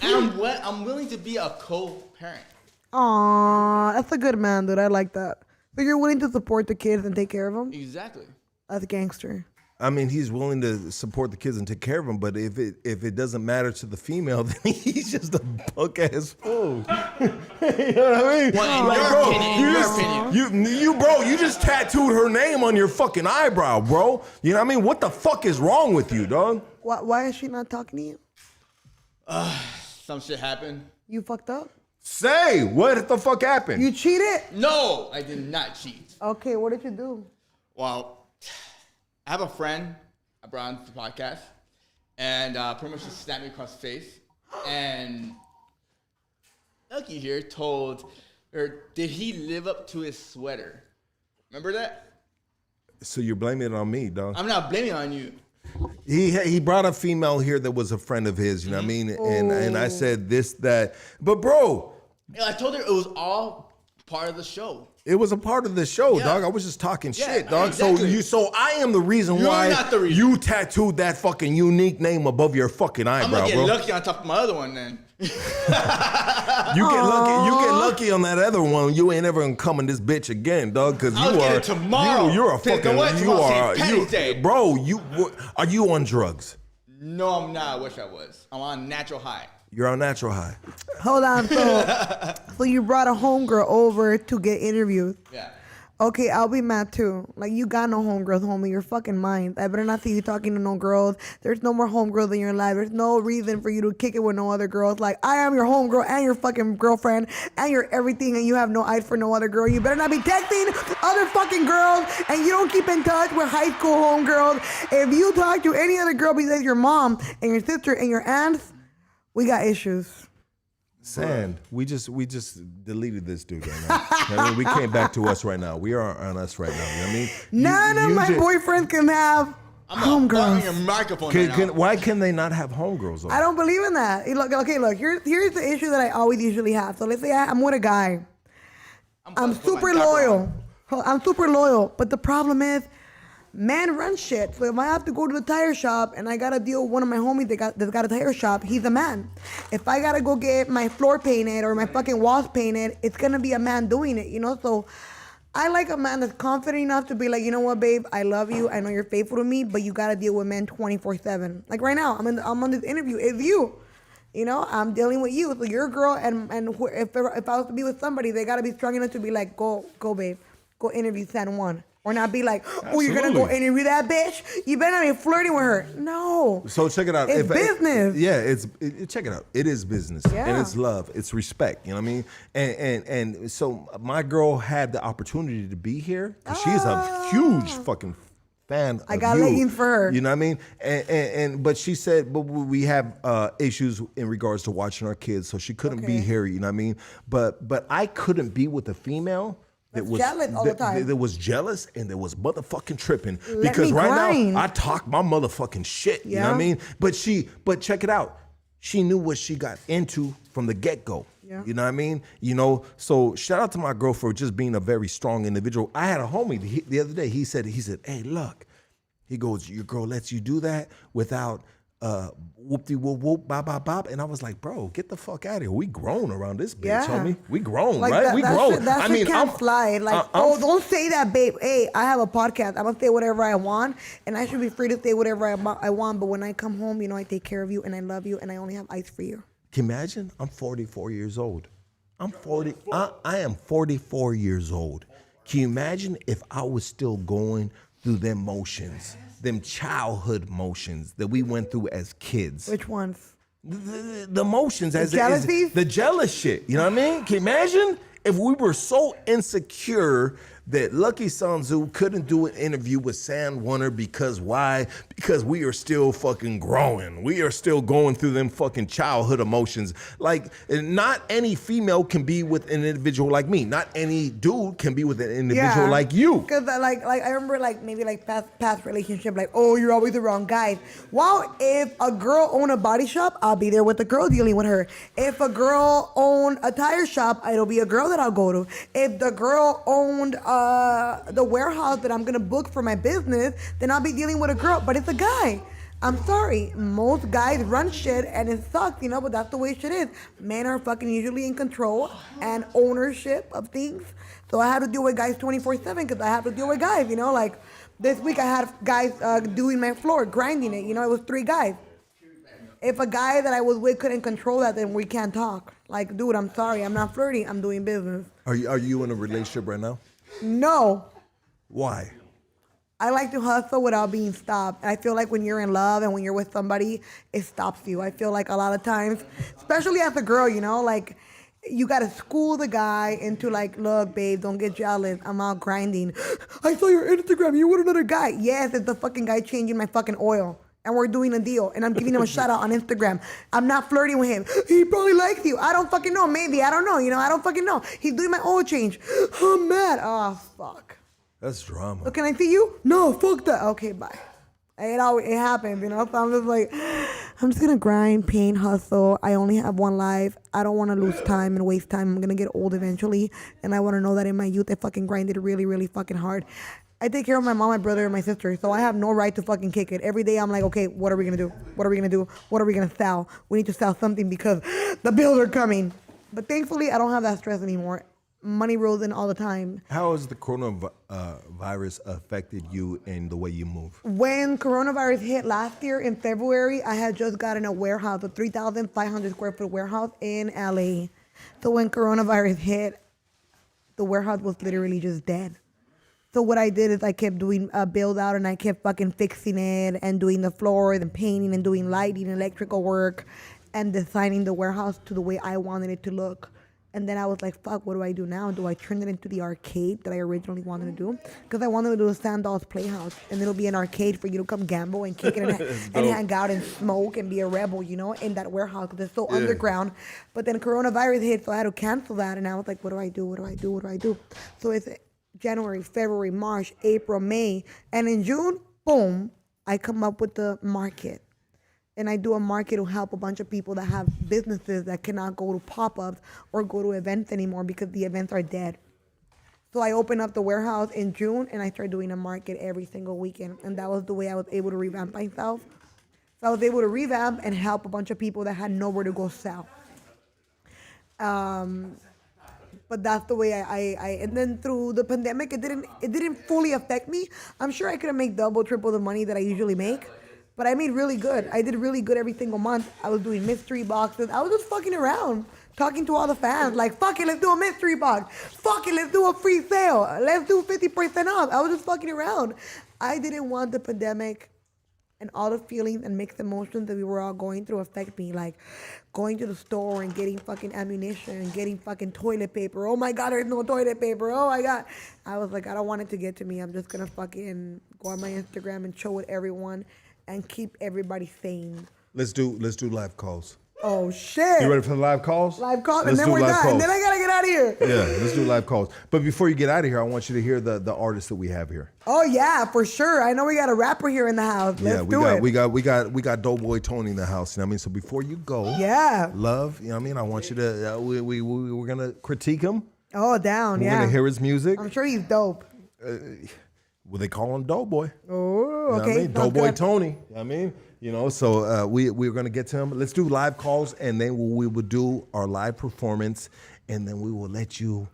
And I'm willing to be a co-parent. Aw, that's a good man, dude. I like that. So you're willing to support the kids and take care of them? Exactly. That's gangster. I mean, he's willing to support the kids and take care of them, but if it doesn't matter to the female, then he's just a punk ass fool. You know what I mean? Well, in your opinion. You just tattooed her name on your fucking eyebrow, bro. You know what I mean? What the fuck is wrong with you, dog? Why is she not talking to you? Some shit happened. You fucked up? Say, what the fuck happened? You cheated? No, I did not cheat. Okay, what did you do? Well, I have a friend I brought on the podcast, and pretty much just snapped me across the face. And Lucky here told her, did he live up to his sweater? Remember that? So you're blaming it on me, dog. I'm not blaming it on you. He brought a female here that was a friend of his, you know what I mean? And I said this, that. But bro. I told her it was all part of the show. It was a part of the show, Yeah. dog. I was just talking shit, Yeah, dog. exactly. So I am the reason You're why not the reason. you tattooed that fucking unique name above your fucking I'm eyebrow, gonna get bro. lucky on top of my other one then. You get lucky on that other one. You ain't ever gonna come in this bitch again, dog. Because I'll you get are it tomorrow. You're a Take fucking. away You tomorrow, are St. Patty's Day. bro. Are you on drugs? No, I'm not. I wish I was. I'm on natural high. You're on natural high. Hold on. So you brought a homegirl over to get interviewed. Yeah. Okay, I'll be mad too. Like, you got no homegirls, homie. You're fucking mine. I better not see you talking to no girls. There's no more homegirls in your life. There's no reason for you to kick it with no other girls. Like, I am your homegirl and your fucking girlfriend and your everything, and you have no eyes for no other girl. You better not be texting other fucking girls, and you don't keep in touch with high school homegirls. If you talk to any other girl besides your mom and your sister and your aunts, we got issues. Sand. We just deleted this dude right now. You know what I mean? We came back to us right now. We are on us right now. You know what I mean? None of my boyfriends can have I'm homegirls. your microphone right now. Why can they not have homegirls on? I don't believe in that. Look, here's the issue that I always usually have. So let's say I'm with a guy. I'm super loyal. I'm super loyal. But the problem is, men run shit. So if I have to go to the tire shop and I gotta deal with one of my homies that's got a tire shop, he's a man. If I gotta go get my floor painted or my fucking walls painted, it's gonna be a man doing it, you know? So I like a man that's confident enough to be like, you know what, babe, I love you. I know you're faithful to me, but you gotta deal with men 24/7. Like right now, I'm on this interview. It's you. You know, I'm dealing with you. So you're a girl, and if I was to be with somebody, they gotta be strong enough to be like, go, babe, go interview San Juan. Or not be like, oh, you're gonna go interview that bitch? You better not be flirting with her. No. So check it out. It's business. Check it out. It is business. Yeah. And it's love. It's respect. You know what I mean? And so my girl had the opportunity to be here. 'Cause she's a huge fucking fan I of got you. leggings for her. You know what I mean? But she said, but we have issues in regards to watching our kids, so she couldn't be here. You know what I mean? But I couldn't be with a female that was jealous all the time. That was jealous and that was motherfucking tripping. Let Because me right grind. now I talk my motherfucking shit. You know what I Yeah. mean? But check it out. She knew what she got into from the get-go. Yeah. You know what I mean? You know, so shout out to my girl for just being a very strong individual. I had a homie the other day. He said, hey, look. He goes, your girl lets you do that without whoop-de-whoop-whoop, bop-bop-bop. And I was like, bro, get the fuck out of here. We grown around this bitch, Yeah. homie. We grown, Like right? We grown. That shit can't fly. Like, don't say that, babe. Hey, I have a podcast. I'm gonna say whatever I want, and I should be free to say whatever I want. But when I come home, you know, I take care of you, and I love you, and I only have eyes for you. Can you imagine? I'm 44 years old. I'm 40. I am 44 years old. Can you imagine if I was still going through them motions, them childhood motions that we went through as kids? Which ones? The motions as jealousies? the jealous shit. You know what I mean? Can you imagine if we were so insecure that Lucky Sanzu couldn't do an interview with San ONER because why? Because we are still fucking growing. We are still going through them fucking childhood emotions. Like, not any female can be with an individual like me. Not any dude can be with an individual like you. Because like I remember maybe past relationship, oh, you're always the wrong guy. Well, if a girl owned a body shop, I'll be there with the girl dealing with her. If a girl owned a tire shop, it'll be a girl that I'll go to. If the girl owned the warehouse that I'm gonna book for my business, then I'll be dealing with a girl, but it's a guy. I'm sorry, most guys run shit and it sucks, but that's the way shit is. Men are fucking usually in control and ownership of things. So I have to deal with guys 24/7 because I have to deal with guys, like this week I had guys doing my floor, grinding it, it was 3 guys. If a guy that I was with couldn't control that, then we can't talk. Like, dude, I'm sorry, I'm not flirting, I'm doing business. Are you in a relationship right now? No. Why? I like to hustle without being stopped. I feel like when you're in love and when you're with somebody, it stops you. I feel like a lot of times, especially as a girl, you gotta school the guy into look, babe, don't get jealous. I'm out grinding. I saw your Instagram, you with another guy. Yes, it's the fucking guy changing my fucking oil. And we're doing a deal, and I'm giving him a shout out on Instagram. I'm not flirting with him. He probably likes you. I don't fucking know. Maybe. I don't know. I don't fucking know. He's doing my oil change. I'm mad. Oh, fuck. That's drama. So can I see you? No, fuck that. Okay, bye. It happens, So I'm just like, I'm just gonna grind, paint, hustle. I only have one life. I don't want to lose time and waste time. I'm gonna get old eventually, and I want to know that in my youth I fucking grinded really, really fucking hard. I take care of my mom, my brother, and my sister, so I have no right to fucking kick it. Every day I'm like, okay, what are we gonna do? What are we gonna do? What are we gonna sell? We need to sell something because the bills are coming. But thankfully, I don't have that stress anymore. Money rolls in all the time. How has the coronavirus affected you in the way you move? When coronavirus hit last year in February, I had just gotten a warehouse, a 3,500 square foot warehouse in LA. So when coronavirus hit, the warehouse was literally just dead. So what I did is I kept doing a build out and I kept fucking fixing it and doing the floors and painting and doing lighting, electrical work and designing the warehouse to the way I wanted it to look. And then I was like, fuck, what do I do now? Do I turn it into the arcade that I originally wanted to do? Because I wanted to do a Sandals Playhouse and it'll be an arcade for you to come gamble and kick it and hang out and smoke and be a rebel, in that warehouse because it's so underground. But then coronavirus hit, so I had to cancel that. And I was like, what do I do? What do I do? What do I do? So it's January, February, March, April, May. And in June, boom, I come up with the market. And I do a market to help a bunch of people that have businesses that cannot go to pop-ups or go to events anymore because the events are dead. So I opened up the warehouse in June and I started doing a market every single weekend. And that was the way I was able to revamp myself. So I was able to revamp and help a bunch of people that had nowhere to go sell. But that's the way I and then through the pandemic, it didn't fully affect me. I'm sure I could have made double, triple the money that I usually make, but I made really good. I did really good every single month. I was doing mystery boxes. I was just fucking around, talking to all the fans, like, fuck it, let's do a mystery box. Fuck it, let's do a free sale. Let's do 50% off. I was just fucking around. I didn't want the pandemic and all the feelings and mixed emotions that we were all going through affect me. Like going to the store and getting fucking ammunition and getting fucking toilet paper. Oh my God, there's no toilet paper. Oh my God. I was like, I don't want it to get to me. I'm just gonna fucking go on my Instagram and show it everyone and keep everybody sane. Let's do live calls. Oh shit. You ready for the live calls? Live calls, and then we're done. And then I gotta get out of here. Yeah, let's do live calls. But before you get out of here, I want you to hear the artists that we have here. Oh yeah, for sure. I know we got a rapper here in the house. Let's do it. We got Doughboy Tony in the house. You know what I mean? So before you go, love, you know what I mean? I want you to we're gonna critique him. Oh, down, We're gonna hear his music. I'm sure he's dope. Well, they call him Doughboy. Oh, okay. You know what I mean? Doughboy Tony. You know what I mean? You know, so we're going to get to him. Let's do live calls, and then we will do our live performance, and then we will let you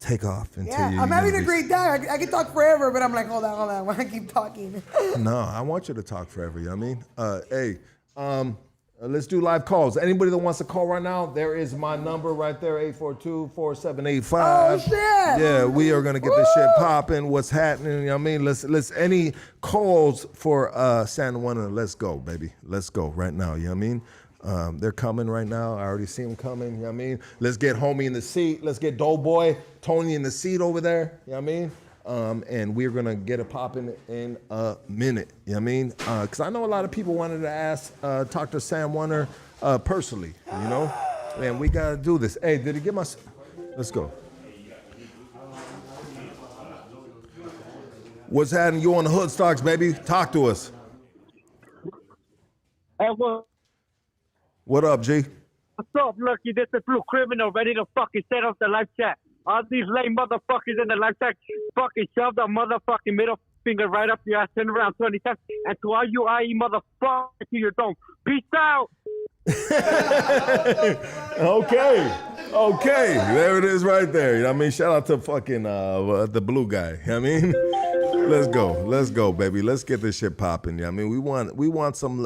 take off. I'm having a great time. I can talk forever, but I'm like, hold on. Why I keep talking? No, I want you to talk forever. You know what I mean? Let's do live calls. Anybody that wants to call right now, there is my number right there, 842-4785. Oh, shit. Yeah, we are going to get this shit popping. What's happening? You know what I mean? Let's any calls for San Juan, let's go, baby. Let's go right now. You know what I mean? They're coming right now. I already see them coming. You know what I mean? Let's get homie in the seat. Let's get Doughboy, Tony in the seat over there. You know what I mean? And we're gonna get it popping in a minute. You know what I mean? Because I know a lot of people wanted to ask, talk to Sam Warner personally. You know, man, we gotta do this. Hey, did he get my? Let's go. What's happening? You on the Hood Stocks, baby? Talk to us. Hey, What up, G? what's up, Lucky? This is Blue Criminal ready to fucking set up the live chat. All these lame motherfuckers in the live chat fucking shove the motherfucking middle finger right up your ass, turn around 20 times. And to all you IE motherfuckers to your dome, peace out. Okay. There it is right there. You know what I mean? Shout out to fucking the blue guy. You know what I mean? Let's go, baby. Let's get this shit popping. You know what I mean? We want some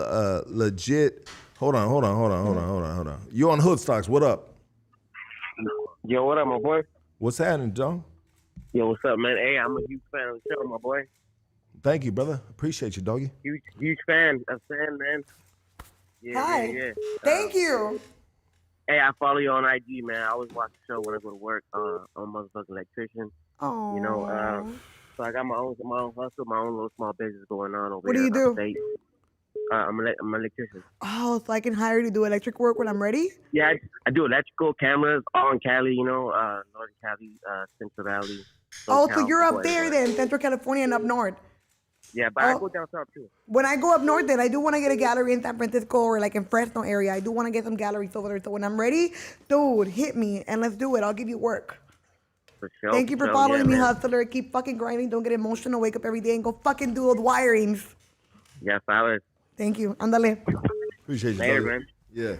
legit. Hold on. You on Hood Stocks? What up? Yo, what up, my boy? What's happening, John? Yo, what's up, man? Hey, I'm a huge fan of the show, my boy. Thank you, brother. Appreciate you, doggy. Huge fan. A fan, man. Yeah, Hi. Yeah. Thank you. Hey, I follow you on IG, man. I always watch the show when I go to work. I'm a motherfucking electrician. Oh. You know, so I got my own hustle, my own little small business going on over What do here. you do? Upstate. I'm an electrician. Oh, so I can hire you to do electric work when I'm ready? Yeah, I do electrical cameras all in Cali, you know, Northern Cali, Central Valley. Oh, SoCal, so you're up there whatever. then, Central California and up north. Yeah, but I Oh. go down south too. When I go up north, then I do want to get a gallery in San Francisco or like in Fresno area. I do want to get some galleries over there. So when I'm ready, dude, hit me and let's do it. I'll give you work. For sure. Thank you for sure, following me, man. hustler. Keep fucking grinding. Don't get emotional. Wake up every day and go fucking do those wirings. Yeah, flowers. Thank you. Andale. Appreciate you, Later, doggy. man. Yeah.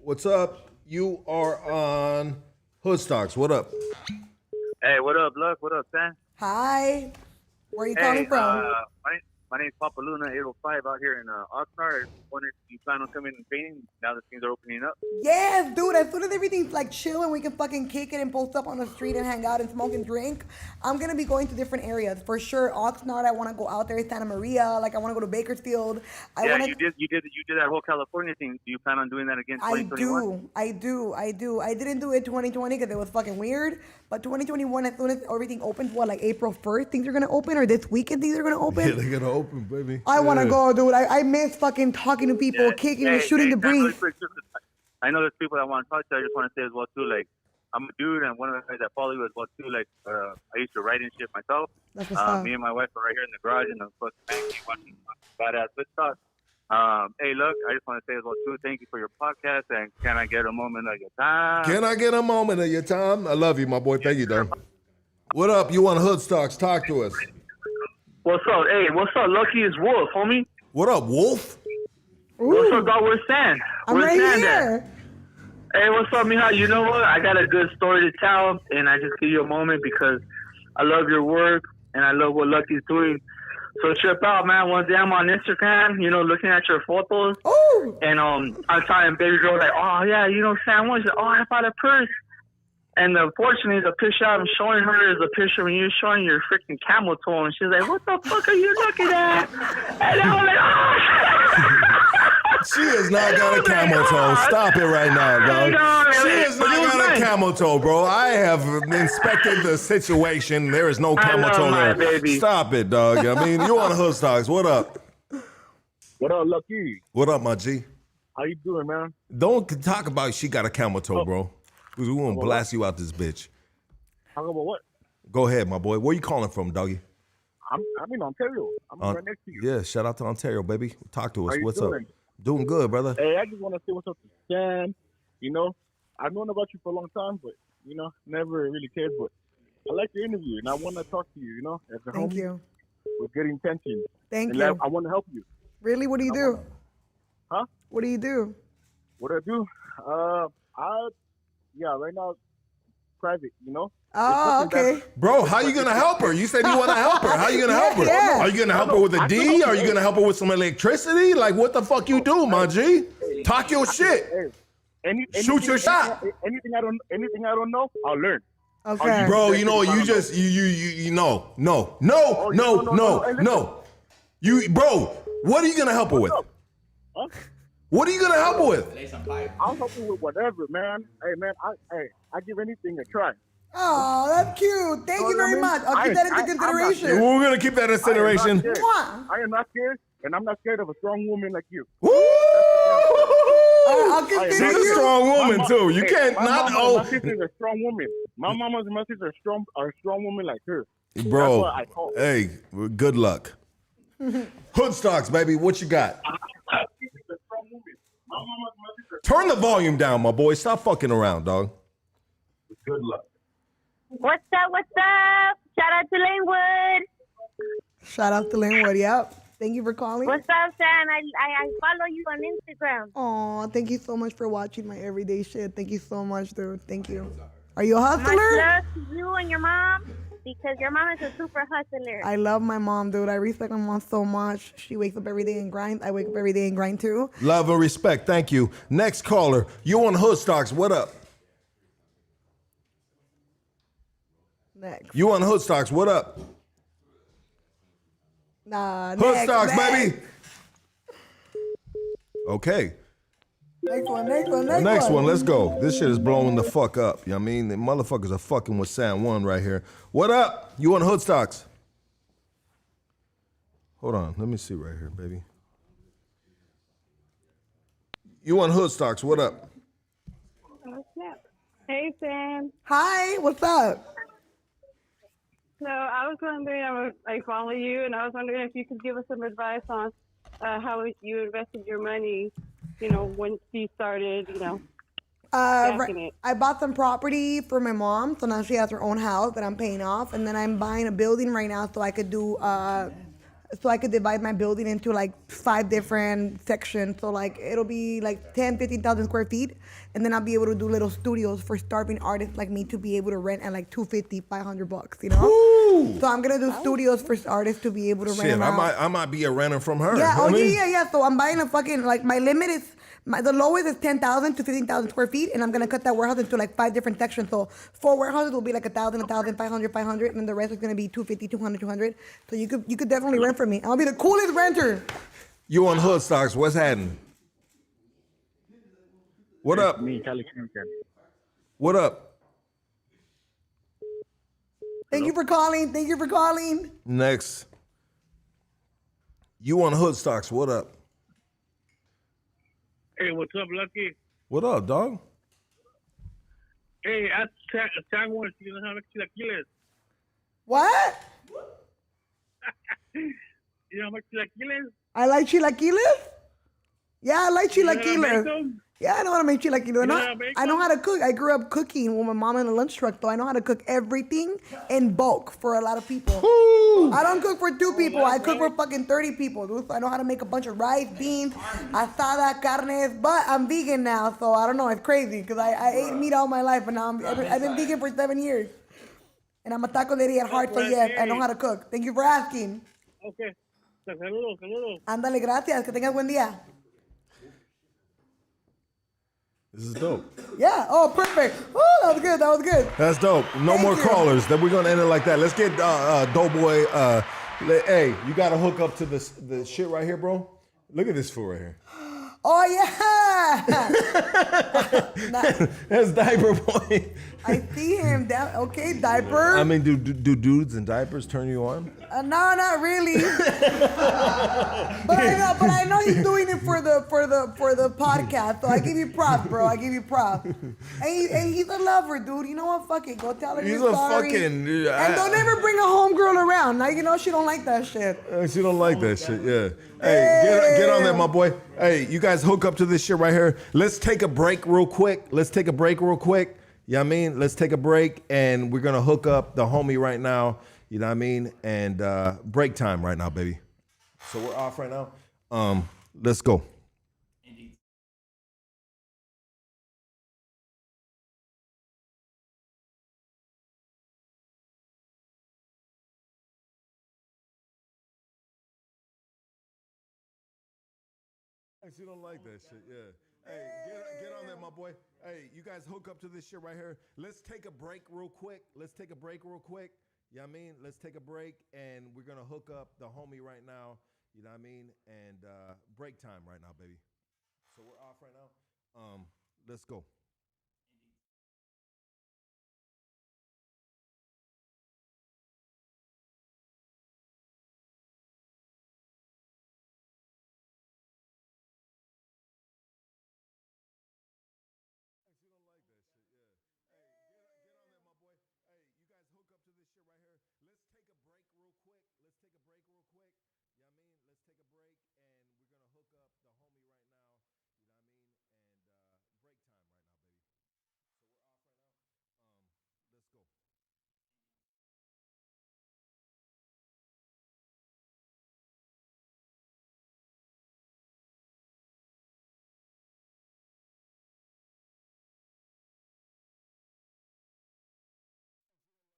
What's up? You are on Hood Stocks. What up? Hey, what up, Luck? What up, Sam? Hi. Where are you calling from? My name's Papa Luna, 805 out here in Oxnard. I wondered if you plan on coming and painting now that things are opening up. Yes, dude. As soon as everything's like chill and we can fucking kick it and post up on the street and hang out and smoke and drink, I'm gonna be going to different areas for sure. Oxnard, I want to go out there. Santa Maria, like I want to go to Bakersfield. You did that whole California thing. Do you plan on doing that again? I 2021? do. I didn't do it 2020 because it was fucking weird. But 2021, as soon as everything opens, what, like April 1st, things are gonna open, or this weekend things are gonna open. Yeah, they gotta open, baby. I want to go, dude. I miss fucking talking to people, kicking and shooting the breeze. I know there's people that want to talk to you. I just want to say as well too, like I'm a dude, and one of the guys that follow you as well too. Like I used to write and shit myself. That's what's up. Me and my wife are right here in the garage in the fucking bank watching badass good stuff. Hey, look, I just want to say as well too, thank you for your podcast, and can I get a moment of your time? Can I get a moment of your time? I love you, my boy. Thank you, dog. What up? You on Hood Stocks? Talk to us. What's up? Hey, what's up? Lucky is Wolf, homie. What up, Wolf? What's up, dog? Where's Stan? I'm Where's right Stan here. at? Hey, what's up, Mija? You know what? I got a good story to tell, and I just give you a moment because I love your work, and I love what Lucky's doing. So trip out, man. One day I'm on Instagram, you know, looking at your photos, Ooh. and I'm telling baby girl, like, oh, yeah, you know, Sam, what is it? Oh, I bought a purse. And unfortunately, the picture I'm showing her is a picture when you're showing your freaking camel toe, and she's like, what the fuck are you looking at? And I was like, oh. She has not got a camel toe. Stop it right now, dog. She has not got a camel toe, bro. I have inspected the situation. There is no camel toe there. Baby. Stop it, dog. I mean, you on Hood Stocks. What up? What up, Lucky? What up, my G? How you doing, man? Don't talk about she got a camel toe, bro. We gonna blast you out this bitch. Talk about what? Go ahead, my boy. Where you calling from, doggy? I'm in Ontario. I'm right next to you. Yeah, shout out to Ontario, baby. Talk to us. How you What's doing? up? Doing good, brother. Hey, I just want to say what's up to Stan. You know, I've known about you for a long time, but, you know, never really cared. But I like your interview, and I want to talk to you, you know, as a Thank homie you. with good intentions. Thank And you. I want to help you. Really? What do you do? Huh? What do you do? What do I do? Right now, private, you know? Oh, okay. Bro, how you gonna help her? You said you want to help her. How you gonna help her? Yeah. Are you gonna help her with a D? Are you gonna help her with some electricity? Like, what the fuck you do, my G? Talk your shit. Shoot your shot. Anything I don't know, I'll learn. Okay. Bro, you know what? You just no. You, bro, what are you gonna help her with? Huh? What are you gonna help her with? I'll help you with whatever, man. Hey, man, I give anything a try. Oh, that's cute. Thank you know what I very mean? much. I'll keep that into consideration. We're gonna keep that in consideration. Mwah. I am not scared, and I'm not scared of a strong woman like you. Woo! I'll She's consider a you. strong woman too. You can't My sister's a strong woman. My mama's and my sister are a strong woman like her. bro. That's what I call. Hey, good luck. Hood stocks, baby. What you got? Turn the volume down, my boy. Stop fucking around, dog. Good luck. What's up? What's up? Shout out to Lanewood. Shout out to Linwood. Yep. Thank you for calling. What's up, Sam? I follow you on Instagram. Oh, thank you so much for watching my everyday shit. Thank you so much, dude. Thank you. Are you a Much hustler? love to you and your mom because your mom is a super hustler. I love my mom, dude. I respect my mom so much. She wakes up every day and grinds. I wake up every day and grind too. Love and respect. Thank you. Next caller. You on Hood Stocks. What up? Next. You on Hood Stocks. What up? Nah, Hood next, Stocks, next. baby. Okay. Next one. The next one, let's go. This shit is blowing the fuck up. You know what I mean? The motherfuckers are fucking with San Juan right here. What up? You on Hood Stocks? Hold on. Let me see right here, baby. You on Hood Stocks. What up? What's up? Hey, Sam. Hi, what's up? So I was wondering, I follow you, and I was wondering if you could give us some advice on how you invested your money, once you started, stacking it. I bought some property for my mom, so now she has her own house that I'm paying off, and then I'm buying a building right now so I could do so I could divide my building into like 5 different sections. So like it'll be like 15,000 square feet, and then I'll be able to do little studios for starving artists like me to be able to rent at like $250, $500, Ooh. So I'm gonna do studios for artists to be able to rent Shit, them out. I might be a renter from her. Yeah, You know what I mean? yeah. So I'm buying a fucking, like, my limit is, the lowest is 10,000 to 15,000 square feet, and I'm gonna cut that warehouse into like 5 different sections. So 4 warehouses will be like 1,000, 1,000, 500, 500, and then the rest is gonna be 250, 200, 200. So you could definitely rent from me. I'll be the coolest renter. You on Hood Stocks. What's happening? What up? Me, Cali Champion. What up? Thank you for calling. Next. You on Hood Stocks. What up? Hey, what's up, Lucky? What up, dog? Hey, ask San Juan si no sabe chilaquiles. What? You know how much chilaquiles? I like chilaquiles? Yeah, I like You know how to make chilaquiles. them? Yeah, I know how to make chilaquiles. know how to make I know how to cook. I grew up cooking with my mom in the lunch truck, so I know how to cook everything in bulk for a lot of people. I don't cook for 2 people. I cook for fucking 30 people, dude. So I know how to make a bunch of rice, beans, asada, carnes, but I'm vegan now, so I don't know. It's crazy because I ate meat all my life, and now I've been vegan for 7 years. And I'm a taco lady at heart, so yes, I know how to cook. Thank you for asking. Okay. Saludos. Ándale, gracias. Que tengas buen día. This is dope. Yeah. Oh, perfect. Oh, that was good. That's dope. No Thank more you. callers. Then we're gonna end it like that. Let's get Doughboy. Hey, you gotta hook up to the shit right here, bro. Look at this fool right here. Oh, yeah. That's Diaper Boy. I see him. Okay, diaper. I mean, do dudes in diapers turn you on? No, not really. but I know he's doing it for the podcast. So I give you props, bro. I give you props. And he's a lover, dude. You know what? Fuck it. Go tell her He's you're a sorry. fucking. And don't ever bring a homegirl around. Now you know she don't like that shit. She don't like that shit. Yeah. Hey, get on that, my boy. Hey, you guys hook up to this shit right here. Let's take a break real quick. You know what I mean? Let's take a break, and we're gonna hook up the homie right now. You know what I mean? And break time right now, baby. So we're off right now. Let's go. She don't like that shit, yeah. Hey, get on there, my boy. Hey, you guys hook up to this shit right here. Let's take a break real quick. You know what I mean? Let's take a break, and we're going to hook up the homie right now. You know what I mean? And break time right now, baby. So we're off right now. Let's go. She don't like that shit, yeah. Hey, get on there, my boy. Hey, you guys hook up to this shit right here. Let's take a break real quick. You know what I mean? Let's take a break, and we're going to hook up the homie right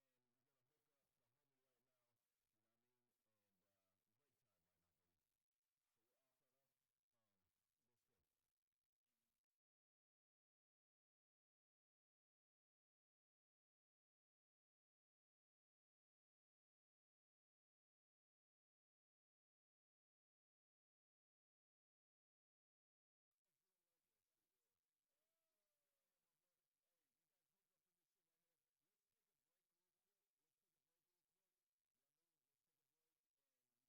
now. You know what I mean? And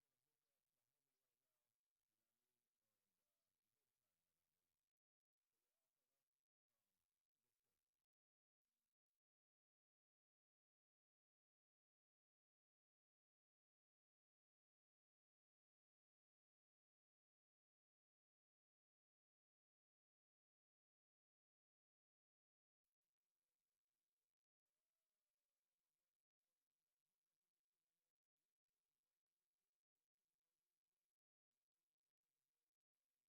break time right now, baby. So we're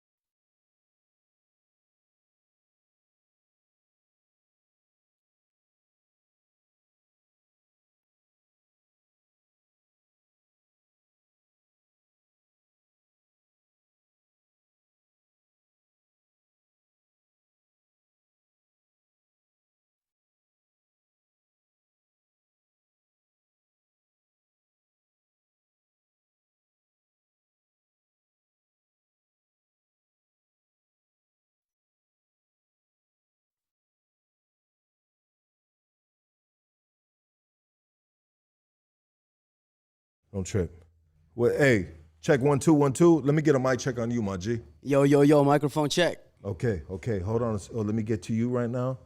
off right now. Let's go. Don't trip. Well, hey, check 1 2 1 2. Let me get a mic check on you, my G. Yo, microphone check. Okay. Hold on. Oh, let me get to you right now.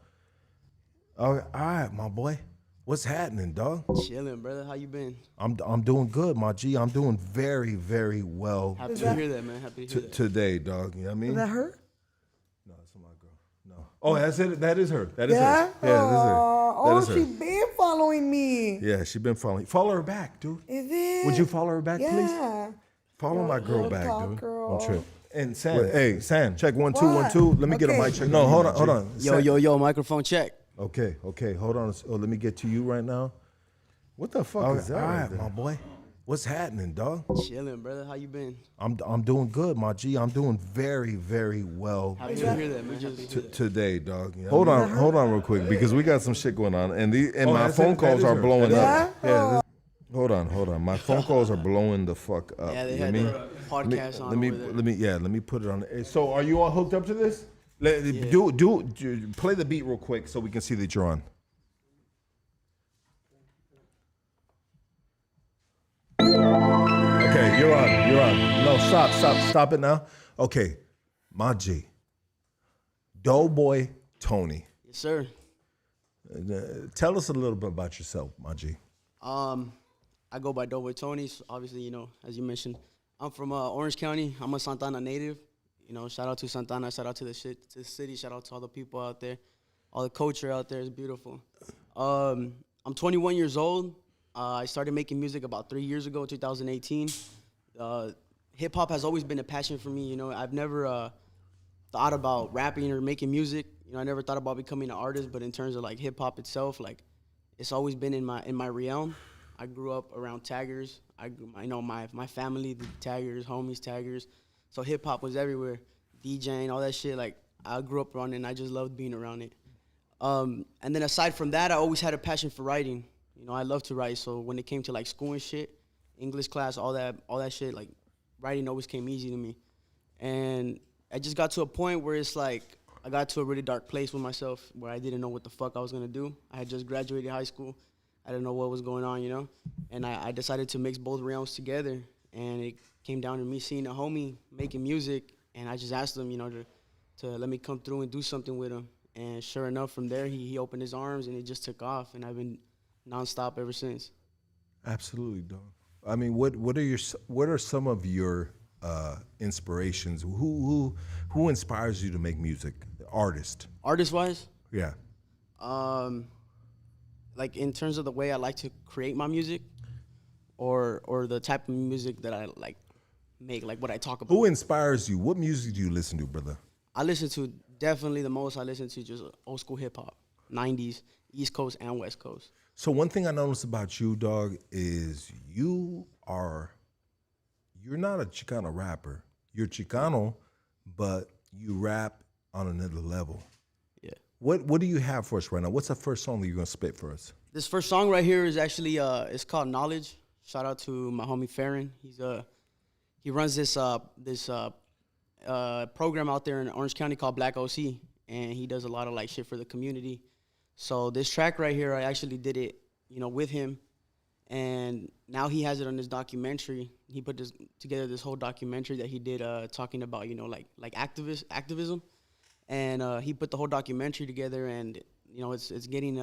All right, my boy. What's happening, dog? Chilling, brother. How you been? I'm doing good, my G. I'm doing very, very well. Happy to hear that, man. Happy to hear that. Today, dog. You know what I mean? Is that her? No, it's my girl. No. Oh, that's it. That is her. That is Yeah? her. Yeah, that is her. Oh, That is she her. been following me. Yeah, she been following. Follow her back, dude. Is it? Would you follow her back, please? Yeah. Follow my girl Real back, talk, dude. girl. Don't trip. And Sam, hey, Sam, check 1 2 1 What? 2. Let me get a Okay. mic check. No, hold on. Yo, microphone check. Okay, hold on. Oh, let me get to you right now. What the fuck is that? All right, my boy. What's happening, dog? Chilling, brother. How you been? I'm doing good, my G. I'm doing very, very well Happy to hear that, man. Happy to hear that. today, dog. You know what I mean? Hold on real quick because we got some shit going on, and my phone calls are blowing Yeah? up. Yeah. Hold on. My phone calls are blowing the fuck up. Yeah, they You had know the what I mean? podcast on Let me over there. let me put it on. So are you all hooked up to this? Do play the beat real quick so we can see that you're on. Okay, you're on. No, stop it now. Okay, my G, Doughboy Tony. Yes, sir. Tell us a little bit about yourself, my G. I go by Doughboy Tony. So obviously, you know, as you mentioned, I'm from Orange County. I'm a Santana native. You know, shout out to Santana. Shout out to the city. Shout out to all the people out there. All the culture out there is beautiful. I'm 21 years old. I started making music about 3 years ago, 2018. Hip hop has always been a passion for me. You know, I've never thought about rapping or making music. You know, I never thought about becoming an artist. But in terms of like hip hop itself, like it's always been in my realm. I grew up around taggers. I know my family, the taggers, homies, taggers. So hip hop was everywhere, DJing, all that shit. Like I grew up around it, and I just loved being around it. And then aside from that, I always had a passion for writing. You know, I love to write. So when it came to like school and shit, English class, all that shit, like writing always came easy to me. And I just got to a point where it's like I got to a really dark place with myself where I didn't know what the fuck I was gonna do. I had just graduated high school. I didn't know what was going on, you know? And I decided to mix both realms together. And it came down to me seeing a homie making music. And I just asked him, you know, to let me come through and do something with him. And sure enough, from there, he opened his arms and it just took off. And I've been nonstop ever since. Absolutely, dog. I mean, what are some of your inspirations? Who inspires you to make music? Artist Artist-wise? Yeah. Like in terms of the way I like to create my music, or the type of music that I like make, like what I talk about. Who inspires you? What music do you listen to, brother? I listen to definitely the most. I listen to just old school hip hop, 90s, East Coast and West Coast. So one thing I noticed about you, dog, is you're not a Chicano rapper. You're Chicano, but you rap on another level. Yeah. What do you have for us right now? What's the first song that you're gonna spit for us? This first song right here is actually it's called Knowledge. Shout out to my homie Farron. He runs this program out there in Orange County called Black OC, and he does a lot of like shit for the community. So this track right here, I actually did it, you know, with him, and now he has it on his documentary. He put together this whole documentary that he did, talking about, you know, like activism, and he put the whole documentary together, and you know, it's getting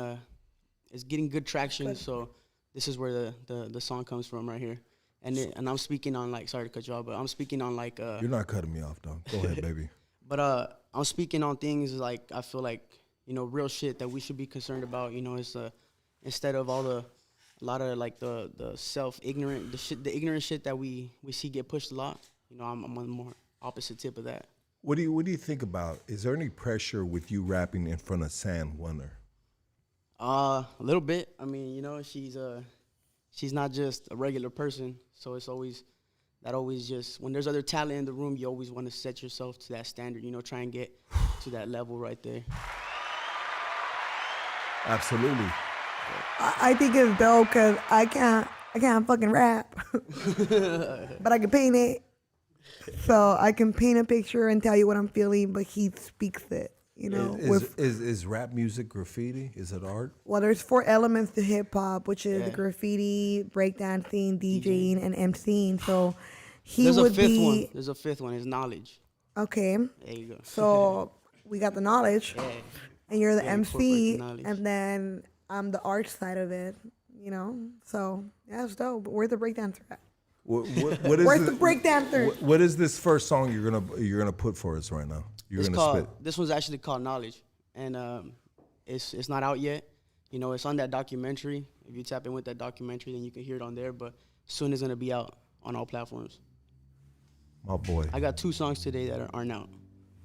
good traction. Good. So this is where the song comes from right here, and I'm speaking on like, sorry to cut you off, but I'm speaking on like you're not cutting me off, dog. Go ahead, baby. But I'm speaking on things like I feel like, you know, real shit that we should be concerned about. You know, it's instead of a lot of like the self-ignorant, the ignorant shit that we see get pushed a lot. You know, I'm on the more opposite tip of that. What do you think about? Is there any pressure with you rapping in front of San ONER? A little bit. I mean, you know, she's not just a regular person, so it's always just when there's other talent in the room, you always want to set yourself to that standard. You know, try and get to that level right there. Absolutely. I think it's dope because I can't fucking rap, but I can paint it. So I can paint a picture and tell you what I'm feeling, but he speaks it. You know, is rap music graffiti? Is it art? Well, there's 4 elements to hip hop, which is graffiti, breakdancing, DJing, and MCing. So There's a fifth one. Is knowledge. Okay. There you go. So we got the knowledge, and you're the MC, the and then I'm the art side of it. You know, so yeah, it's dope. But where's the breakdancer at? What is Where's the breakdancer? What is this first song you're gonna put for us right now? This one's actually called Knowledge, and it's not out yet. You know, it's on that documentary. If you tap in with that documentary, then you can hear it on there. But soon it's gonna be out on all platforms. My boy. I got 2 songs today that aren't out.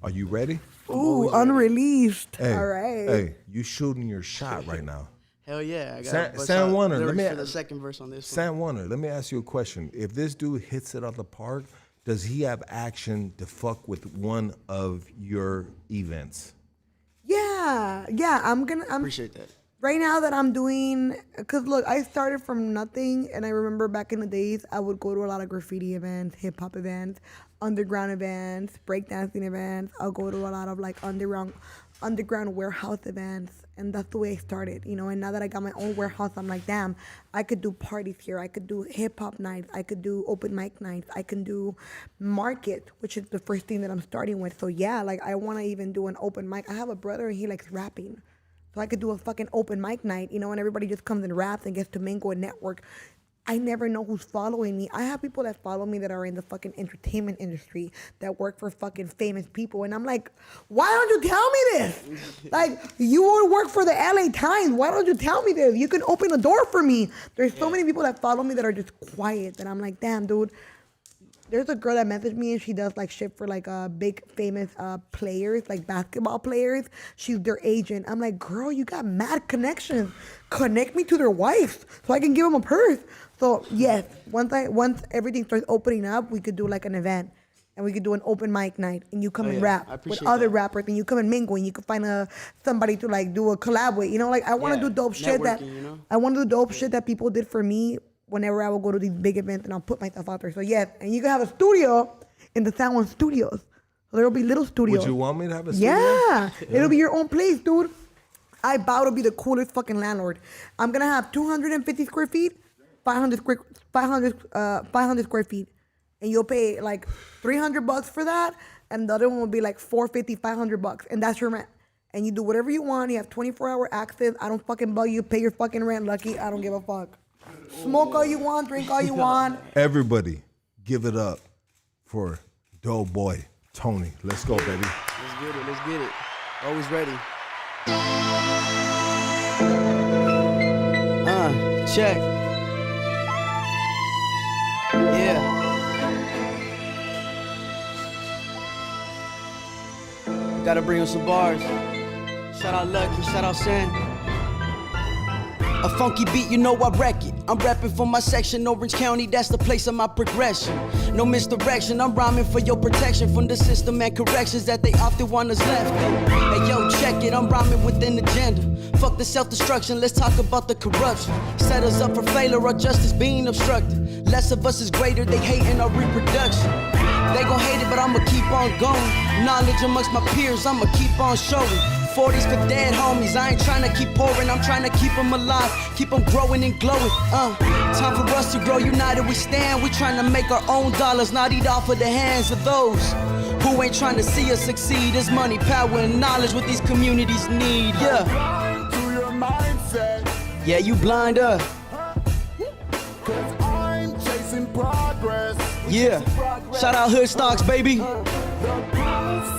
Are you ready? Ooh, unreleased. Hey, all right. Hey, you shooting your shot right now. Hell yeah. I got San ONER. Let me for the second verse on this San ONER, let me ask you a question. If this dude hits it out the park, does he have action to fuck with one of your events? Yeah. I'm appreciate that. Right now that I'm doing, because look, I started from nothing, and I remember back in the days, I would go to a lot of graffiti events, hip hop events, underground events, breakdancing events. I'll go to a lot of like underground warehouse events, and that's the way I started, you know. And now that I got my own warehouse, I'm like, damn, I could do parties here. I could do hip hop nights. I could do open mic nights. I can do market, which is the first thing that I'm starting with. So yeah, like I want to even do an open mic. I have a brother and he likes rapping. So I could do a fucking open mic night, you know, and everybody just comes and raps and gets to mingle and network. I never know who's following me. I have people that follow me that are in the fucking entertainment industry that work for fucking famous people. And I'm like, why don't you tell me this? Like, you would work for the LA Times. Why don't you tell me this? You can open a door for me. There's so many people that follow me that are just quiet. And I'm like, damn, dude. There's a girl that messaged me and she does like shit for like big famous players, like basketball players. She's their agent. I'm like, girl, you got mad connections. Connect me to their wives so I can give them a purse. So yes, once everything starts opening up, we could do like an event and we could do an open mic night and you come and rap with other rappers and you come and mingle and you can find somebody to like do a collab with. You know, like I want to do dope shit that I want to do dope shit that people did for me. Whenever I will go to these big events and I'll put myself out there. So yes, and you can have a studio in the San Juan studios. So there'll be little studios. Would you want me to have a studio? Yeah. It'll be your own place, dude. I vow to be the coolest fucking landlord. I'm gonna have 250 square feet, 500 square feet. And you'll pay like $300 for that. And the other one will be like $450, $500. And that's your rent. And you do whatever you want. You have 24-hour access. I don't fucking bug you. Pay your fucking rent, Lucky. I don't give a fuck. Smoke all you want, drink all you want. Everybody, give it up for Doughboy Tony. Let's go, baby. Let's get it. Let's get it. Always ready. Check. Yeah. Gotta bring him some bars. Shout out Lucky. Shout out Sam. A funky beat, you know I wreck it. I'm rapping for my section, Orange County, that's the place of my progression. No misdirection, I'm rhyming for your protection from the system and corrections that they often want us left. Hey yo, check it, I'm rhyming with an agenda. Fuck the self-destruction, let's talk about the corruption. Set us up for failure or justice being obstructed. Less of us is greater, they hating our reproduction. They gon' hate it, but I'ma keep on going. Knowledge amongst my peers, I'ma keep on showing. 40s for dead homies, I ain't tryna keep pouring, I'm tryna keep them alive, keep them growing and glowing. Time for us to grow united, we stand, we tryna make our own dollars, not eat off of the hands of those who ain't tryna see us succeed. There's money, power, and knowledge what these communities need, yeah. To your mindset, Yeah, you blind up. cause I'm chasing progress. Yeah. Shout out Hood Stocks, baby.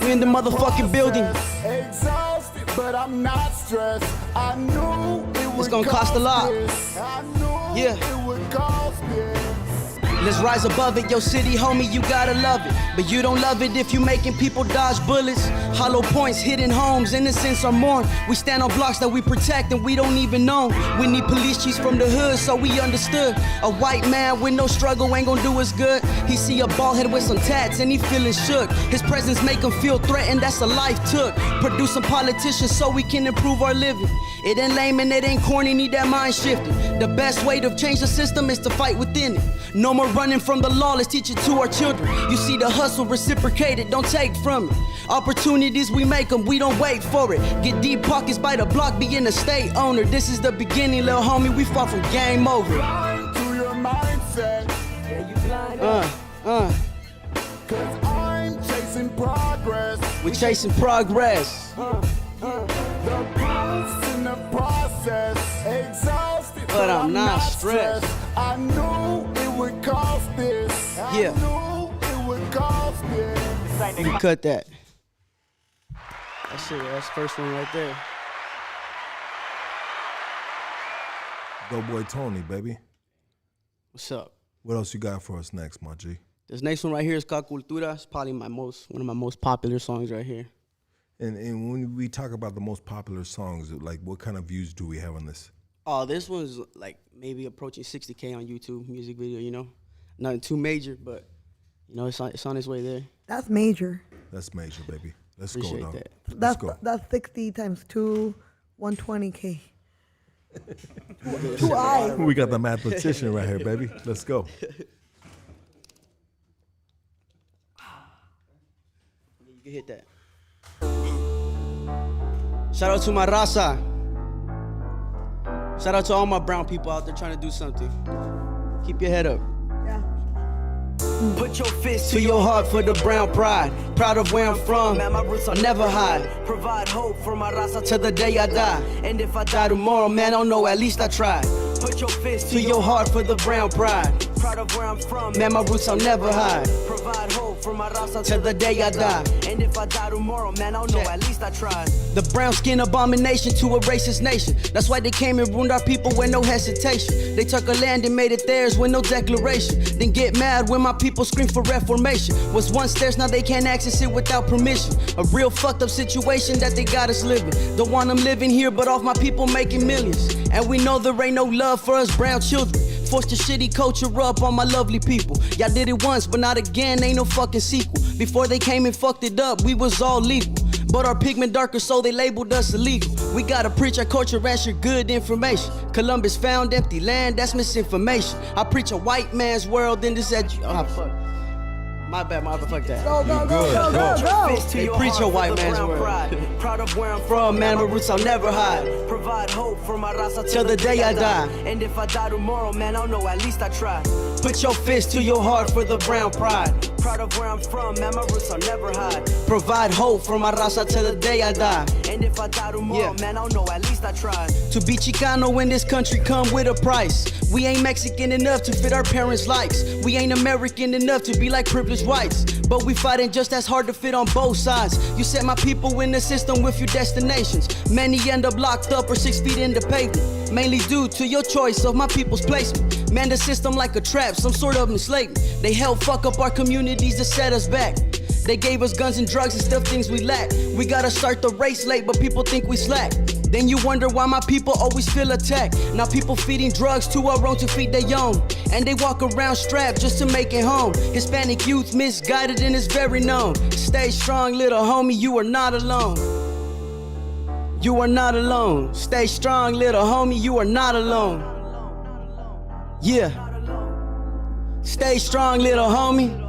We in the motherfucking building. Exhausted, but I'm not stressed. I knew it would It's gonna cost a lot. I knew Yeah. it would cost this. Let's rise above it, yo city homie, you gotta love it. But you don't love it if you making people dodge bullets. Hollow points, hidden homes, innocents are mourned. We stand on blocks that we protect and we don't even know. We need police chiefs from the hood so we understood. A white man with no struggle ain't gonna do us good. He see a bald head with some tats and he feeling shook. His presence make him feel threatened, that's a life took. Producing politicians so we can improve our living. It ain't lame and it ain't corny, need that mind shifting. The best way to change the system is to fight within it. No more running from the law, let's teach it to our children. You see the hustle reciprocated, don't take from it. Opportunities, we make them, we don't wait for it. Get deep pockets by the block, being a state owner. This is the beginning, little homie, we far from game over. Blind to your mindset, cause I'm chasing progress. We chasing progress. The proof's in the process. Exhausted, But I'm not stressed. I knew it would cost this. Yeah. I knew it would cost this. You can cut that. That's it, that's the first one right there. Doughboy Tony, baby. What's up? What else you got for us next, my G? This next one right here is called Cultura. It's probably one of my most popular songs right here. And when we talk about the most popular songs, like what kind of views do we have on this? Oh, this one's like maybe approaching 60K on YouTube, music video, you know? Nothing too major, but, you know, it's on its way there. That's major. That's major, baby. Let's Appreciate go, dog. that. Let's go. That's 60 times 2, 120K. Two eyes. We got the mathematician right here, baby. Let's go. You can hit that. Shout out to my raza. Shout out to all my brown people out there trying to do something. Keep your head up. Yeah. Put your fist to your heart for the brown pride. Proud of where I'm from, man, my roots I'll never hide. Provide hope for my raza till the day I die. And if I die tomorrow, man, I don't know, at least I tried. Put your fist to your heart for the brown pride. Proud of where I'm from, man, my roots I'll never hide. Provide hope for my raza till the day I die. And if I die tomorrow, man, I don't know, at least I tried. The brown skin abomination to a racist nation. That's why they came and ruined our people with no hesitation. They took our land and made it theirs with no declaration. Then get mad when my people scream for reformation. Was once theirs, now they can't access it without permission. A real fucked up situation that they got us living. Don't want them living here, but off my people making millions. And we know there ain't no love for us brown children. Forced the shitty culture up on my lovely people. Y'all did it once, but not again, ain't no fucking sequel. Before they came and fucked it up, we was all legal. But our pigment darker, so they labeled us illegal. We gotta preach our culture and share good information. Columbus found empty land, that's misinformation. I preach a white man's world in this fuck. My bad, fuck that. Go. They preach a white man's world. Proud of where I'm from, man, my roots I'll never hide. Provide hope for my raza till the day I die. And if I die tomorrow, man, I don't know, at least I tried. Put your fist to your heart for the brown pride. Proud of where I'm from, man, my roots I'll never hide. Provide hope for my raza till the day I die. And if I die tomorrow, man, I don't know, at least I tried. To be Chicano in this country come with a price. We ain't Mexican enough to fit our parents' likes. We ain't American enough to be like privileged whites. But we fighting just as hard to fit on both sides. You set my people in the system with your destinations. Many end up locked up or 6 feet in the pavement. Mainly due to your choice of my people's placement. Man, the system like a trap, some sort of enslavement. They help fuck up our communities to set us back. They gave us guns and drugs and stuff things we lack. We gotta start the race late, but people think we slack. Then you wonder why my people always feel attacked. Now people feeding drugs to our own to feed their young. And they walk around strapped just to make it home. Hispanic youth misguided and is very known. Stay strong, little homie, you are not alone. You are not alone. Stay strong, little homie, you are not alone. Yeah. Stay strong, little homie.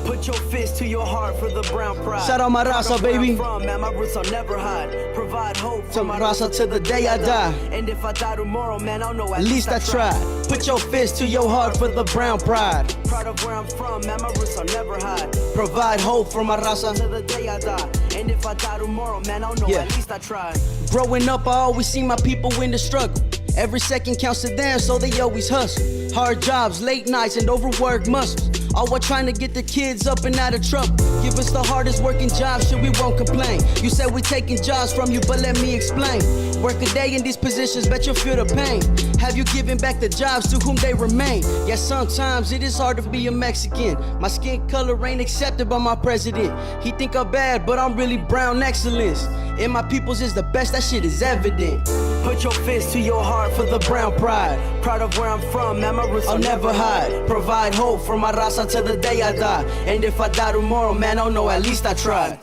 Put your fist to your heart for the brown pride. Shout out my raza, baby. From, man, my roots I'll never hide. Provide hope for my raza till the day I die. And if I die tomorrow, man, I don't know, at least I tried. Put your fist to your heart for the brown pride. Proud of where I'm from, man, my roots I'll never hide. Provide hope for my raza till the day I die. And if I die tomorrow, man, I don't know, at least I tried. Growing up, I always see my people in the struggle. Every second counts to them, so they always hustle. Hard jobs, late nights, and overworked muscles. All while trying to get the kids up and out of trouble. Give us the hardest working jobs, shit, we won't complain. You said we taking jobs from you, but let me explain. Work a day in these positions, bet you'll feel the pain. Have you given back the jobs to whom they remain? Yes, sometimes it is hard to be a Mexican. My skin color ain't accepted by my president. He think I'm bad, but I'm really brown excellence. And my people's is the best, that shit is evident. Put your fist to your heart for the brown pride. Proud of where I'm from, man, my roots I'll never hide. Provide hope for my raza till the day I die. And if I die tomorrow, man, I don't know, at least I tried.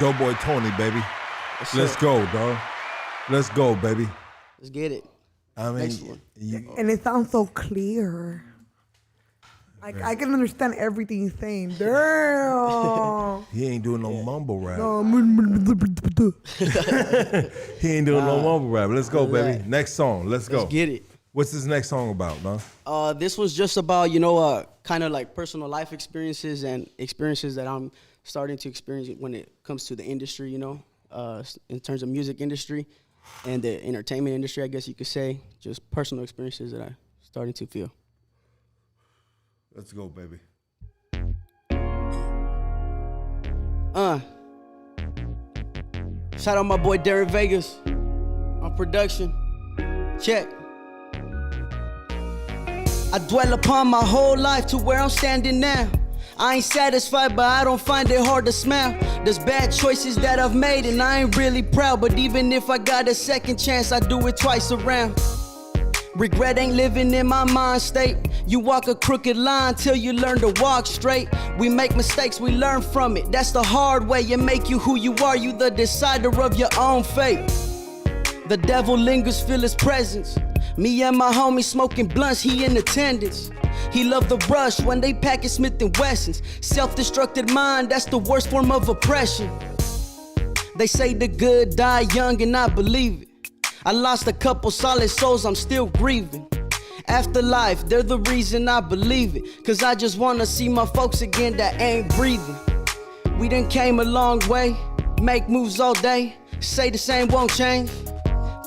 Doughboy Tony, baby. Let's go, dog. Let's go, baby. Let's get it. I mean, And it sounds so clear. Like, I can understand everything he's saying. Damn. he ain't doing no mumble rap. No. He ain't doing no mumble rap. Let's go, baby. Next song. Let's go. Let's get it. What's this next song about, man? This was just about, kind of like personal life experiences and experiences that I'm starting to experience when it comes to the industry, in terms of music industry and the entertainment industry, I guess you could say. Just personal experiences that I'm starting to feel. Let's go, baby. Shout out my boy Darren Vegas on production. Check. I dwell upon my whole life to where I'm standing now. I ain't satisfied, but I don't find it hard to smile. There's bad choices that I've made and I ain't really proud. But even if I got a second chance, I do it twice around. Regret ain't living in my mind state. You walk a crooked line till you learn to walk straight. We make mistakes, we learn from it. That's the hard way. It make you who you are. You the decider of your own fate. The devil lingers, feel his presence. Me and my homie smoking blunts, he in attendance. He loved the rush when they packing Smith & Wessons. Self-destructed mind, that's the worst form of oppression. They say the good die young and I believe it. I lost a couple solid souls, I'm still grieving. Afterlife, they're the reason I believe it. Cause I just wanna see my folks again that ain't breathing. We done came a long way, make moves all day. Say the same won't change.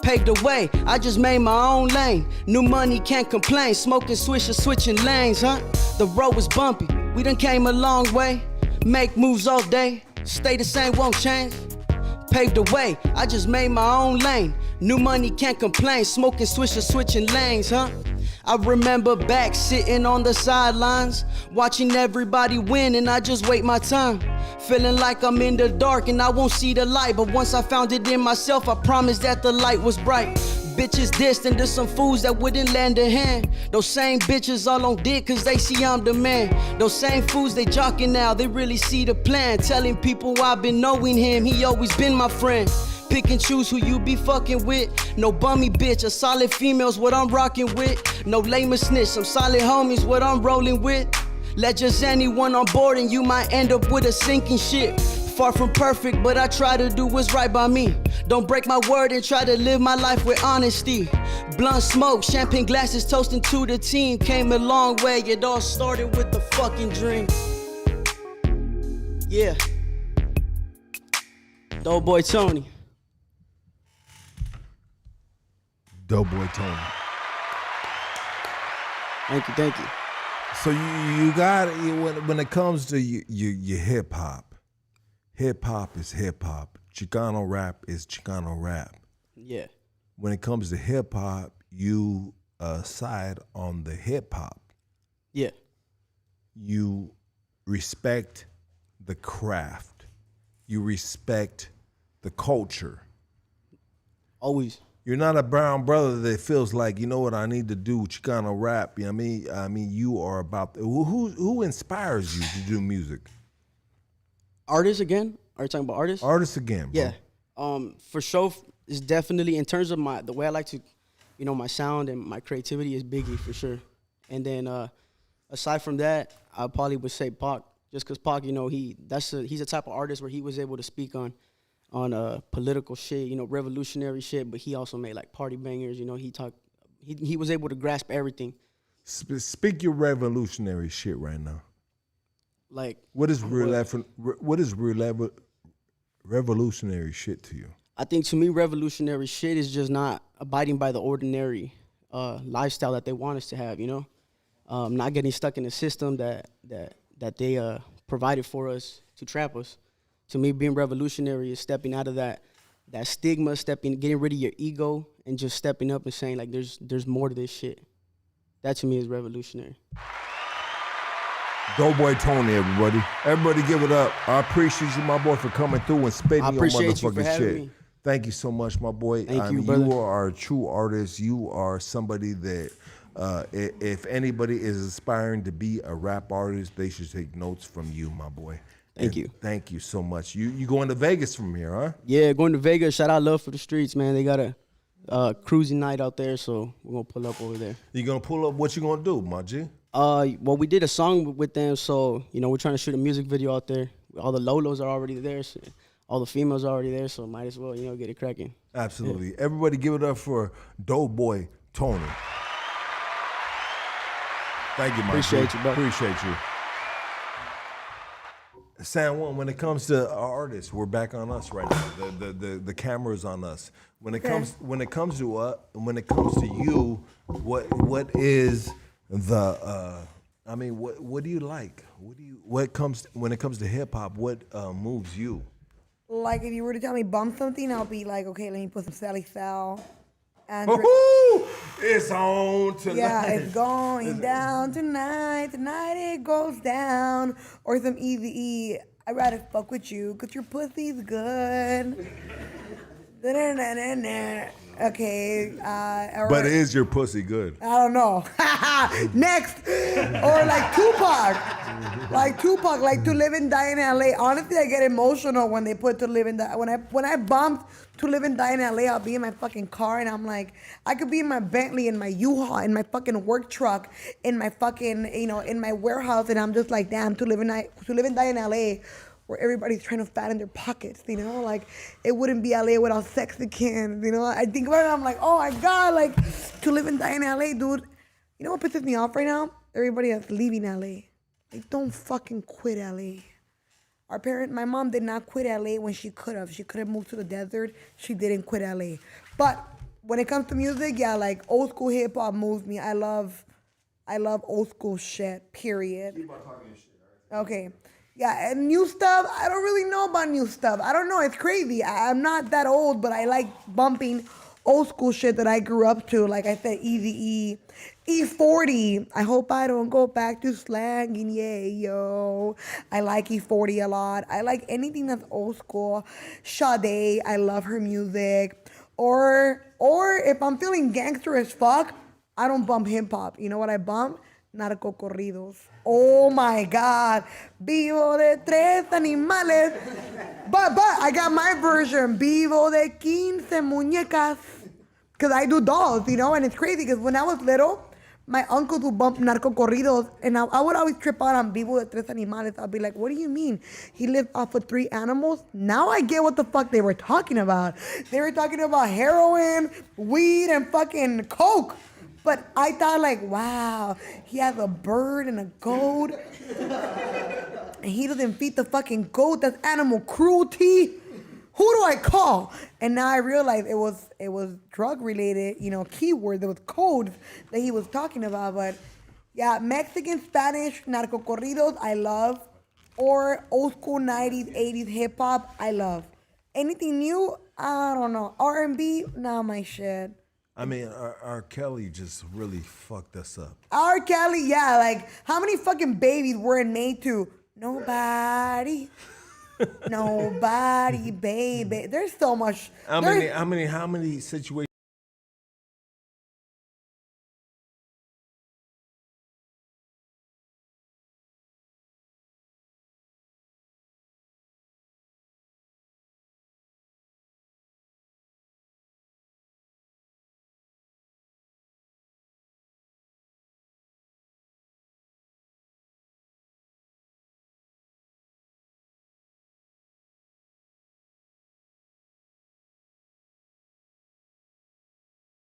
Paved the way, I just made my own lane. New money, can't complain. Smoking swishers, switching lanes, huh? The road was bumpy, we done came a long way. Make moves all day, stay the same, won't change. Paved the way, I just made my own lane. New money, can't complain. Smoking swishers, switching lanes, huh? I remember back sitting on the sidelines, watching everybody win and I just wait my time. Feeling like I'm in the dark and I won't see the light. But once I found it in myself, I promised that the light was bright. Bitches distant to some fools that wouldn't lend a hand. Those same bitches all on dick cause they see I'm the man. Those same fools they jocking now, they really see the plan. Telling people I've been knowing him, he always been my friend. Pick and choose who you be fucking with. No bummy bitch, a solid female's what I'm rocking with. No lame snitch, some solid homies what I'm rolling with. Let just anyone on board and you might end up with a sinking ship. Far from perfect, but I try to do what's right by me. Don't break my word and try to live my life with honesty. Blunt smoke, champagne glasses toasting to the team. Came a long way, it all started with the fucking dream. Yeah. Doughboy Tony. Doughboy Tony. Thank you. So you got when it comes to your hip hop is hip hop. Chicano rap is Chicano rap. Yeah. When it comes to hip hop, you side on the hip hop. Yeah. You respect the craft. You respect the culture. Always. You're not a brown brother that feels like, you know what, I need to do Chicano rap. You know what I mean? I mean, you are about who inspires you to do music? Artists again? Are you talking about artists? Artists again, bro. Yeah. For sure, it's definitely in terms of the way I like to, my sound and my creativity is Biggie for sure. And then aside from that, I probably would say Pac, just because Pac, he's a type of artist where he was able to speak on political shit, revolutionary shit, but he also made like party bangers. He was able to grasp everything. Speak your revolutionary shit right now. Like what is revolutionary shit to you? I think to me, revolutionary shit is just not abiding by the ordinary lifestyle that they want us to have. Not getting stuck in the system that they provided for us to trap us. To me, being revolutionary is stepping out of that stigma, getting rid of your ego, and just stepping up and saying like, there's more to this shit. That to me is revolutionary. Doughboy Tony, everybody. Everybody give it up. I appreciate you, my boy, for coming through and spitting your motherfucking shit. Me. Thank you so much, my boy. Thank you, brother. You are a true artist. You are somebody that, if anybody is aspiring to be a rap artist, they should take notes from you, my boy. Thank you. Thank you so much. You going to Vegas from here, huh? Yeah, going to Vegas. Shout out Love for the Streets, man. They got a cruising night out there, so we're going to pull up over there. You going to pull up? What you going to do, my G? Well, we did a song with them, so, we're trying to shoot a music video out there. All the Lolos are already there. So all the females are already there, so might as well, get it cracking. Absolutely. Yeah. Everybody give it up for Doughboy Tony. Thank you, my Appreciate you, bro. Appreciate you. San Juan, when it comes to artists, we're back on us right now. The camera's on us. When it comes to you, what is the what do you like? When it comes to hip hop, what moves you? Like if you were to tell me bump something, I'll be like, okay, let me put some Sally Sal. And it's on tonight. Yeah, it's going down tonight. Tonight it goes down. Or some Eazy-E. I'd rather fuck with you because your pussy's good. Okay. But is your pussy good? I don't know. Next. Or like Tupac. Like To Live and Die in LA. Honestly, I get emotional when they put To Live and Die. When I bumped To Live and Die in LA, I'll be in my fucking car and I'm like, I could be in my Bentley, in my U-Haul, in my fucking work truck, in my fucking, in my warehouse, and I'm just like, damn, To Live and Die in LA, where everybody's trying to fatten their pockets, like it wouldn't be LA without Sexicans, I think about it, I'm like, oh my God, like To Live and Die in LA, dude. You know what pisses me off right now? Everybody that's leaving LA. Like, don't fucking quit LA. My mom did not quit LA when she could have. She could have moved to the desert. She didn't quit LA. But when it comes to music, yeah, like old school hip hop moves me. I love old school shit, period. Keep on talking your shit, all right? Okay. Yeah, and new stuff, I don't really know about new stuff. I don't know, it's crazy. I'm not that old, but I like bumping old school shit that I grew up to. Like I said, Eazy-E, E40. I hope I don't go back to slanging, yeah, yo. I like E40 a lot. I like anything that's old school. Sade, I love her music. Or if I'm feeling gangster as fuck, I don't bump hip hop. You know what I bump? Narco corridos. Oh my God. Vivo de tres animales. But I got my version. Vivo de 15 muñecas. Because I do dolls, and it's crazy because when I was little, my uncles would bump narco corridos, and I would always trip out on Vivo de tres animales. I'd be like, what do you mean? He lived off of 3 animals? Now I get what the fuck they were talking about. They were talking about heroin, weed, and fucking coke. But I thought like, wow, he has a bird and a goat. And he doesn't feed the fucking goat. That's animal cruelty. Who do I call? And now I realize it was drug related, keyword. There was codes that he was talking about. But yeah, Mexican, Spanish, narco corridos, I love. Or old school 90s, 80s hip hop, I love. Anything new? I don't know. R&B, not my shit. I mean, R. Kelly just really fucked us up. R. Kelly, yeah, like how many fucking babies weren't made to? Nobody. Nobody, baby. There's so much. How many situations?